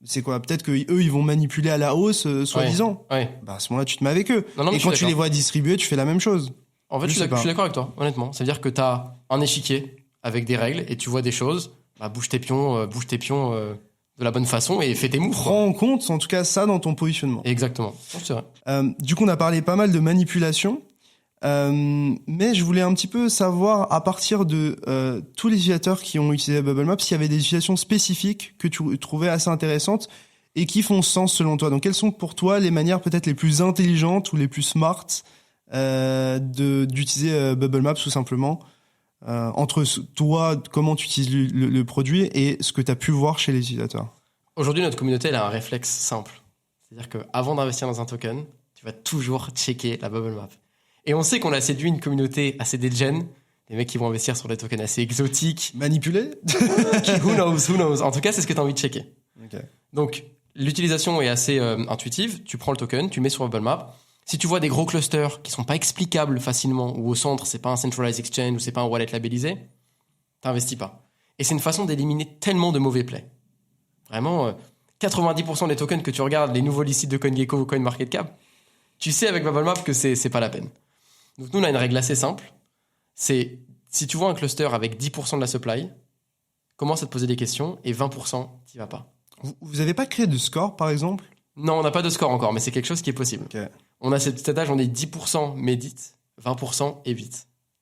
C'est quoi? Peut-être que eux, ils vont manipuler à la hausse, soi-disant.
Ouais.
Bah, à ce moment-là, tu te mets avec eux.
Non,
et quand tu les vois distribuer, tu fais la même chose.
En fait, je suis d'accord avec toi, honnêtement. Ça veut dire que t'as un échiquier avec des règles et tu vois des choses. Bah, bouge tes pions de la bonne façon et fais tes moves.
Prends en compte, en tout cas, ça dans ton positionnement.
Exactement. C'est vrai.
Du coup, on a parlé pas mal de manipulation. Mais je voulais un petit peu savoir, à partir de tous les utilisateurs qui ont utilisé BubbleMap, s'il y avait des utilisations spécifiques que tu trouvais assez intéressantes et qui font sens selon toi. Donc, quelles sont pour toi les manières peut-être les plus intelligentes ou les plus smart d'utiliser BubbleMap tout simplement, entre toi, comment tu utilises le produit et ce que tu as pu voir chez les utilisateurs?
Aujourd'hui, notre communauté, elle a un réflexe simple. C'est-à-dire qu'avant d'investir dans un token, tu vas toujours checker la BubbleMap. Et on sait qu'on a séduit une communauté assez dégène, des mecs qui vont investir sur des tokens assez exotiques.
Manipulés?
Who knows. En tout cas, c'est ce que tu as envie de checker.
Okay.
Donc, l'utilisation est assez intuitive. Tu prends le token, tu mets sur BubbleMap. Si tu vois des gros clusters qui sont pas explicables facilement, ou au centre, c'est pas un centralized exchange, ou c'est pas un wallet labellisé, t'investis pas. Et c'est une façon d'éliminer tellement de mauvais plays. Vraiment, 90% des tokens que tu regardes, les nouveaux licites de CoinGecko ou CoinMarketCap, tu sais avec BubbleMap que c'est pas la peine. Donc nous, on a une règle assez simple. C'est, si tu vois un cluster avec 10% de la supply, commence à te poser des questions et 20%, t'y vas pas.
Vous avez pas créé de score, par exemple?
Non, on n'a pas de score encore, mais c'est quelque chose qui est possible.
Okay.
On a cette statage, on est 10% Medit, 20% Evit.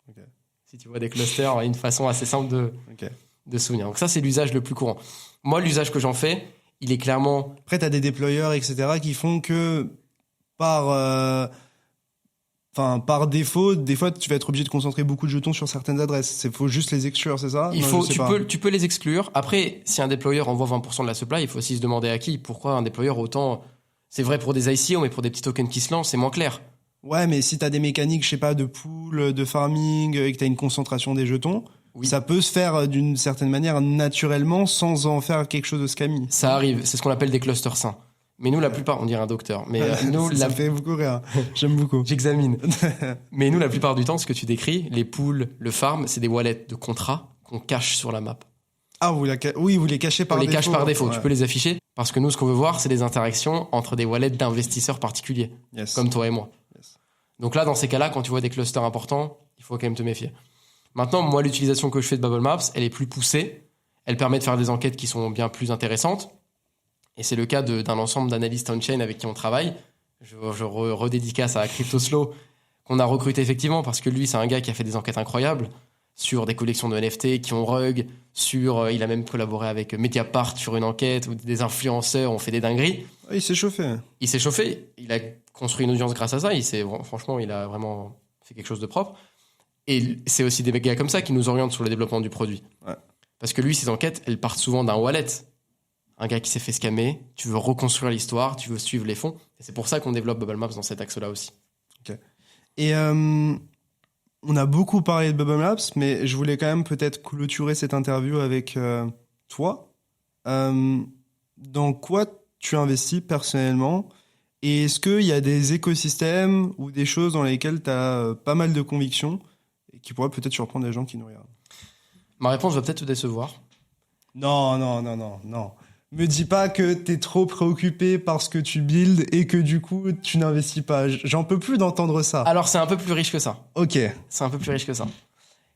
Ok.
Si tu vois des clusters, une façon assez simple de souvenir. Donc ça, c'est l'usage le plus courant. Moi, l'usage que j'en fais, il est clairement...
Après, t'as des déployeurs, etc., qui font que par défaut, des fois, tu vas être obligé de concentrer beaucoup de jetons sur certaines adresses. Il faut juste les exclure, c'est ça?
Tu peux les exclure. Après, si un déployeur envoie 20% de la supply, il faut aussi se demander à qui. Pourquoi un déployeur autant... C'est vrai pour des ICO, mais pour des petits tokens qui se lancent, c'est moins clair.
Ouais, mais si t'as des mécaniques, je sais pas, de pool, de farming, et que t'as une concentration des jetons, ça peut se faire d'une certaine manière naturellement sans en faire quelque chose de scammy.
Ça arrive, c'est ce qu'on appelle des clusters sains. Mais nous, la plupart, on dirait un docteur. Mais nous,
ça fait beaucoup rire. J'aime beaucoup.
J'examine. Mais nous, la plupart du temps, ce que tu décris, les pools, le farm, c'est des wallets de contrats qu'on cache sur la map.
Ah, vous les cachez par défaut.
On les cache par défaut.
Ouais.
Tu peux les afficher parce que nous, ce qu'on veut voir, c'est des interactions entre des wallets d'investisseurs particuliers, comme toi et moi.
Yes.
Donc là, dans ces cas-là, quand tu vois des clusters importants, il faut quand même te méfier. Maintenant, moi, l'utilisation que je fais de Bubble Maps, elle est plus poussée. Elle permet de faire des enquêtes qui sont bien plus intéressantes. Et c'est le cas d'un ensemble d'analystes on-chain avec qui on travaille. Je redédicace à CryptoSlow, qu'on a recruté effectivement, parce que lui, c'est un gars qui a fait des enquêtes incroyables sur des collections de NFT qui ont rug, il a même collaboré avec Mediapart sur une enquête, où des influenceurs ont fait des dingueries.
Il s'est chauffé.
Il a construit une audience grâce à ça. Franchement, il a vraiment fait quelque chose de propre. Et c'est aussi des gars comme ça qui nous orientent sur le développement du produit.
Ouais.
Parce que lui, ses enquêtes, elles partent souvent d'un wallet. Un gars qui s'est fait scammer, tu veux reconstruire l'histoire, tu veux suivre les fonds. Et c'est pour ça qu'on développe Bubble Maps dans cet axe-là aussi.
Ok. Et on a beaucoup parlé de Bubble Maps, mais je voulais quand même peut-être clôturer cette interview avec toi. Dans quoi tu investis personnellement? Et est-ce qu'il y a des écosystèmes ou des choses dans lesquelles tu as pas mal de convictions et qui pourraient peut-être surprendre les gens qui nous regardent?
Ma réponse va peut-être te décevoir.
Non. Me dis pas que t'es trop préoccupé par ce que tu builds et que du coup tu n'investis pas. J'en peux plus d'entendre ça.
Alors c'est un peu plus riche que ça.
Ok.
C'est un peu plus riche que ça.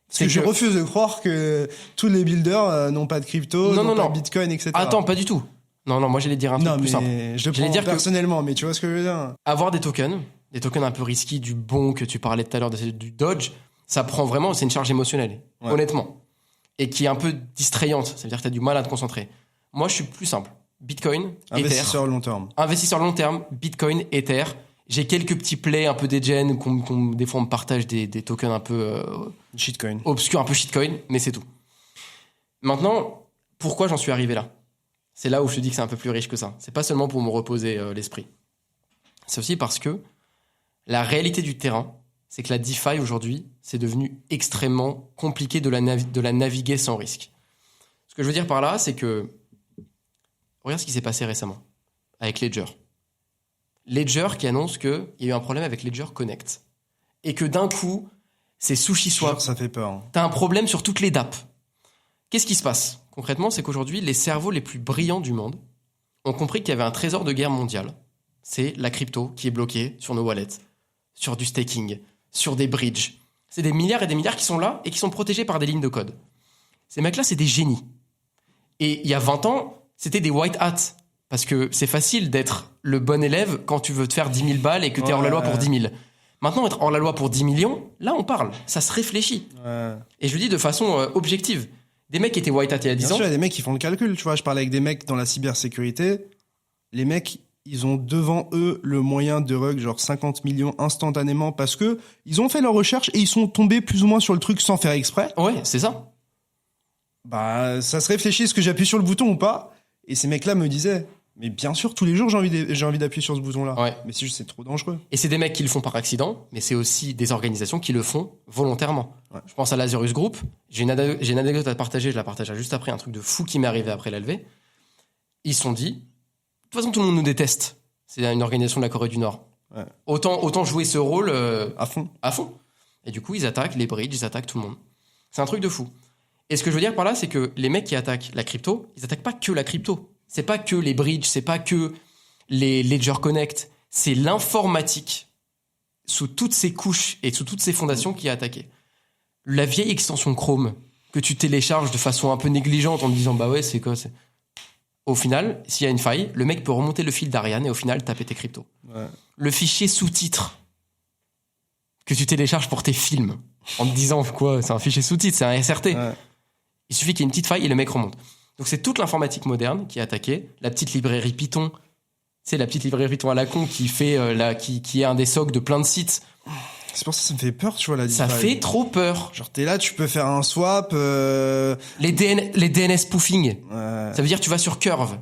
Parce que je refuse de croire que tous les builders n'ont pas de crypto, n'ont pas de Bitcoin, etc.
Attends, pas du tout. Non, moi j'allais dire un truc plus simple.
Je le prends personnellement, mais tu vois ce que je veux dire.
Avoir des tokens un peu risqués, du bon que tu parlais tout à l'heure, du Dodge, ça prend vraiment, c'est une charge émotionnelle, honnêtement. Et qui est un peu distrayante, ça veut dire que tu as du mal à te concentrer. Moi, je suis plus simple. Bitcoin,
Investisseur
Ether.
long terme.
Investisseur long terme, Bitcoin, Ether. J'ai quelques petits plays un peu degen, des fois on me partage des tokens un peu
shitcoin.
Obscurs, un peu shitcoin, mais c'est tout. Maintenant, pourquoi j'en suis arrivé là? C'est là où je te dis que c'est un peu plus riche que ça. C'est pas seulement pour me reposer l'esprit. C'est aussi parce que la réalité du terrain, c'est que la DeFi aujourd'hui, c'est devenu extrêmement compliqué de la naviguer sans risque. Ce que je veux dire par là, c'est que regarde ce qui s'est passé récemment avec Ledger. Ledger qui annonce qu'il y a eu un problème avec Ledger Connect. Et que d'un coup, c'est SushiSwap.
Ça fait peur.
T'as un problème sur toutes les dApps. Qu'est-ce qui se passe? Concrètement, c'est qu'aujourd'hui, les cerveaux les plus brillants du monde ont compris qu'il y avait un trésor de guerre mondial. C'est la crypto qui est bloquée sur nos wallets, sur du staking, sur des bridges. C'est des milliards et des milliards qui sont là et qui sont protégés par des lignes de code. Ces mecs-là, c'est des génies. Et il y a 20 ans, c'était des white hats. Parce que c'est facile d'être le bon élève quand tu veux te faire 10 000 balles et que tu es hors la loi pour 10 000. Maintenant, être hors la loi pour 10 millions, là, on parle. Ça se réfléchit.
Ouais.
Et je le dis de façon objective. Des mecs qui étaient white hat il y a 10 ans...
Bien sûr, il y a des mecs qui font le calcul. Tu vois, je parlais avec des mecs dans la cybersécurité. Les mecs, ils ont devant eux le moyen de rug genre 50 millions instantanément parce que ils ont fait leur recherche et ils sont tombés plus ou moins sur le truc sans faire exprès.
Ouais, c'est ça.
Bah, ça se réfléchit, est-ce que j'appuie sur le bouton ou pas? Et ces mecs-là me disaient... Mais bien sûr, tous les jours, j'ai envie d'appuyer sur ce bouton-là.
Ouais.
Mais c'est trop dangereux.
Et c'est des mecs qui le font par accident, mais c'est aussi des organisations qui le font volontairement.
Ouais.
Je pense à Lazarus Group. J'ai une anecdote à te partager, je la partagerai juste après, un truc de fou qui m'est arrivé après la levée. Ils se sont dit, de toute façon, tout le monde nous déteste. C'est une organisation de la Corée du Nord.
Ouais.
Autant jouer ce rôle
à fond.
Et du coup, ils attaquent les bridges, ils attaquent tout le monde. C'est un truc de fou. Et ce que je veux dire par là, c'est que les mecs qui attaquent la crypto, ils attaquent pas que la crypto. C'est pas que les bridges, c'est pas que les Ledger Connect, c'est l'informatique sous toutes ses couches et sous toutes ses fondations qui est attaquée. La vieille extension Chrome que tu télécharges de façon un peu négligente en te disant bah ouais c'est quoi c'est... Au final, s'il y a une faille, le mec peut remonter le fil d'Ariane et au final taper tes cryptos.
Ouais. Ouais.
Le fichier sous-titres que tu télécharges pour tes films en te disant quoi, c'est un fichier sous-titres, c'est un SRT.
Ouais.
Il suffit qu'il y ait une petite faille et le mec remonte. Donc c'est toute l'informatique moderne qui est attaquée. La petite librairie Python, c'est la petite librairie Python à la con qui fait qui est un des socks de plein de sites.
C'est pour ça que ça me fait peur, tu vois, la
Ça
DeFi.
fait trop peur.
Genre, t'es là, tu peux faire un swap.
Les DNS spoofing.
Ouais.
Ça veut dire que tu vas sur Curve.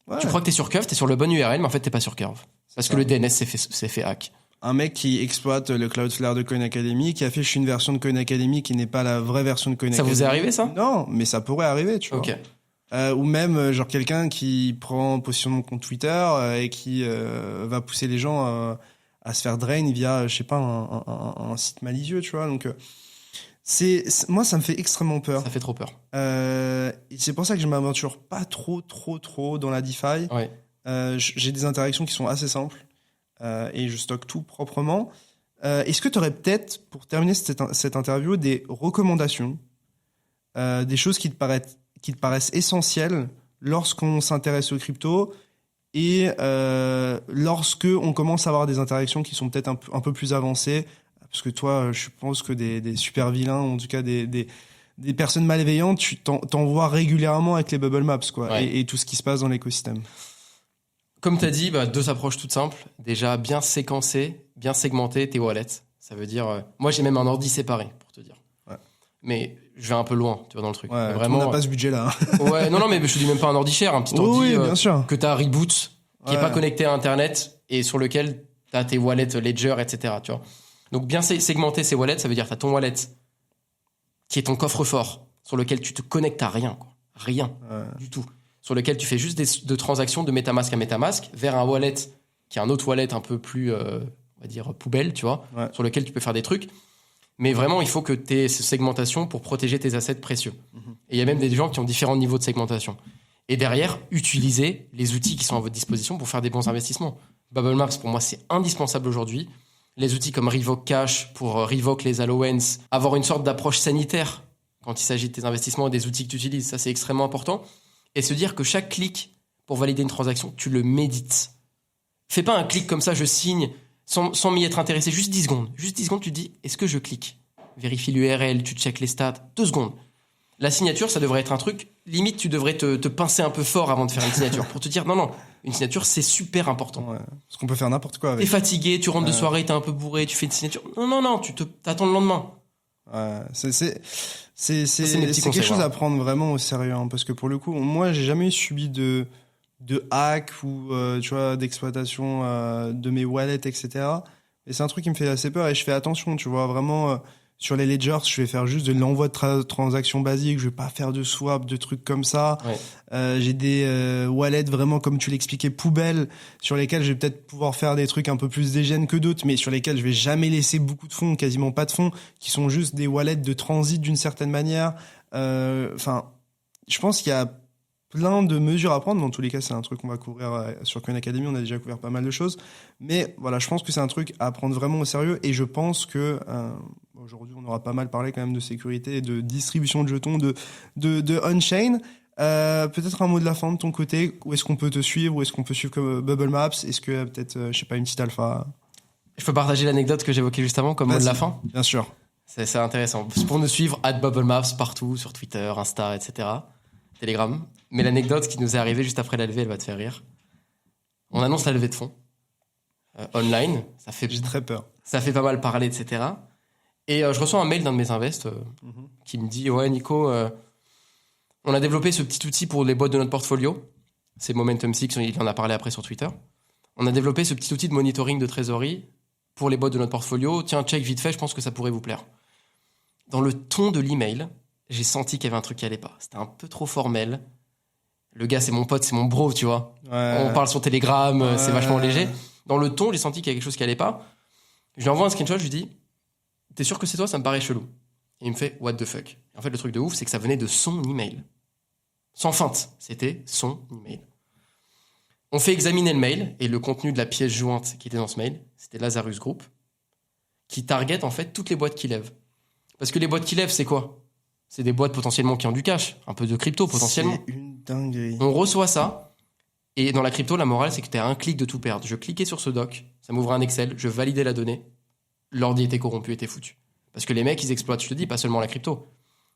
Ouais.
Tu crois que t'es sur Curve, t'es sur le bon URL, mais en fait t'es pas sur Curve. Parce que le DNS s'est fait hack.
Un mec qui exploite le Cloudflare de Coin Academy, qui affiche une version de Coin Academy qui n'est pas la vraie version de Coin
Ça
Academy.
vous est arrivé, ça?
Non, mais ça pourrait arriver, tu vois.
Ok.
Ou même genre quelqu'un qui prend possession de mon compte Twitter et qui va pousser les gens à se faire drain via, je sais pas, un site malicieux, tu vois. Donc moi, ça me fait extrêmement peur.
Ça fait trop peur.
Et c'est pour ça que je m'aventure pas trop dans la DeFi.
Ouais.
J'ai des interactions qui sont assez simples et je stocke tout proprement. Est-ce que tu aurais peut-être, pour terminer cette interview, des recommandations, des choses qui te paraissent essentielles lorsqu'on s'intéresse aux cryptos et lorsque on commence à avoir des interactions qui sont peut-être un peu plus avancées, parce que toi, je pense que des super vilains, ou en tout cas des personnes malveillantes, tu t'en vois régulièrement avec les bubble maps, quoi,
Ouais.
et tout ce qui se passe dans l'écosystème.
Comme tu as dit, deux approches toutes simples. Déjà, bien séquencer, bien segmenter tes wallets. Ça veut dire... moi, j'ai même un ordi séparé, pour te dire.
Ouais.
Mais je vais un peu loin, tu vois, dans le truc.
Ouais,
Mais vraiment,
on n'a pas ce budget-là. Hein.
Ouais, non, mais je te dis même pas un ordi cher, un petit ordi
Oui, bien sûr.
que tu as reboot, qui est
Ouais.
pas connecté à Internet et sur lequel tu as tes wallets Ledger, etc. Tu vois. Donc, bien segmenter ces wallets, ça veut dire que tu as ton wallet qui est ton coffre-fort, sur lequel tu te connectes à rien, quoi. Rien, du tout. Sur lequel tu fais juste de transactions de MetaMask à MetaMask vers un wallet qui est un autre wallet un peu plus, on va dire, poubelle, tu vois,
Ouais.
sur lequel tu peux faire des trucs. Mais vraiment, il faut que tu aies cette segmentation pour protéger tes assets précieux. Et il y a même des gens qui ont différents niveaux de segmentation. Et derrière, utilisez les outils qui sont à votre disposition pour faire des bons investissements. Bubble Maps, pour moi, c'est indispensable aujourd'hui. Les outils comme Revoke Cash pour revoke les allowances, avoir une sorte d'approche sanitaire quand il s'agit de tes investissements et des outils que tu utilises, ça c'est extrêmement important. Et se dire que chaque clic pour valider une transaction, tu le médites. Fais pas un clic comme ça, je signe, sans m'y être intéressé, juste 10 secondes. Juste 10 secondes, tu te dis, est-ce que je clique? Vérifie l'URL, tu checkes les stats, 2 secondes. La signature, ça devrait être un truc, limite tu devrais te pincer un peu fort avant de faire une signature, pour te dire, non, une signature c'est super important.
Ouais. Parce qu'on peut faire n'importe quoi
T'es
avec.
fatigué, tu rentres de soirée, t'es un peu bourré, tu fais une signature. Non, tu t'attends le lendemain.
Ouais, c'est
mes petits
quelque
conseils,
chose
voilà.
à prendre vraiment au sérieux, hein, parce que pour le coup, moi, j'ai jamais subi de hack ou tu vois, d'exploitation de mes wallets, etc. Et c'est un truc qui me fait assez peur et je fais attention, tu vois, vraiment sur les ledgers, je vais faire juste de l'envoi de transactions basiques, je vais pas faire de swap, de trucs comme ça.
Ouais.
J'ai des wallets vraiment, comme tu l'expliquais, poubelles, sur lesquels je vais peut-être pouvoir faire des trucs un peu plus dégènes que d'autres, mais sur lesquels je vais jamais laisser beaucoup de fonds, quasiment pas de fonds, qui sont juste des wallets de transit d'une certaine manière. Enfin, je pense qu'il y a plein de mesures à prendre. Dans tous les cas, c'est un truc qu'on va couvrir sur Coin Academy. On a déjà couvert pas mal de choses. Mais voilà, je pense que c'est un truc à prendre vraiment au sérieux. Et je pense que aujourd'hui, on aura pas mal parlé quand même de sécurité et de distribution de jetons de on-chain. Peut-être un mot de la fin de ton côté. Où est-ce qu'on peut te suivre? Où est-ce qu'on peut suivre comme Bubble Maps? Est-ce que peut-être, je sais pas, une petite alpha?
Je peux partager l'anecdote que j'évoquais juste avant comme mot de la fin?
Bien sûr.
C'est intéressant. Pour nous suivre, @BubbleMaps partout, sur Twitter, Insta, etc. Telegram. Mais l'anecdote qui nous est arrivée juste après la levée, elle va te faire rire. On annonce la levée de fonds online.
J'ai très peur.
Ça fait pas mal parler, etc. Et je reçois un mail d'un de mes invests qui me dit « Ouais, Nico, on a développé ce petit outil pour les boîtes de notre portfolio. » C'est Momentum 6, il en a parlé après sur Twitter. On a développé ce petit outil de monitoring de trésorerie pour les boîtes de notre portfolio. Tiens, check vite fait, je pense que ça pourrait vous plaire. Dans le ton de l'email, j'ai senti qu'il y avait un truc qui allait pas. C'était un peu trop formel. Le gars, c'est mon pote, c'est mon bro, tu vois. On parle sur Telegram, c'est vachement léger. Dans le ton, j'ai senti qu'il y a quelque chose qui allait pas. Je lui envoie un screenshot, je lui dis « T'es sûr que c'est toi? Ça me paraît chelou. » Et il me fait « What the fuck ?» Et en fait, le truc de ouf, c'est que ça venait de son email. Sans feinte, c'était son email. On fait examiner le mail, et le contenu de la pièce jointe qui était dans ce mail, c'était Lazarus Group, qui target en fait toutes les boîtes qui lèvent. Parce que les boîtes qui lèvent, c'est quoi? C'est des boîtes potentiellement qui ont du cash, un peu de crypto potentiellement.
C'est une dinguerie.
On reçoit ça, et dans la crypto, la morale, c'est que tu as un clic de tout perdre. Je cliquais sur ce doc, ça m'ouvrait un Excel, je validais la donnée, l'ordi était corrompu, était foutu. Parce que les mecs, ils exploitent, je te dis, pas seulement la crypto.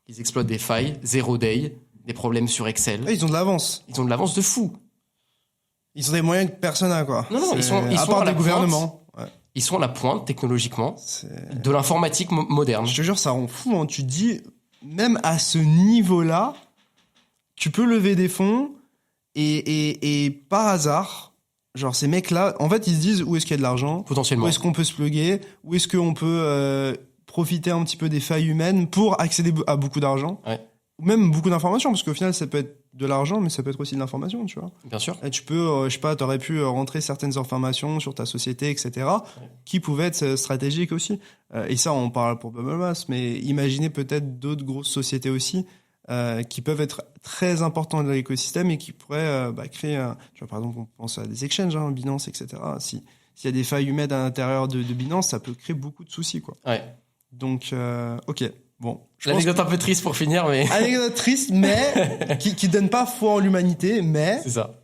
Ils exploitent des failles, 0 day, des problèmes sur Excel.
Ils ont de l'avance.
Ils ont de l'avance de fou.
Ils ont des moyens que personne n'a, quoi.
Non, ils sont
à part
à la
des gouvernements. Ouais.
Ils sont à la pointe, technologiquement, de l'informatique moderne.
Je te jure, ça rend fou. Hein. Tu te dis, même à ce niveau-là, tu peux lever des fonds et par hasard, genre ces mecs-là, en fait, ils se disent où est-ce qu'il y a de l'argent,
Potentiellement.
où est-ce qu'on peut se plugger, où est-ce qu'on peut profiter un petit peu des failles humaines pour accéder à beaucoup d'argent.
Ouais.
Ou même beaucoup d'informations, parce qu'au final, ça peut être de l'argent, mais ça peut être aussi de l'information, tu vois.
Bien sûr.
Et tu peux, je sais pas, t'aurais pu rentrer certaines informations sur ta société, etc., qui pouvaient être stratégiques aussi. Et ça, on parle pour Bubblemas, mais imaginez peut-être d'autres grosses sociétés aussi, qui peuvent être très importantes dans l'écosystème et qui pourraient créer, tu vois, par exemple, on pense à des exchanges, hein, Binance, etc. S'il y a des failles humaines à l'intérieur de Binance, ça peut créer beaucoup de soucis, quoi.
Ouais.
Donc, ok. Bon,
l'anecdote un peu triste pour finir, mais...
Anecdote triste, mais qui donne pas foi en l'humanité, mais...
C'est ça.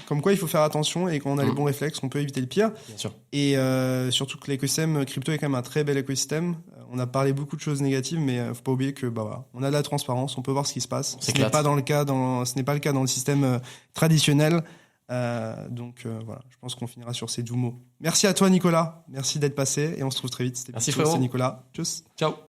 Comme quoi, il faut faire attention et quand on a les bons réflexes, on peut éviter le pire.
Bien sûr.
Et surtout que l'écosystème crypto est quand même un très bel écosystème. On a parlé beaucoup de choses négatives, mais faut pas oublier que voilà, on a de la transparence, on peut voir ce qui se passe. Ce n'est pas le cas dans le système traditionnel. Donc voilà, je pense qu'on finira sur ces doux mots. Merci à toi, Nicolas. Merci d'être passé et on se retrouve très vite.
Merci, frérot.
C'est Nicolas. Tchuss.
Ciao.